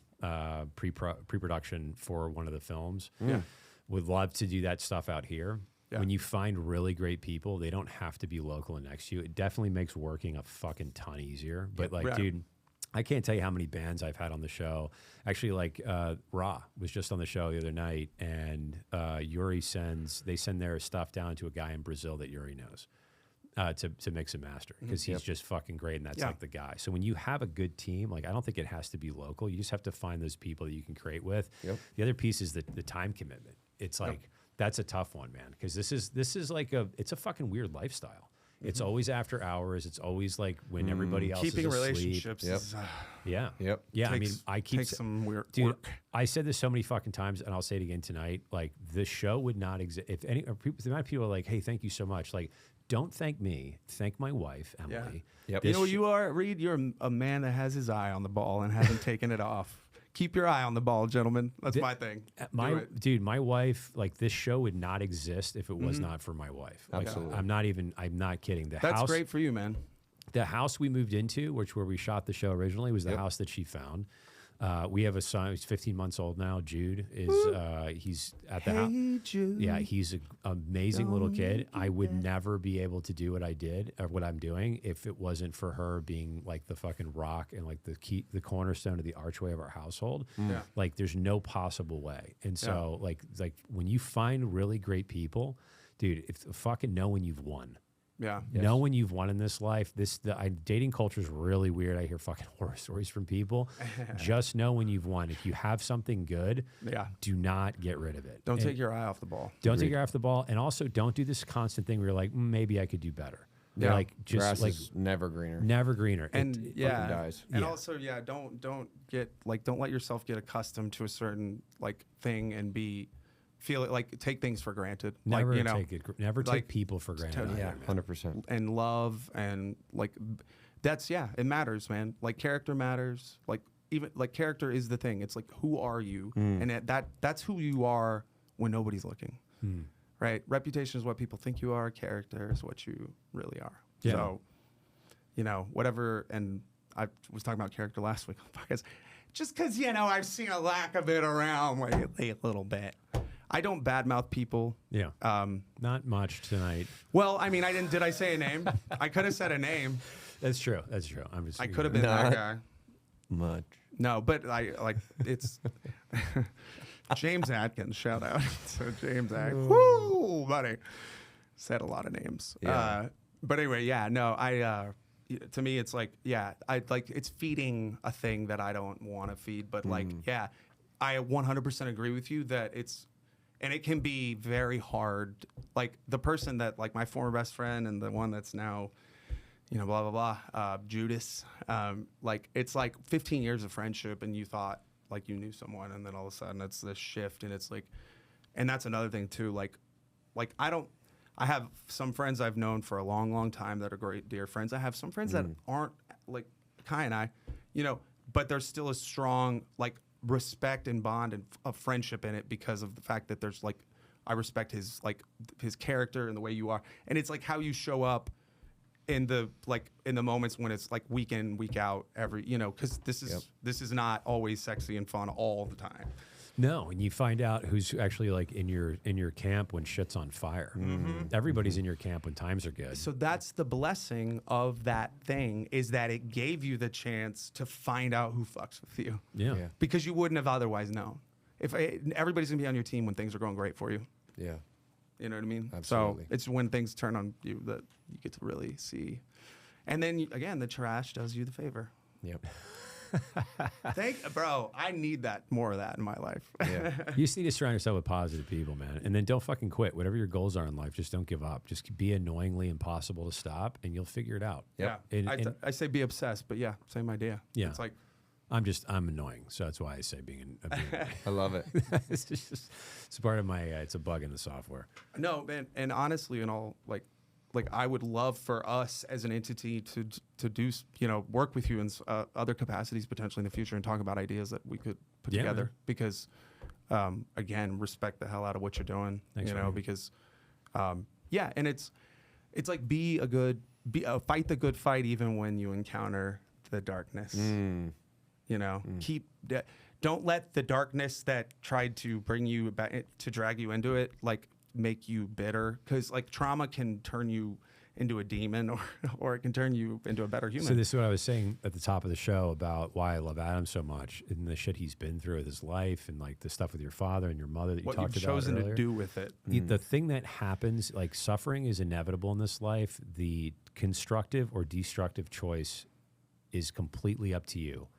pre-production for one of the films. Yeah. Would love to do that stuff out here. Yeah. When you find really great people, they don't have to be local and next to you. It definitely makes working a fucking ton easier. But dude, I can't tell you how many bands I've had on the show. Actually, like Ra was just on the show the other night, and Yuri send their stuff down to a guy in Brazil that Yuri knows to mix and master because he's just fucking great, and that's like the guy. So when you have a good team, like I don't think it has to be local. You just have to find those people that you can create with. Yep. The other piece is the time commitment. It's like that's a tough one, man, because this is like it's a fucking weird lifestyle. It's always after hours. It's always like when everybody else keeping is asleep. relationships. Is, yeah. Takes, I mean, I keep takes some weird dude, work. I said this so many fucking times, and I'll say it again tonight. Like the show would not exist if any. The amount of people are like, "Hey, thank you so much." Like, don't thank me. Thank my wife, Emily. Yep. You know what you are, Reid? You're a man that has his eye on the ball and hasn't taken it off. Keep your eye on the ball, gentlemen. That's my thing. My wife, like this show would not exist if it was not for my wife. Like, Absolutely. I'm not kidding. That's great for you, man. The house we moved into, where we shot the show originally, was the house that she found. We have a son who's 15 months old now. Jude is he's at the house. Jude. Yeah, he's an amazing little kid. I would never be able to do what I did or what I'm doing if it wasn't for her being like the fucking rock and like the cornerstone of the archway of our household. Yeah. Like there's no possible way. And so like when you find really great people, dude, fucking know when you've won. Yeah. Know when you've won in this life. Dating culture is really weird. I hear fucking horror stories from people. Just know when you've won. If you have something good, do not get rid of it. Don't take your eye off the ball. Don't take your eye off the ball, and also don't do this constant thing where you're like, maybe I could do better. Yeah. Like just Grass like is never greener. never greener. And fucking dies. And also, don't let yourself get accustomed to a certain like thing and feel it like take things for granted. Never like, never take people for granted. Yeah, 100%. And love and like that's it matters, man. Like character matters. Like even like character is the thing. It's like who are you? And that's who you are when nobody's looking. Right? Reputation is what people think you are. Character is what you really are. Yeah. So, whatever. And I was talking about character last week on the podcast. Just because, I've seen a lack of it around lately a little bit. I don't badmouth people. Yeah. Not much tonight. Well, I mean, did I say a name? I could have said a name. That's true. I could have been that guy. Much. No, but it's James Atkins. Shout out to James Atkins. Woo, buddy. Said a lot of names. Yeah. But anyway, to me, it's like, it's feeding a thing that I don't want to feed. But I 100% agree with you that and it can be very hard. Like the person that, like my former best friend and the one that's now, blah, blah, blah, Judas, it's like 15 years of friendship and you thought like you knew someone and then all of a sudden it's this shift and it's like, and that's another thing too. Like I have some friends I've known for a long, long time that are great, dear friends. I have some friends that aren't like Kai and I, but there's still a strong like respect and bond and a friendship in it because of the fact that there's like I respect his character and the way you are, and it's like how you show up in the moments when it's like week in week out because this is not always sexy and fun all the time. No, and you find out who's actually like in your camp when shit's on fire. Everybody's in your camp when times are good. So that's the blessing of that thing is that it gave you the chance to find out who fucks with you. Yeah. Because you wouldn't have otherwise known. Everybody's gonna be on your team when things are going great for you. Yeah. You know what I mean? Absolutely. So it's when things turn on you that you get to really see. And then again, the trash does you the favor. Yep. Bro, I need that more of that in my life. Yeah. You just need to surround yourself with positive people, man. And then don't fucking quit. Whatever your goals are in life, just don't give up. Just be annoyingly impossible to stop, and you'll figure it out. Yeah. And I say be obsessed, but same idea. Yeah. It's like I'm annoying, so that's why I say being I love it. it's part of my. It's a bug in the software. No, man, and honestly, in all like like I would love for us as an entity to do, work with you in other capacities potentially in the future and talk about ideas that we could put together. Man. Because, again, respect the hell out of what you're doing. Thanks, you know, man. because, and it's like fight the good fight even when you encounter the darkness. You know, don't let the darkness that tried to bring you back to drag you into it like make you bitter, because like trauma can turn you into a demon or it can turn you into a better human. So this is what I was saying at the top of the show about why I love Adam so much and the shit he's been through with his life and like the stuff with your father and your mother that you what talked you've about chosen earlier. to do with it. The thing that happens, like suffering is inevitable in this life. The constructive or destructive choice is completely up to you.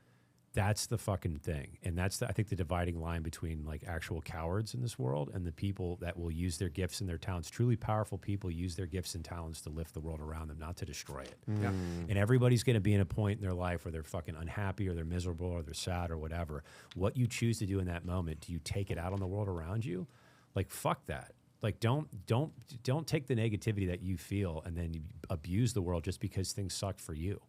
That's the fucking thing. And that's, I think, the dividing line between like actual cowards in this world and the people that will use their gifts and their talents. Truly powerful people use their gifts and talents to lift the world around them, not to destroy it. Yeah. And everybody's going to be in a point in their life where they're fucking unhappy or they're miserable or they're sad or whatever. What you choose to do in that moment, do you take it out on the world around you? Like, fuck that. Like, don't take the negativity that you feel and then you abuse the world just because things suck for you.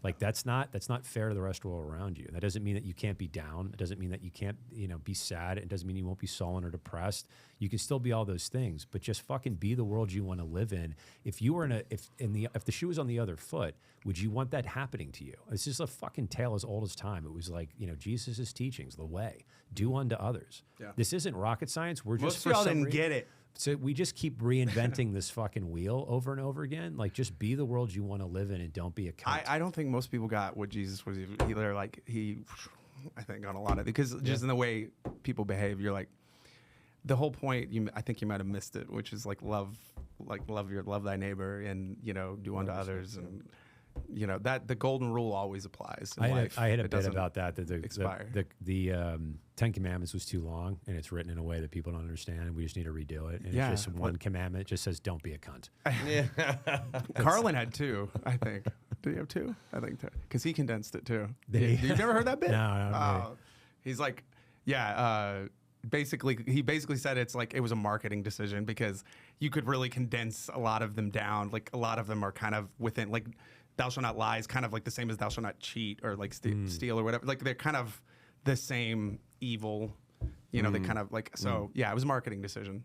Like that's not fair to the rest of the world around you. That doesn't mean that you can't be down. It doesn't mean that you can't, be sad. It doesn't mean you won't be sullen or depressed. You can still be all those things, but just fucking be the world you want to live in. If you were if the shoe was on the other foot, would you want that happening to you? It's just a fucking tale as old as time. It was like, Jesus' teachings, the way, do unto others. Yeah. This isn't rocket science. We're just, Most of y'all didn't get it. So we just keep reinventing this fucking wheel over and over again. Like, just be the world you want to live in and don't be a cunt. I don't think most people got what Jesus was either. Like I think on a lot of it, because just in the way people behave, you're like, the whole point. I think you might have missed it, which is like love thy neighbor, and do unto others, and that the golden rule always applies in life. I had a It bit doesn't about that. expire. The Ten Commandments was too long, and it's written in a way that people don't understand, and we just need to redo it. And it's just one commandment. It just says, "Don't be a cunt." Carlin had two, I think. Did he have two? I think two, because he condensed it too. Did he? You've never heard that bit? No. He's like, basically, he said it's like it was a marketing decision because you could really condense a lot of them down. Like a lot of them are kind of within, like, thou shalt not lie is kind of like the same as thou shalt not cheat or like steal or whatever. Like they're kind of the same evil. They kind of like, so it was a marketing decision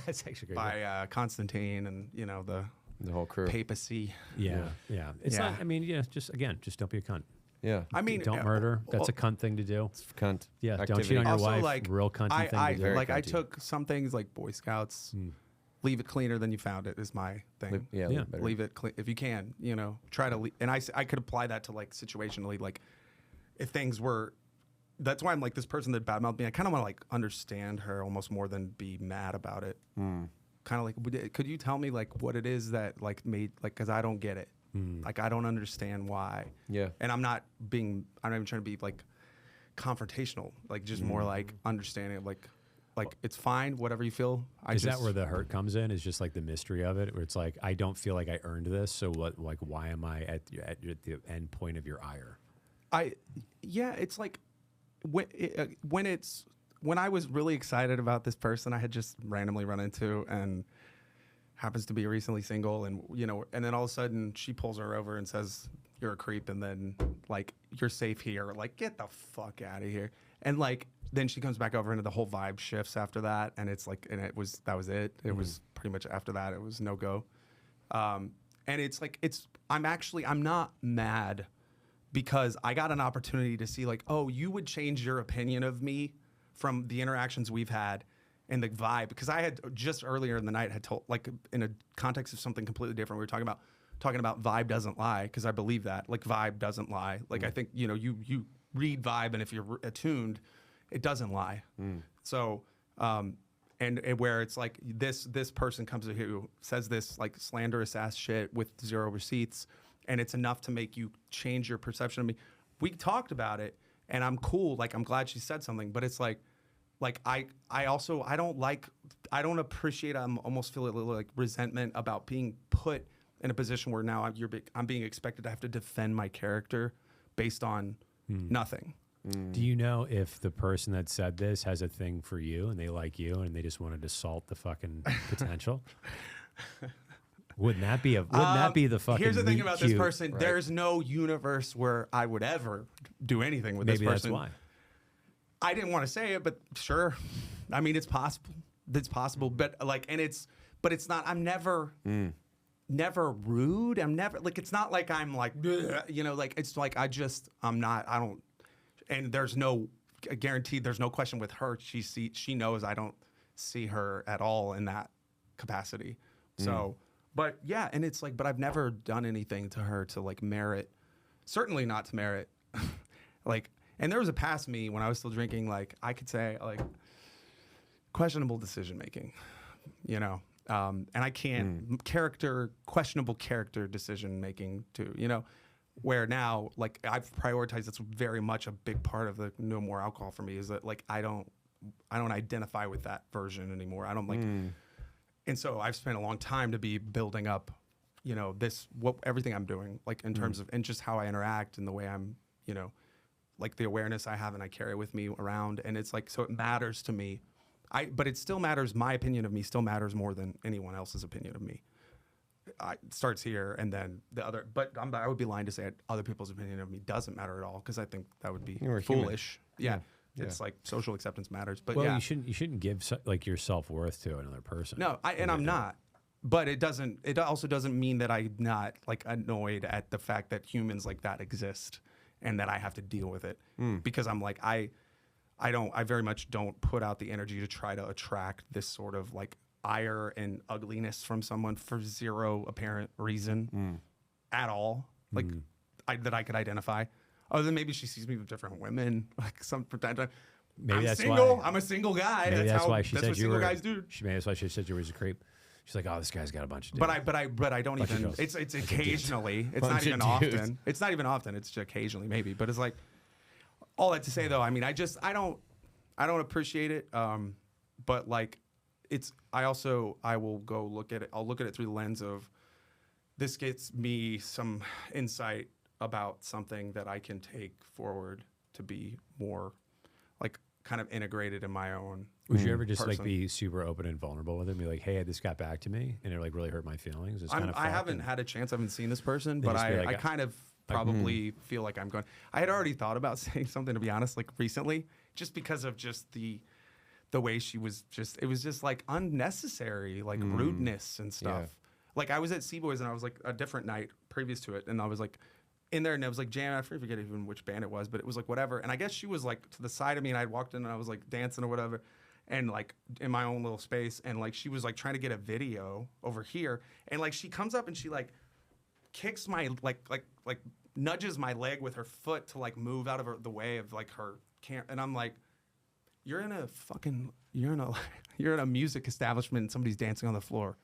That's actually great. by Constantine and The whole crew. papacy. Yeah. It's Yeah. not. I mean, just don't be a cunt. Yeah. I mean, Don't murder. That's a cunt thing to do. Cunt. Yeah. Don't activity. cheat on your also, wife. like, Real cunty thing to do. Very like I cunty. took some things like Boy Scouts. Leave it cleaner than you found it is my thing. Yeah. Leave it better. Leave it clean if you can. Try to. And I could apply that to like situationally, like if things were. That's why I'm like this person that badmouthed me. I kind of want to like understand her almost more than be mad about it. Kind of like, could you tell me like what it is that like made like, because I don't get it. Like I don't understand why. Yeah. And I'm not even trying to be like confrontational. Like just more like understanding of like it's fine, whatever you feel. Is that where the hurt comes in? Is just like the mystery of it, where it's like I don't feel like I earned this. So what? Like, why am I at the end point of your ire? It's like when I was really excited about this person I had just randomly run into and happens to be recently single, and and then all of a sudden she pulls her over and says you're a creep, and then like you're safe here, like get the fuck out of here, and like then she comes back over and the whole vibe shifts after that, and it's like, and that was it. It was pretty much after that it was no go, and it's like I'm not mad. Because I got an opportunity to see like, oh, you would change your opinion of me from the interactions we've had and the vibe. Because I had just earlier in the night had told, like in a context of something completely different, we were talking about vibe doesn't lie, because I believe that. Like vibe doesn't lie. Like I think, you read vibe, and if you're attuned, it doesn't lie. So, and where it's like this person comes to who says this like slanderous ass shit with zero receipts, and it's enough to make you change your perception of me. We talked about it, and I'm cool. Like, I'm glad she said something, but it's like I don't appreciate, I almost feel a little like resentment about being put in a position where now I'm being expected to have to defend my character based on nothing. Do you know if the person that said this has a thing for you and they like you and they just wanted to salt the fucking potential? Wouldn't that be the fucking? Here's the thing meet about this cute, person. right? There's no universe where I would ever do anything with this Maybe person. that's why. I didn't want to say it, but sure. I mean, it's possible. It's possible, but but it's not. I'm never rude. I'm never like. It's not like I'm like, like it's like I'm not. I don't. And there's no guaranteed. There's no question with her. She knows I don't see her at all in that capacity. So, but yeah, and it's like, but I've never done anything to her to like merit. Certainly not to merit. Like, and there was a past me when I was still drinking. Like, I could say like questionable decision making, and I can't questionable character decision making too, where now like I've prioritized. That's very much a big part of the no more alcohol for me is that like I don't identify with that version anymore. I don't like, and so I've spent a long time to be building up, everything I'm doing like in terms of and just how I interact and the way I'm, like the awareness I have and I carry with me around, and it's like so it matters to me. But it still matters. My opinion of me still matters more than anyone else's opinion of me. It starts here, and then the other. But I would be lying to say other people's opinion of me doesn't matter at all, because I think that would be foolish. Yeah. It's like social acceptance matters. But you shouldn't give like your self-worth to another person. No, I'm not. But it doesn't. It also doesn't mean that I'm not like annoyed at the fact that humans like that exist and that I have to deal with it because I'm like I very much don't put out the energy to try to attract this sort of like ire and ugliness from someone for zero apparent reason at all. Like that I could identify. Other than maybe she sees me with different women, like some pretend. Maybe I'm that's single. why. I'm a single guy. Maybe that's why she that's said what you single were. guys do. Maybe that's why she said you were a creep. She's like, oh, this guy's got a bunch of dudes. But I don't even. girls. It's occasionally. It's Bunch not even of dudes. often. It's not even often. It's just occasionally maybe. But it's like all that to say though. I mean, I don't appreciate it. But like, I will go look at it. I'll look at it through the lens of this gets me some insight about something that I can take forward to be more like kind of integrated in my own. Would you ever just person. like be super open and vulnerable with him? Be like, hey, this got back to me, and it like really hurt my feelings. It's kind of I haven't had a chance. I haven't seen this person, Then but just be like, I kind of probably feel like I'm going. I had already thought about saying something, to be honest, like recently, just because of just the way she was just. It was just like unnecessary, like rudeness and stuff. Yeah. Like I was at Seaboys and I was like a different night previous to it, and I was like in there and I was like jamming. I forget even which band it was, but it was like whatever. And I guess she was like to the side of me, and I walked in and I was like dancing or whatever. And like in my own little space, and like she was like trying to get a video over here, and like she comes up and she like kicks my like nudges my leg with her foot to like move out of the way of like her and I'm like, you're in a music establishment and somebody's dancing on the floor,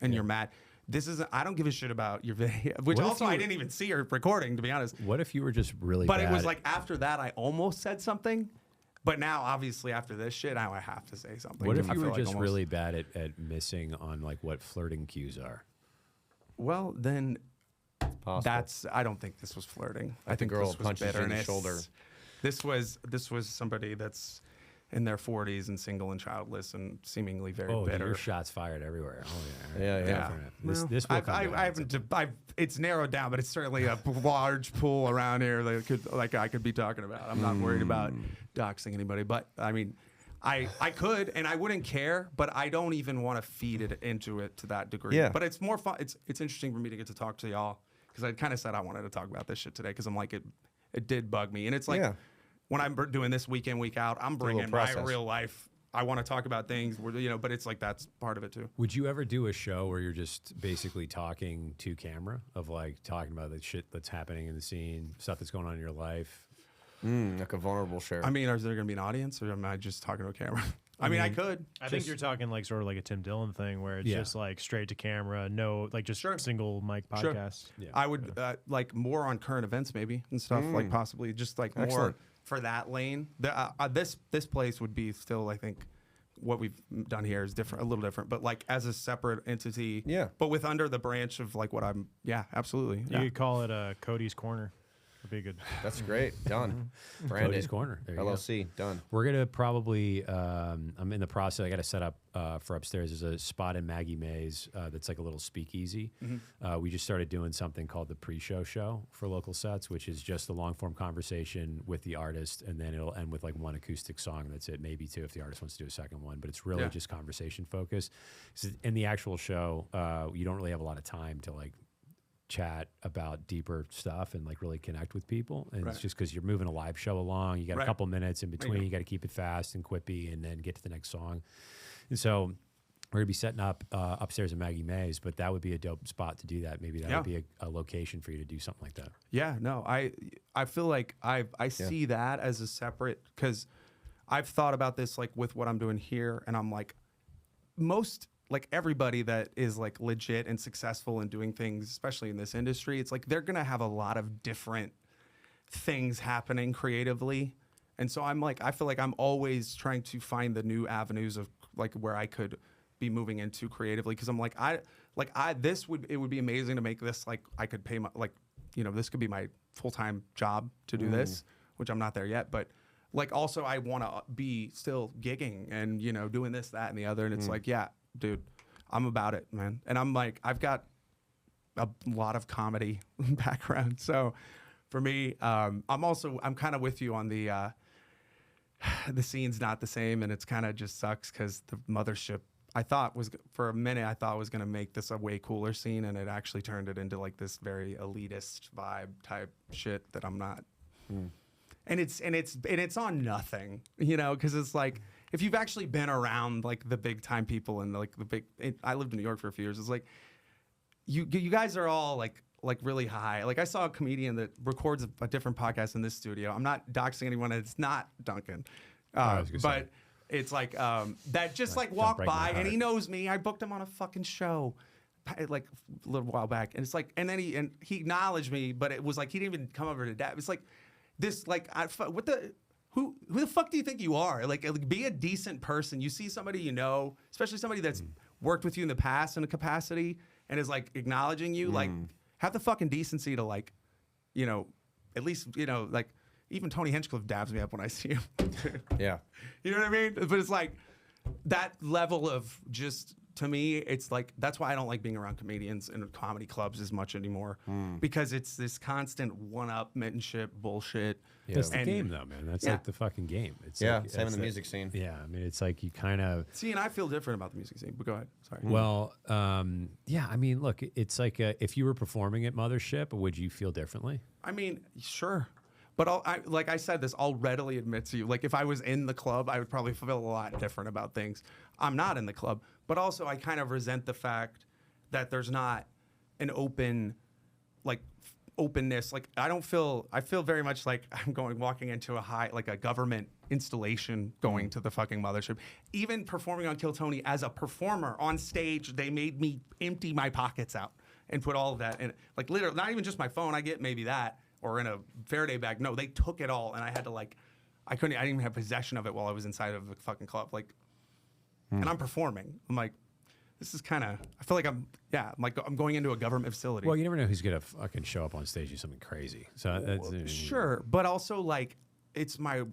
and you're mad. This isn't. I don't give a shit about your video, which What if also I didn't even see her recording, to be honest. What if you were just really? But bad it was like after that, I almost said something. But now, obviously, after this shit, now I have to say something. What if I you feel were like just almost- really bad at missing on like what flirting cues are? Well, then Possible. I don't think this was flirting. I the think girl this was punches you in the bitterness. shoulder. This was somebody that's in their 40s and single and childless and seemingly very Oh, dude, bitter. your shots fired everywhere. Oh yeah, Yeah, yeah. This will I've, come down I haven't. It's narrowed down, but it's certainly a large pool around here that I could be talking about. I'm not worried about doxing anybody, but I mean, I could and I wouldn't care, but I don't even want to feed it into it to that degree. Yeah. But it's more fun. It's interesting for me to get to talk to y'all because I kind of said I wanted to talk about this shit today because I'm like it did bug me, and it's like. Yeah. When I'm doing this week in, week out, I'm bringing my process. real life. I want to talk about things, but it's like that's part of it too. Would you ever do a show where you're just basically talking to camera of like talking about the shit that's happening in the scene, stuff that's going on in your life? Like a vulnerable share. I mean, is there going to be an audience, or am I just talking to a camera? I mean, I could. I think you're talking like sort of like a Tim Dillon thing where it's just like straight to camera, no, like just single mic Sure. podcast. Yeah. I would like more on current events maybe and stuff, like possibly just like more Excellent. for that lane. This place would be still, I think, what we've done here is different, a little different, but like as a separate entity. Yeah. But with under the branch of like what I'm. Yeah, absolutely. You Yeah. could call it Cody's Corner. Be good. That's great. Done. Branded. Cody's Corner. There you go. LLC. Done. We're gonna probably. I'm in the process. I got to set up for upstairs. There's a spot in Maggie May's that's like a little speakeasy. We just started doing something called the pre-show show for Local Sets, which is just a long form conversation with the artist, and then it'll end with like one acoustic song. That's it, maybe two if the artist wants to do a second one. But it's really just conversation focused. In the actual show, you don't really have a lot of time to like chat about deeper stuff and like really connect with people, and it's just because you're moving a live show along. You got a couple minutes in between. You got to keep it fast and quippy, and then get to the next song. And so we're gonna be setting up upstairs in Maggie May's, but that would be a dope spot to do that. Maybe that would be a location for you to do something like that. Yeah, no, I feel like I see that as a separate, because I've thought about this like with what I'm doing here, and I'm like, like everybody that is like legit and successful in doing things, especially in this industry, it's like they're gonna have a lot of different things happening creatively. And so I'm like, I feel like I'm always trying to find the new avenues of like where I could be moving into creatively. Cause I'm like, it would be amazing to make this, like I could pay my, like, you know, this could be my full-time job to do this, which I'm not there yet. But like, also I want to be still gigging and, you know, doing this, that, and the other. And it's like, yeah, dude, I'm about it, man. And I'm like, I've got a lot of comedy background. So for me, I'm kind of with you on the scene's not the same, and it's kind of just sucks because the mothership, for a minute, I thought was going to make this a way cooler scene, and it actually turned it into like this very elitist vibe type shit that I'm not. And it's on nothing, you know, because it's like, if you've actually been around like the big time people and like I lived in New York for a few years. It's like you guys are all like really high. Like I saw a comedian that records a different podcast in this studio. I'm not doxing anyone. It's not Duncan, but it's like that just like walked by and he knows me. I booked him on a fucking show like a little while back, and it's like, and then he acknowledged me, but it was like he didn't even come over to dab. It's like this, like who the fuck do you think you are? Like, be a decent person. You see somebody you know, especially somebody that's worked with you in the past in a capacity and is like acknowledging you, like have the fucking decency to like, you know, at least, you know, like even Tony Hinchcliffe dabs me up when I see him. Yeah. You know what I mean? But it's like that level of just, to me, it's like, that's why I don't like being around comedians and comedy clubs as much anymore, because it's this constant one-upmanship bullshit. Yeah. That's the game, though, man. That's like the fucking game. It's like, same in the music scene. Yeah, I mean, it's like you kind of see, and I feel different about the music scene. But go ahead. Sorry. Well, yeah, I mean, look, it's like if you were performing at Mothership, would you feel differently? I mean, sure. But like I said this, I'll readily admit to you, like if I was in the club, I would probably feel a lot different about things. I'm not in the club. But also I kind of resent the fact that there's not an openness. Like I feel very much like I'm walking into a government installation going to the fucking Mothership. Even performing on Kill Tony as a performer on stage, they made me empty my pockets out and put all of that in. Like literally, not even just my phone, I get maybe that, or in a Faraday bag. No, they took it all, and I had to I didn't even have possession of it while I was inside of the fucking club. Like, and I'm performing. I'm like, this is kind of, I feel like I'm going into a government facility. Well, you never know who's gonna fucking show up on stage and do something crazy. So that's, sure, but also like it's my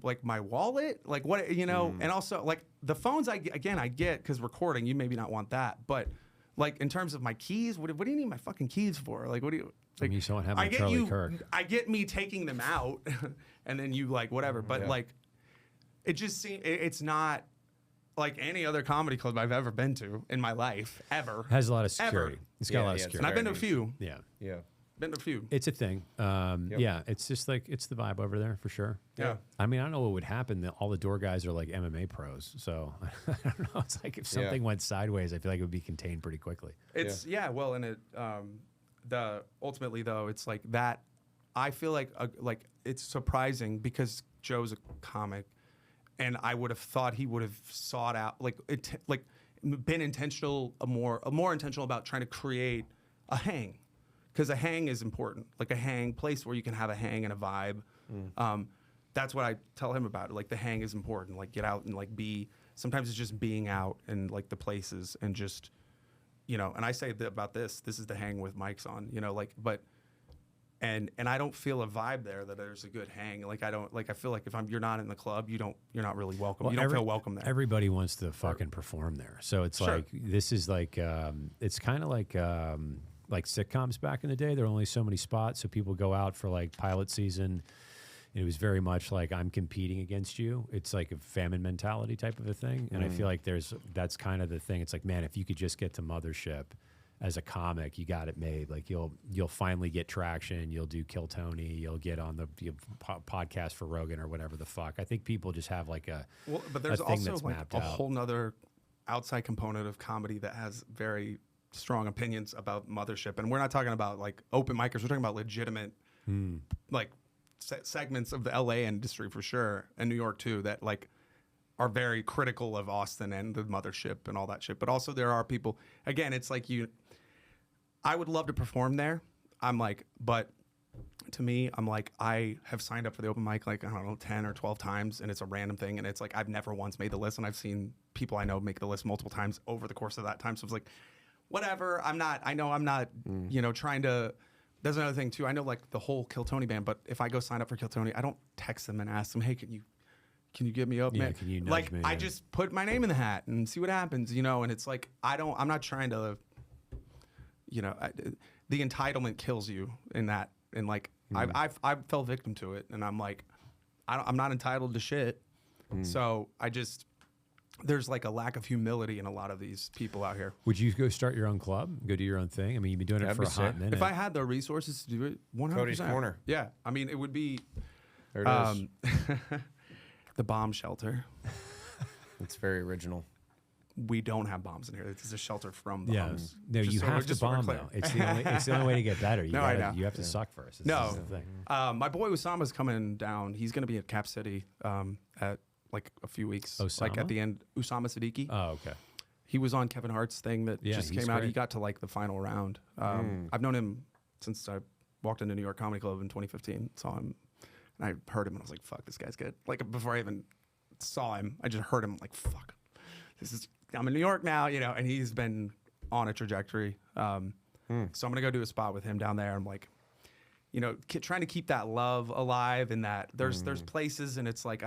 wallet, like what, you know, and also like the phones I get because recording, you maybe not want that, but like in terms of my keys, what do you need my fucking keys for? Like what do you? Like, you don't have my Charlie Kirk. I get me taking them out, and then you like whatever, but like it just seems it's not like any other comedy club I've ever been to in my life, ever. Has a lot of security. Ever. It's got a lot of security. And I've been to a few. Yeah. Yeah. Been to a few. It's a thing. Yeah, it's just like, it's the vibe over there for sure. Yeah. I mean, I don't know what would happen. All the door guys are like MMA pros. So I don't know. It's like if something went sideways, I feel like it would be contained pretty quickly. It's, well, and ultimately though, it's like that. I feel like it's surprising because Joe's a comic. And I would have thought he would have sought out, been intentional, more intentional about trying to create a hang, because a hang is important, like a hang place where you can have a hang and a vibe. That's what I tell him about it. Like the hang is important. Like get out and like be. Sometimes it's just being out and like the places and just, you know. And I say about this. This is the hang with mics on, you know. Like, but and I don't feel a vibe there that there's a good hang. Like I don't like I feel like if you're not in the club, you're not really welcome. Well, you don't feel welcome there. Everybody wants to fucking perform there. So it's Sure. like this is like it's kind of like sitcoms back in the day. There were only so many spots, so people go out for like pilot season. It was very much like I'm competing against you. It's like a famine mentality type of a thing. And I feel like that's kind of the thing. It's like, man, if you could just get to Mothership as a comic, you got it made. Like you'll finally get traction. You'll do Kill Tony. You'll get on the podcast for Rogan or whatever the fuck. I think people just have like but there's a thing also that's like mapped a out. whole nother outside component of comedy that has very strong opinions about Mothership. And we're not talking about like open micers. We're talking about legitimate like segments of the LA industry for sure, and New York too, that like are very critical of Austin and the Mothership and all that shit. But also there are people, again, it's like I would love to perform there. I'm like, but to me, I'm like, I have signed up for the open mic like, I don't know, 10 or 12 times, and it's a random thing. And it's like, I've never once made the list, and I've seen people I know make the list multiple times over the course of that time. So it's like, whatever, I'm not, trying to, there's another thing too. I know like the whole Kill Tony band, but if I go sign up for Kill Tony, I don't text them and ask them, hey, can you get me up, Yeah, man? can you nudge like me, I yeah. just put my name in the hat and see what happens, and it's like, I'm not trying to, the entitlement kills you in that. And like, I've fell victim to it, and I'm like, I'm not entitled to shit. So there's like a lack of humility in a lot of these people out here. Would you go start your own club? Go do your own thing? I mean, you've been doing it That'd for be a hot sick. minute. If I had the resources to do it, 100%. Cody's Corner. Yeah, I mean, it would be There it is. the bomb shelter. It's very original. We don't have bombs in here. It's a shelter from yeah, bombs. no, Just you so- have to just so we're bomb clear. though. It's the only way to get better. You No, I gotta, know. you have to suck first. No. This is the thing. My boy Usama's coming down. He's going to be at Cap City at like a few weeks. Like Osama? at the end, Usama Siddiqui. Oh, okay. He was on Kevin Hart's thing that Yeah, just he's came out. He great. got to like the final round. I've known him since I walked into New York Comedy Club in 2015. Saw him, and I heard him, and I was like, "Fuck, this guy's good." Like before I even saw him, I just heard him. Like, "Fuck, I'm in New York now," And he's been on a trajectory. So I'm gonna go do a spot with him down there. I'm like, trying to keep that love alive, and that there's places, and it's like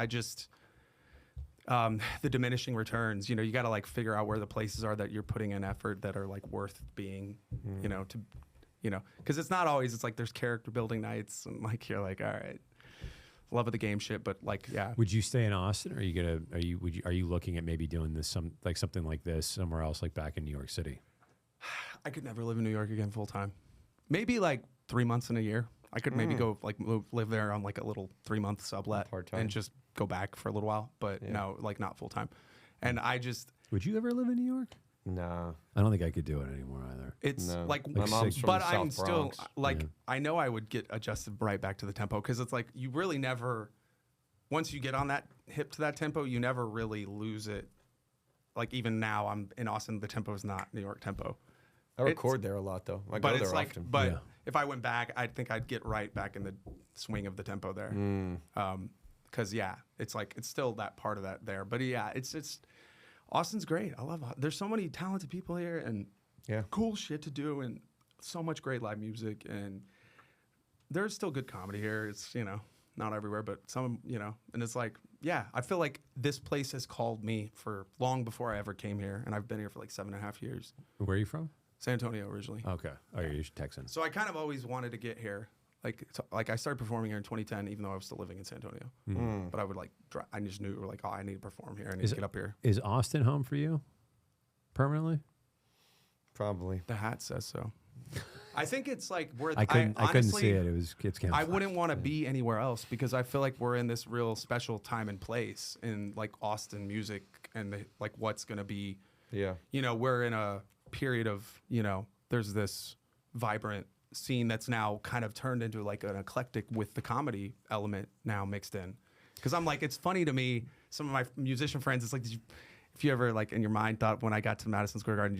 the diminishing returns. You got to like figure out where the places are that you're putting in effort that are like worth being, because it's not always. It's like there's character building nights, and like you're like, all right, love of the game shit, but like, yeah. Would you stay in Austin, or are you looking at maybe doing this something like this somewhere else, like back in New York City? I could never live in New York again full time. Maybe like 3 months in a year. I could maybe go like live there on like a little 3-month sublet Part-time. and just go back for a little while, but no, like not full time. And Would you ever live in New York? Nah. I don't think I could do it anymore either. it's No. like, My mom's from but the I'm South still Bronx. like, I know I would get adjusted right back to the tempo, because it's like you really never, once you get on that hip to that tempo, you never really lose it. Like even now I'm in Austin, the tempo is not New York tempo. I record there a lot though. I But go it's there like, often. but Yeah. if I went back, I think I'd get right back in the swing of the tempo there. Because it's like it's still that part of that there. But yeah, it's Austin's great. I love. There's so many talented people here and cool shit to do, and so much great live music, and there's still good comedy here. It's not everywhere, but some and it's like I feel like this place has called me for long before I ever came here, and I've been here for like 7.5 years. Where are you from? San Antonio originally. Okay. Oh, you're Texan. So I kind of always wanted to get here. Like I started performing here in 2010, even though I was still living in San Antonio. But I would I just knew like, oh, I need to perform here. I need to get up here. Is Austin home for you permanently? Probably. The hat says so. I think it's like I couldn't honestly, see it. It's kind of I wouldn't want to be anywhere else, because I feel like we're in this real special time and place in like Austin music, and like what's going to be. Yeah. We're in a period of, there's this vibrant scene that's now kind of turned into like an eclectic with the comedy element now mixed in. Because I'm like, it's funny to me, some of my musician friends, it's like, if you ever like in your mind thought when I got to Madison Square Garden,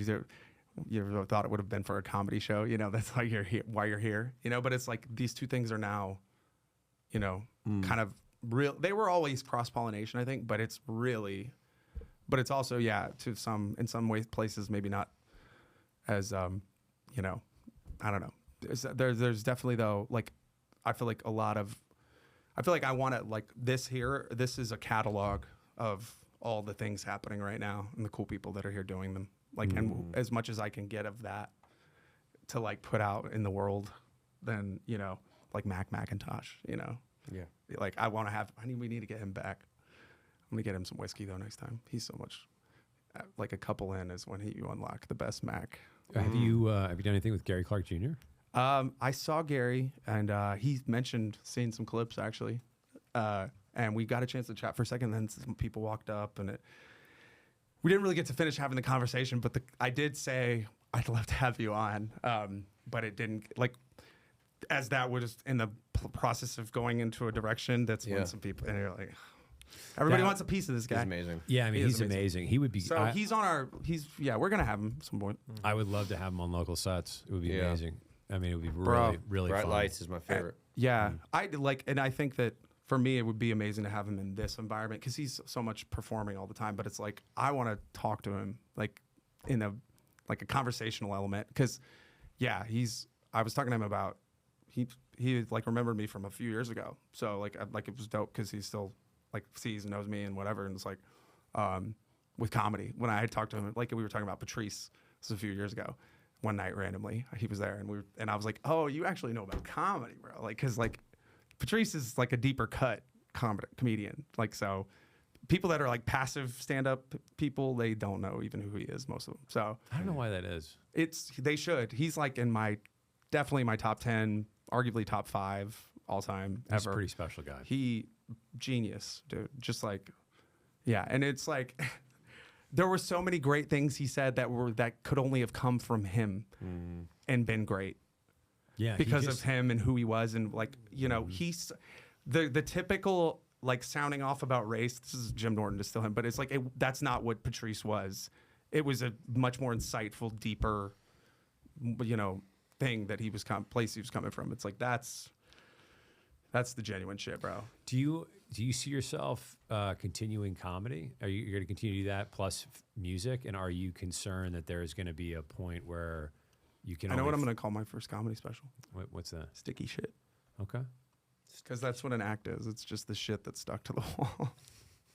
you ever thought it would have been for a comedy show? That's why you're here, but it's like these two things are now, kind of real. They were always cross-pollination, I think, but it's also, in some ways, places maybe not as, I don't know. There's definitely though, like I feel like I want to like this here. This is a catalog of all the things happening right now and the cool people that are here doing them. Like, and as much as I can get of that to like put out in the world, then, you know, like Macintosh, you know, like we need to get him back. I'm gonna get him some whiskey though next time. He's so much, like a couple in is when you unlock the best Mac. Have you done anything with Gary Clark Jr.? I saw Gary, and he mentioned seeing some clips actually, and we got a chance to chat for a second. Then some people walked up, and we didn't really get to finish having the conversation. But I did say I'd love to have you on, but it didn't like. As that was in the process of going into a direction, that's when some people and you're like, everybody wants a piece of this guy. He's amazing. Yeah, I mean, he's amazing. He would be. So we're gonna have him some point. I would love to have him on Local Sets. It would be amazing. I mean, it would be Bro, really Bright fun. Lights is my favorite. And I think that for me, it would be amazing to have him in this environment because he's so much performing all the time. But it's like I want to talk to him like in a conversational element because, I was talking to him about he like remembered me from a few years ago. So like it was dope because he still like sees and knows me and whatever. And it's like with comedy when I had talked to him, like we were talking about Patrice. This was a few years ago. One night randomly, he was there, and I was like, "Oh, you actually know about comedy, bro?" Like, cause like Patrice is like a deeper cut comedian. Like, so people that are like passive stand-up people, they don't know even who he is. Most of them. So I don't know why that is. They should. He's like in definitely my top 10, arguably top 5 all time ever. He's a pretty special guy. He genius, dude. Just like, yeah, and it's like. There were so many great things he said that could only have come from him and been great. Yeah, because of him and who he was, and like, you know, he's the typical like sounding off about race. This is Jim Norton to steal him, but it's like that's not what Patrice was. It was a much more insightful, deeper, you know, thing that place he was coming from. It's like that's the genuine shit, bro. Do you see yourself continuing comedy? Are you going to continue to do that plus music? And are you concerned that there is going to be a point where you can? I know what I'm going to call my first comedy special. What's that? Sticky shit. Okay. Because that's what an act is. It's just the shit that's stuck to the wall.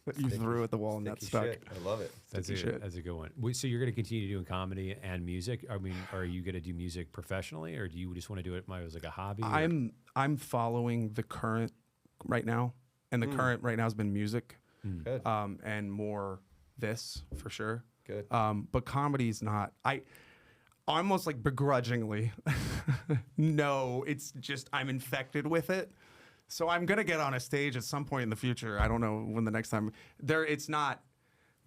That you threw at the wall and that's stuck. Shit. I love it. That's a good one. So you're going to continue doing comedy and music? I mean, are you going to do music professionally, or do you just want to do it as like a hobby? I'm following the current right now, and the current right now has been music, Good. and more this for sure. Good. But comedy's not. I almost like begrudgingly. No, it's just I'm infected with it. So I'm gonna get on a stage at some point in the future. I don't know when the next time. It's not,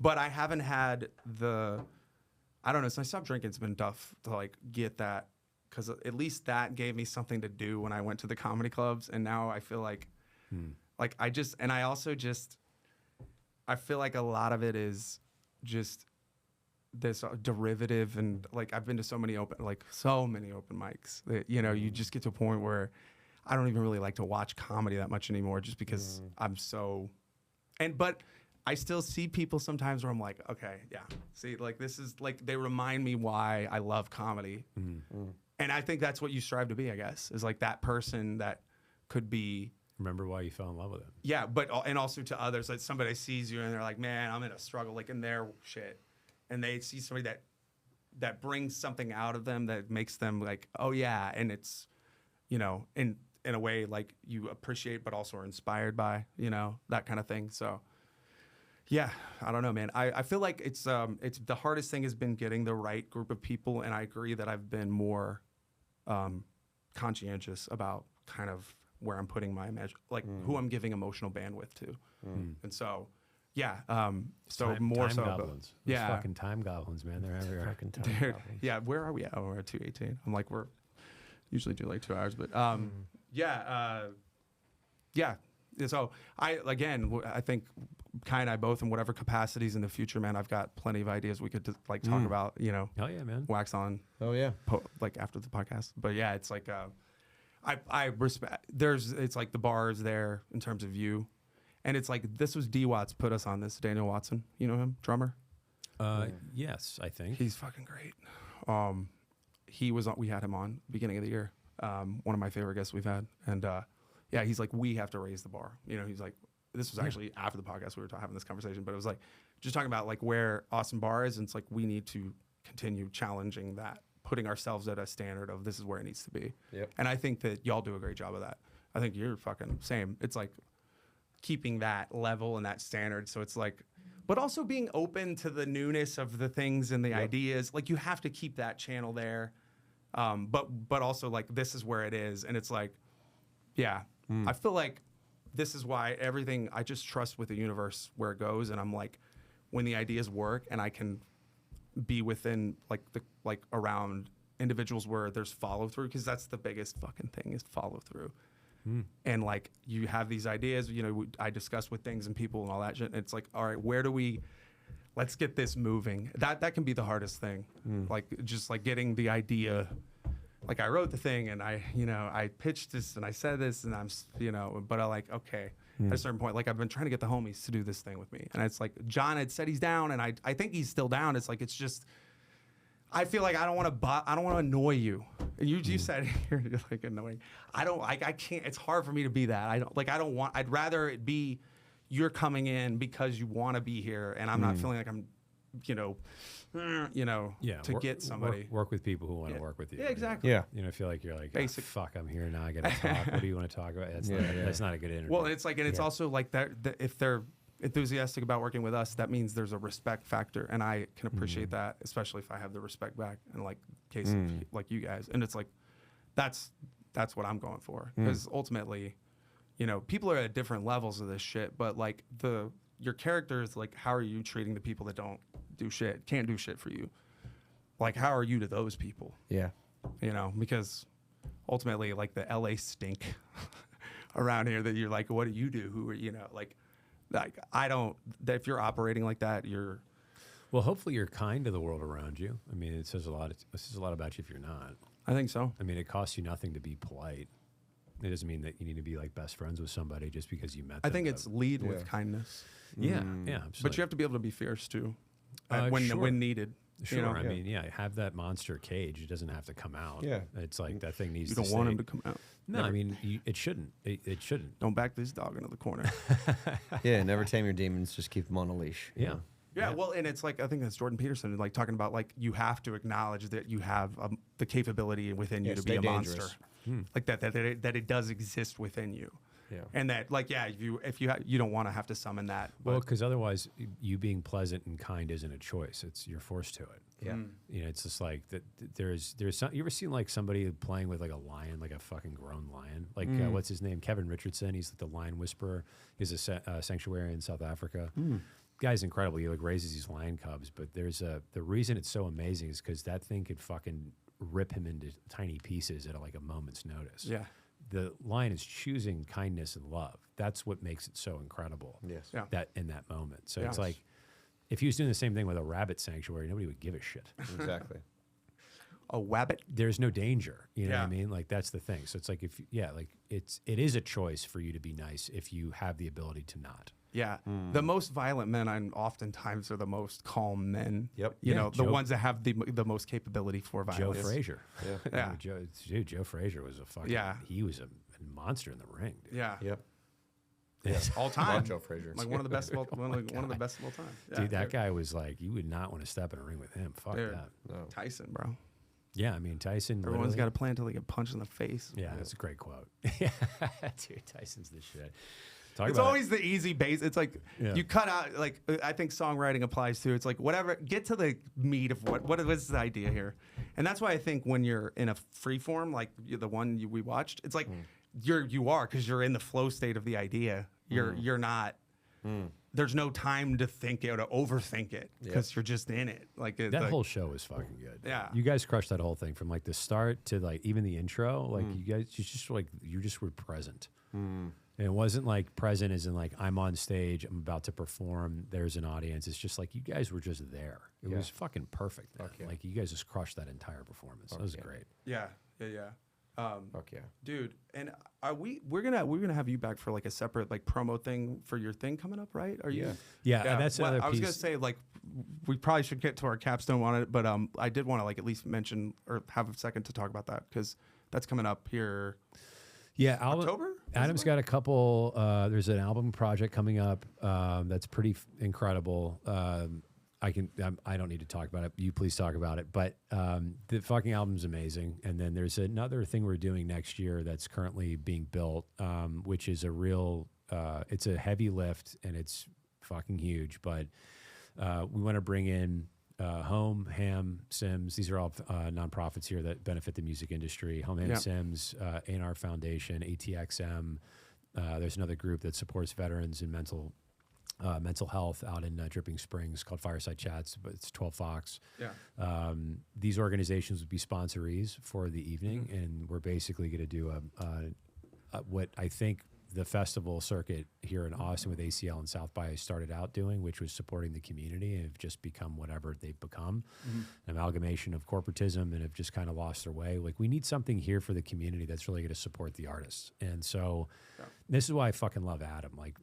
but I haven't had I don't know. Since I stopped drinking, it's been tough to like get that, because at least that gave me something to do when I went to the comedy clubs, and now I feel like, like I feel like a lot of it is just this derivative, and like I've been to so many open mics that, you know, you just get to a point where I don't even really like to watch comedy that much anymore, just because I'm so, but I still see people sometimes where I'm like, okay, yeah, see, like this is like, they remind me why I love comedy. And I think that's what you strive to be, I guess, is like that person that could be. Remember why you fell in love with it. Yeah, and also to others, like somebody sees you and they're like, man, I'm in a struggle, like in their shit. And they see somebody that brings something out of them that makes them like, oh yeah. And it's, you know, in a way like you appreciate, but also are inspired by, you know, that kind of thing. So yeah, I don't know, man. I feel like it's the hardest thing has been getting the right group of people. And I agree that I've been more conscientious about kind of where I'm putting my who I'm giving emotional bandwidth to. And so, yeah. Time goblins. Those fucking time goblins, man. They're everywhere. Fucking time Dude, goblins. yeah, where are we at? Oh, we're at 2:18. I'm like, we're usually do like 2 hours, but yeah. So I think Kai and I both, in whatever capacities in the future, man, I've got plenty of ideas we could talk about, you know. Hell yeah, man. Wax on. Oh yeah. Like after the podcast. But yeah, it's like I respect. It's like the bar is there in terms of you, and it's like this was D Watts put us on this. Daniel Watson, you know him, drummer. Yes, I think he's fucking great. We had him on beginning of the year. One of my favorite guests we've had, and yeah, he's like, we have to raise the bar. You know, he's like, this was actually after the podcast we were having this conversation, but it was like just talking about like where Austin Bar is, and it's like we need to continue challenging that, putting ourselves at a standard of this is where it needs to be. Yep. And I think that y'all do a great job of that. I think you're fucking same. It's like keeping that level and that standard. So it's like, but also being open to the newness of the things and the ideas. Like you have to keep that channel there. But also like this is where it is. And it's like, yeah, I feel like this is why everything, I just trust with the universe where it goes. And I'm like, when the ideas work and I can be within like around individuals where there's follow through, because that's the biggest fucking thing is follow through. And like you have these ideas, you know, I discuss with things and people and all that shit. And it's like, all right, let's get this moving. That can be the hardest thing. Like just like getting the idea. Like I wrote the thing and I pitched this and I said this and I'm, but I like, okay, at a certain point, like I've been trying to get the homies to do this thing with me. And it's like, John had said he's down and I think he's still down. It's like, it's just, I feel like I don't want to annoy you. And you said you're like annoying. I can't, it's hard for me to be that. I'd rather it be you're coming in because you want to be here and I'm not feeling like I'm, to get somebody. Work with people who want to work with you. Yeah, exactly. Yeah. You know, feel like you're like, Basic. fuck, I'm here now. I got to talk. What do you want to talk about? That's not a good interview. Well, it's like, and it's also like that if they're enthusiastic about working with us, that means there's a respect factor. And I can appreciate that, especially if I have the respect back and like case like you guys. And it's like, that's what I'm going for. Because ultimately, people are at different levels of this shit, but like your character is like, how are you treating the people that can't do shit for you? Like, how are you to those people? Yeah. Because ultimately, like the LA stink around here that you're like, what do you do? Who are, like I don't, if you're operating like that, you're. Well, hopefully you're kind to the world around you. I mean, it says a lot about you if you're not. I think so. I mean, it costs you nothing to be polite. It doesn't mean that you need to be like best friends with somebody just because you met them. I think it's lead with kindness. Yeah, absolutely. But you have to be able to be fierce too, Sure. when needed. Sure. I mean, have that monster cage. It doesn't have to come out. Yeah. It's like that thing needs You to don't want him to come out. No, I mean, it shouldn't. It shouldn't. Don't back this dog into the corner. Yeah, never tame your demons. Just keep them on a leash. Yeah. Yeah, well, and it's like, I think that's Jordan Peterson, like talking about like you have to acknowledge that you have the capability within you to be a monster, like that it does exist within you. Yeah. And that, like, if you don't want to have to summon that. Well, because otherwise, you being pleasant and kind isn't a choice. You're forced to it. Yeah. It's just like that. There's some. You ever seen like somebody playing with like a lion, like a fucking grown lion? Like what's his name? Kevin Richardson. He's like the lion whisperer. He's a sanctuary in South Africa. Guy's incredible. He like raises these lion cubs. But the reason it's so amazing is because that thing could fucking rip him into tiny pieces at like a moment's notice. Yeah. The lion is choosing kindness and love. That's what makes it so incredible. Yes. Yeah. That in that moment. So Yes. it's like if he was doing the same thing with a rabbit sanctuary, nobody would give a shit. Exactly. A wabbit. There's no danger. You know what I Yeah. mean? Like that's the thing. So it's like it is a choice for you to be nice if you have the ability to not. Yeah. The most violent men oftentimes are the most calm men. Yep. The ones that have the most capability for violence. Joe Frazier. Yeah. Joe Frazier was a fucking he was a monster in the ring. Dude. Yeah. Yep. Yes. All time. Love Joe Frazier. Like one of the best of all time. Yeah. Dude, that guy was like, you would not want to step in a ing with him. Fuck Dude. that. No. Tyson, bro. Yeah, I mean Tyson. Everyone's got literally- to plan until they get punched in the face. Yeah, that's a great quote. Yeah, dude, Tyson's the shit. Talk It's about always the easy base. It's like Yeah. you cut out, like, I think songwriting applies to. It's like whatever, get to the meat of what is the idea here. And that's why I think when you're in a free form, like the one we watched, it's like you are because you're in the flow state of the idea. You're not. There's no time to think it or to overthink it because you're just in it. Like that whole show was fucking good. Yeah. You guys crushed that whole thing from like the start to like even the intro. Like you just were present. And it wasn't like present as in like I'm on stage, I'm about to perform, there's an audience. It's just like you guys were just there. It was fucking perfect, man. yeah. Like you guys just crushed that entire performance. That was great. Yeah. Fuck yeah. Dude, and we're gonna have you back for like a separate like promo thing for your thing coming up, right? Are you? Yeah, and that's another I was piece. gonna say like we probably should get to our capstone on it, but I did want to like at least mention or have a second to talk about that because that's coming up here. Yeah, October? Adam's got a couple. There's an album project coming up that's pretty incredible. I don't need to talk about it. You please talk about it. But the fucking album's amazing. And then there's another thing we're doing next year that's currently being built, which is a real. It's a heavy lift and it's fucking huge. But we want to bring in Home, Ham, Sims. These are all nonprofits here that benefit the music industry. Home, Ham, Sims, A&R Foundation, ATXM. There's another group that supports veterans and mental health out in Dripping Springs called Fireside Chats, but it's 12 Fox. Yeah. These organizations would be sponsorees for the evening, and we're basically going to do what I think the festival circuit here in Austin with ACL and South by started out doing, which was supporting the community, and have just become whatever they've become, an amalgamation of corporatism, and have just kind of lost their way. Like, we need something here for the community that's really going to support the artists. And so this is why I fucking love Adam. Like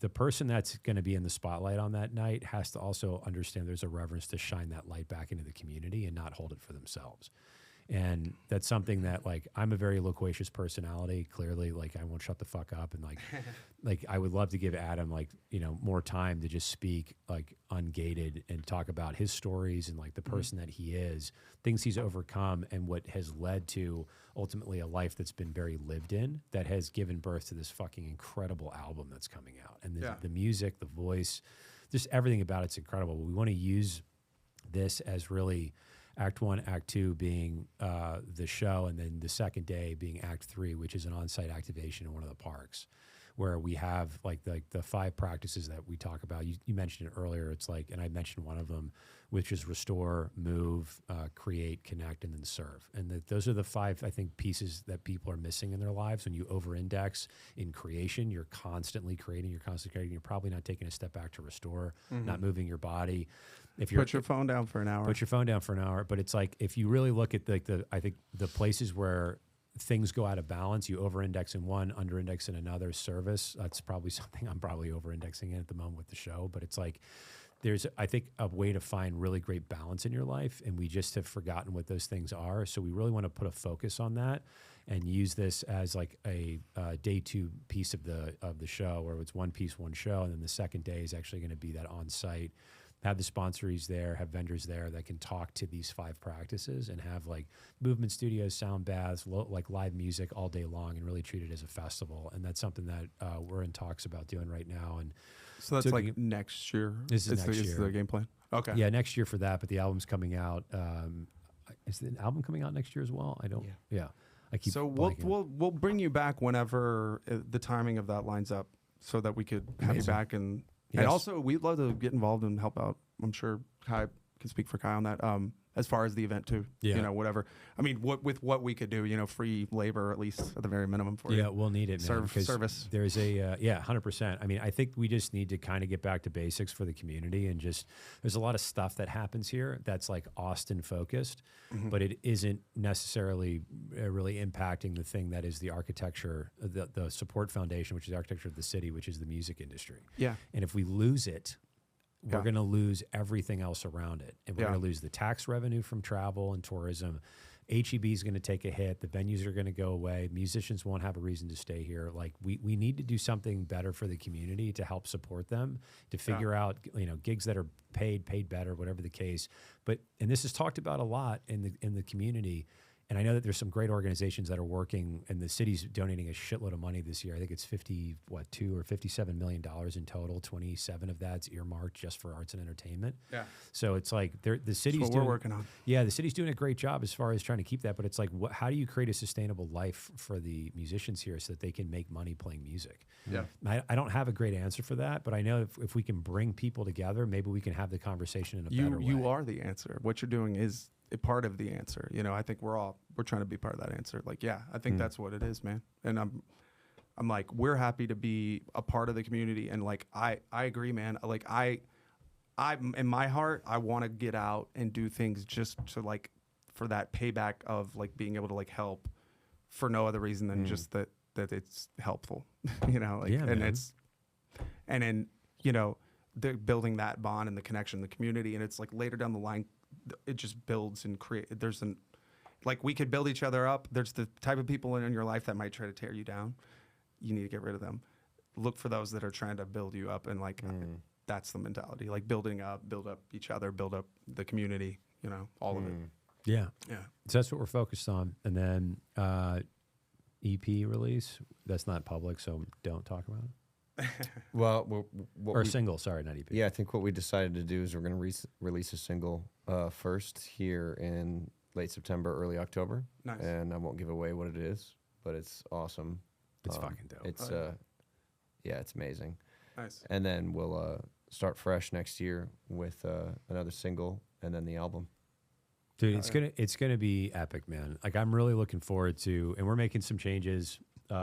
the person that's going to be in the spotlight on that night has to also understand there's a reverence to shine that light back into the community and not hold it for themselves. And that's something that, like, I'm a very loquacious personality. Clearly, like, I won't shut the fuck up. And like I would love to give Adam, like, you know, more time to just speak, like, ungated and talk about his stories and, like, the person that he is, things he's overcome, and what has led to ultimately a life that's been very lived in, that has given birth to this fucking incredible album that's coming out. And the music, the voice, just everything about it's incredible. We want to use this as really Act 1, Act 2 being the show, and then the second day being Act 3, which is an on-site activation in one of the parks, where we have like the 5 practices that we talk about. You mentioned it earlier. It's like, and I mentioned one of them, which is restore, move, create, connect, and then serve. And those are the 5, I think, pieces that people are missing in their lives. When you over-index in creation, you're constantly creating, you're probably not taking a step back to restore, not moving your body. If you're, put your phone down for an hour. Put your phone down for an hour. But it's like, if you really look at I think the places where things go out of balance, you over-index in one, under-index in another. Service, that's probably something I'm probably over-indexing in at the moment with the show. But it's like, there's, I think, a way to find really great balance in your life, and we just have forgotten what those things are. So we really want to put a focus on that and use this as like a day 2 piece of the show, where it's one piece, one show, and then the second day is actually going to be that on-site. Have the sponsorees there, have vendors there that can talk to these 5 practices, and have like movement studios, sound baths, like live music all day long, and really treat it as a festival. And that's something that we're in talks about doing right now. And so that's like next year. This is next year. Is the game plan? Okay. Yeah, next year for that. But the album's coming out. Is the album coming out next year as well? I don't. Yeah. I keep. So we'll bring you back whenever the timing of that lines up, so that we could have you back and. Yes. And also, we'd love to get involved and help out. I'm sure Kai can speak for Kai on that. As far as the event too, you know, whatever. I mean, with what we could do, you know, free labor at least at the very minimum for you. Yeah, we'll need it, man. Service. There's a 100%. I mean, I think we just need to kind of get back to basics for the community, and just there's a lot of stuff that happens here that's like Austin focused, but it isn't necessarily really impacting the thing that is the architecture, the support foundation, which is the architecture of the city, which is the music industry. Yeah. And if we lose it, we're going to lose everything else around it. And we're going to lose the tax revenue from travel and tourism. HEB is going to take a hit. The venues are going to go away. Musicians won't have a reason to stay here. Like, we need to do something better for the community to help support them, to figure out, you know, gigs that are paid better, whatever the case. But, and this is talked about a lot in the community. And I know that there's some great organizations that are working, and the city's donating a shitload of money this year. I think it's $2 or $57 million in total. 27 of that's earmarked just for arts and entertainment. Yeah. So it's like the city's That's what we're working on. Yeah, the city's doing a great job as far as trying to keep that. But it's like, how do you create a sustainable life for the musicians here so that they can make money playing music? Yeah. I don't have a great answer for that, but I know if we can bring people together, maybe we can have the conversation in a better way. You are the answer. What you're doing is a part of the answer. You know, I think we're trying to be part of that answer. Like, yeah, I think that's what it is, man. And I'm like, we're happy to be a part of the community. And like, I agree, man. Like I in my heart, I want to get out and do things just to like, for that payback of like being able to like help for no other reason than just that it's helpful, you know, like, and man. and then, you know, building that bond and the connection in the community. And it's like later down the line, it just builds and like we could build each other up. There's the type of people in your life that might try to tear you down. you need to get rid of them. Look for those that are trying to build you up, and like that's the mentality. Like build up each other, build up the community. You know, all of it. Yeah. Yeah. So that's what we're focused on. And then EP release. That's not public, so don't talk about it. Well, Or single, sorry, not EP. Yeah, I think what we decided to do is we're going to release a single first here in late September, early October. Nice. And I won't give away what it is, but it's awesome. It's fucking dope. It's yeah, it's amazing. Nice. And then we'll start fresh next year with another single and then the album. Dude, it's gonna be epic, man. Like I'm really looking forward to, and we're making some changes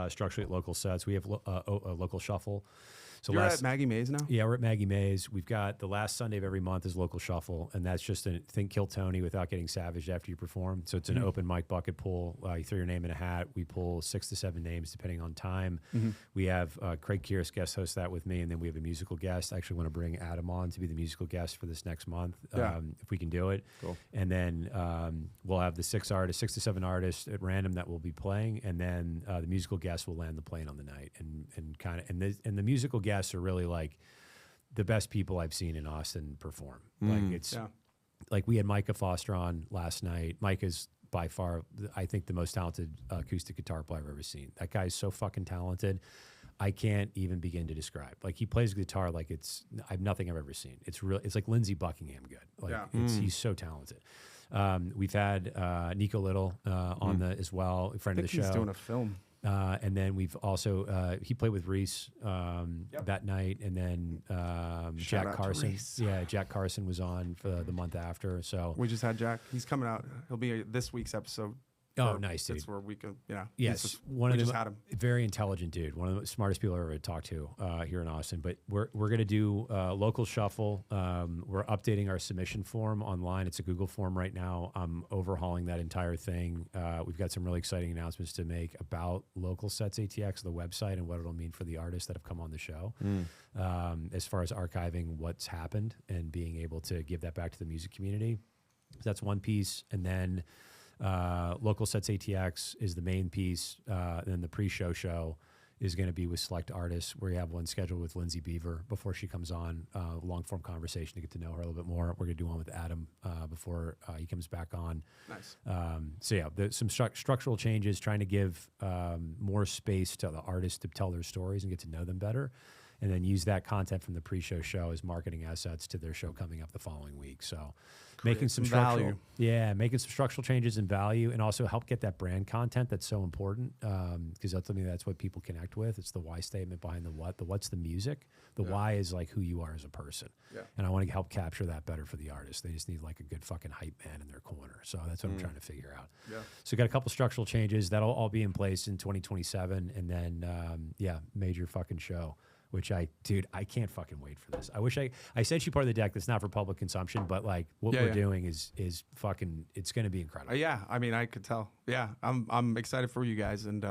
structurally at Local Sets. We have a local shuffle. So You're at Maggie Mays now? Yeah, we're at Maggie Mays. We've got the last Sunday of every month is Local Shuffle, and that's just a think Kill Tony without getting savaged after you perform. So it's an open mic bucket pool. You throw your name in a hat. We pull 6 to 7 names depending on time. We have Craig Kieris guest host that with me, and then we have a musical guest. I actually want to bring Adam on to be the musical guest for this next month, if we can do it. Cool. And then we'll have the 6 to 7 artists at random that will be playing, and then the musical guest will land the plane on the night, and the musical guests are really like the best people I've seen in Austin perform. Like it's like we had Micah Foster on last night. Micah's by far, I think, the most talented acoustic guitar player I've ever seen. That guy's so fucking talented. I can't even begin to describe. Like he plays guitar like I've nothing I've ever seen. It's real. It's like Lindsey Buckingham good. Like he's so talented. We've had Nico Little on as well, a friend of the show. He's doing a film. And then we've also he played with Reese that night, and then Jack Carson. Yeah, Jack Carson was on for the month after. So We just had Jack. He's coming out. He'll be this week's episode. Oh, nice, dude. That's where we can, Yes, we just had him. Very intelligent dude. One of the smartest people I've ever talked to here in Austin. But we're going to do Local Shuffle. We're updating our submission form online. It's a Google form right now. I'm overhauling that entire thing. We've got some really exciting announcements to make about Local Sets ATX, the website, and what it'll mean for the artists that have come on the show. As far as archiving what's happened and being able to give that back to the music community. So that's one piece. And then Local Sets ATX is the main piece. Then the pre-show show is going to be with select artists. We have one scheduled with Lindsay Beaver before she comes on, long-form conversation to get to know her a little bit more. We're going to do one with Adam before he comes back on. Nice. So yeah, there's some structural changes, trying to give more space to the artists to tell their stories and get to know them better, and then use that content from the pre-show show as marketing assets to their show coming up the following week. So making some structural, making some structural changes in value, and also help get that brand content that's so important, because ultimately that's what people connect with. It's the why statement behind the what. The what's the music. The why is like who you are as a person. Yeah. And I want to help capture that better for the artist. They just need like a good fucking hype man in their corner. So that's what I'm trying to figure out. Yeah. So we got a couple structural changes that'll all be in place in 2027, and then major fucking show. Which I can't fucking wait for this. I wish I sent you part of the deck that's not for public consumption, but like what we're doing is fucking, it's going to be incredible. Yeah, I mean, I could tell. Yeah, I'm excited for you guys, and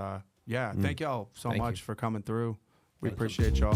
thank y'all so much for coming through. We appreciate y'all.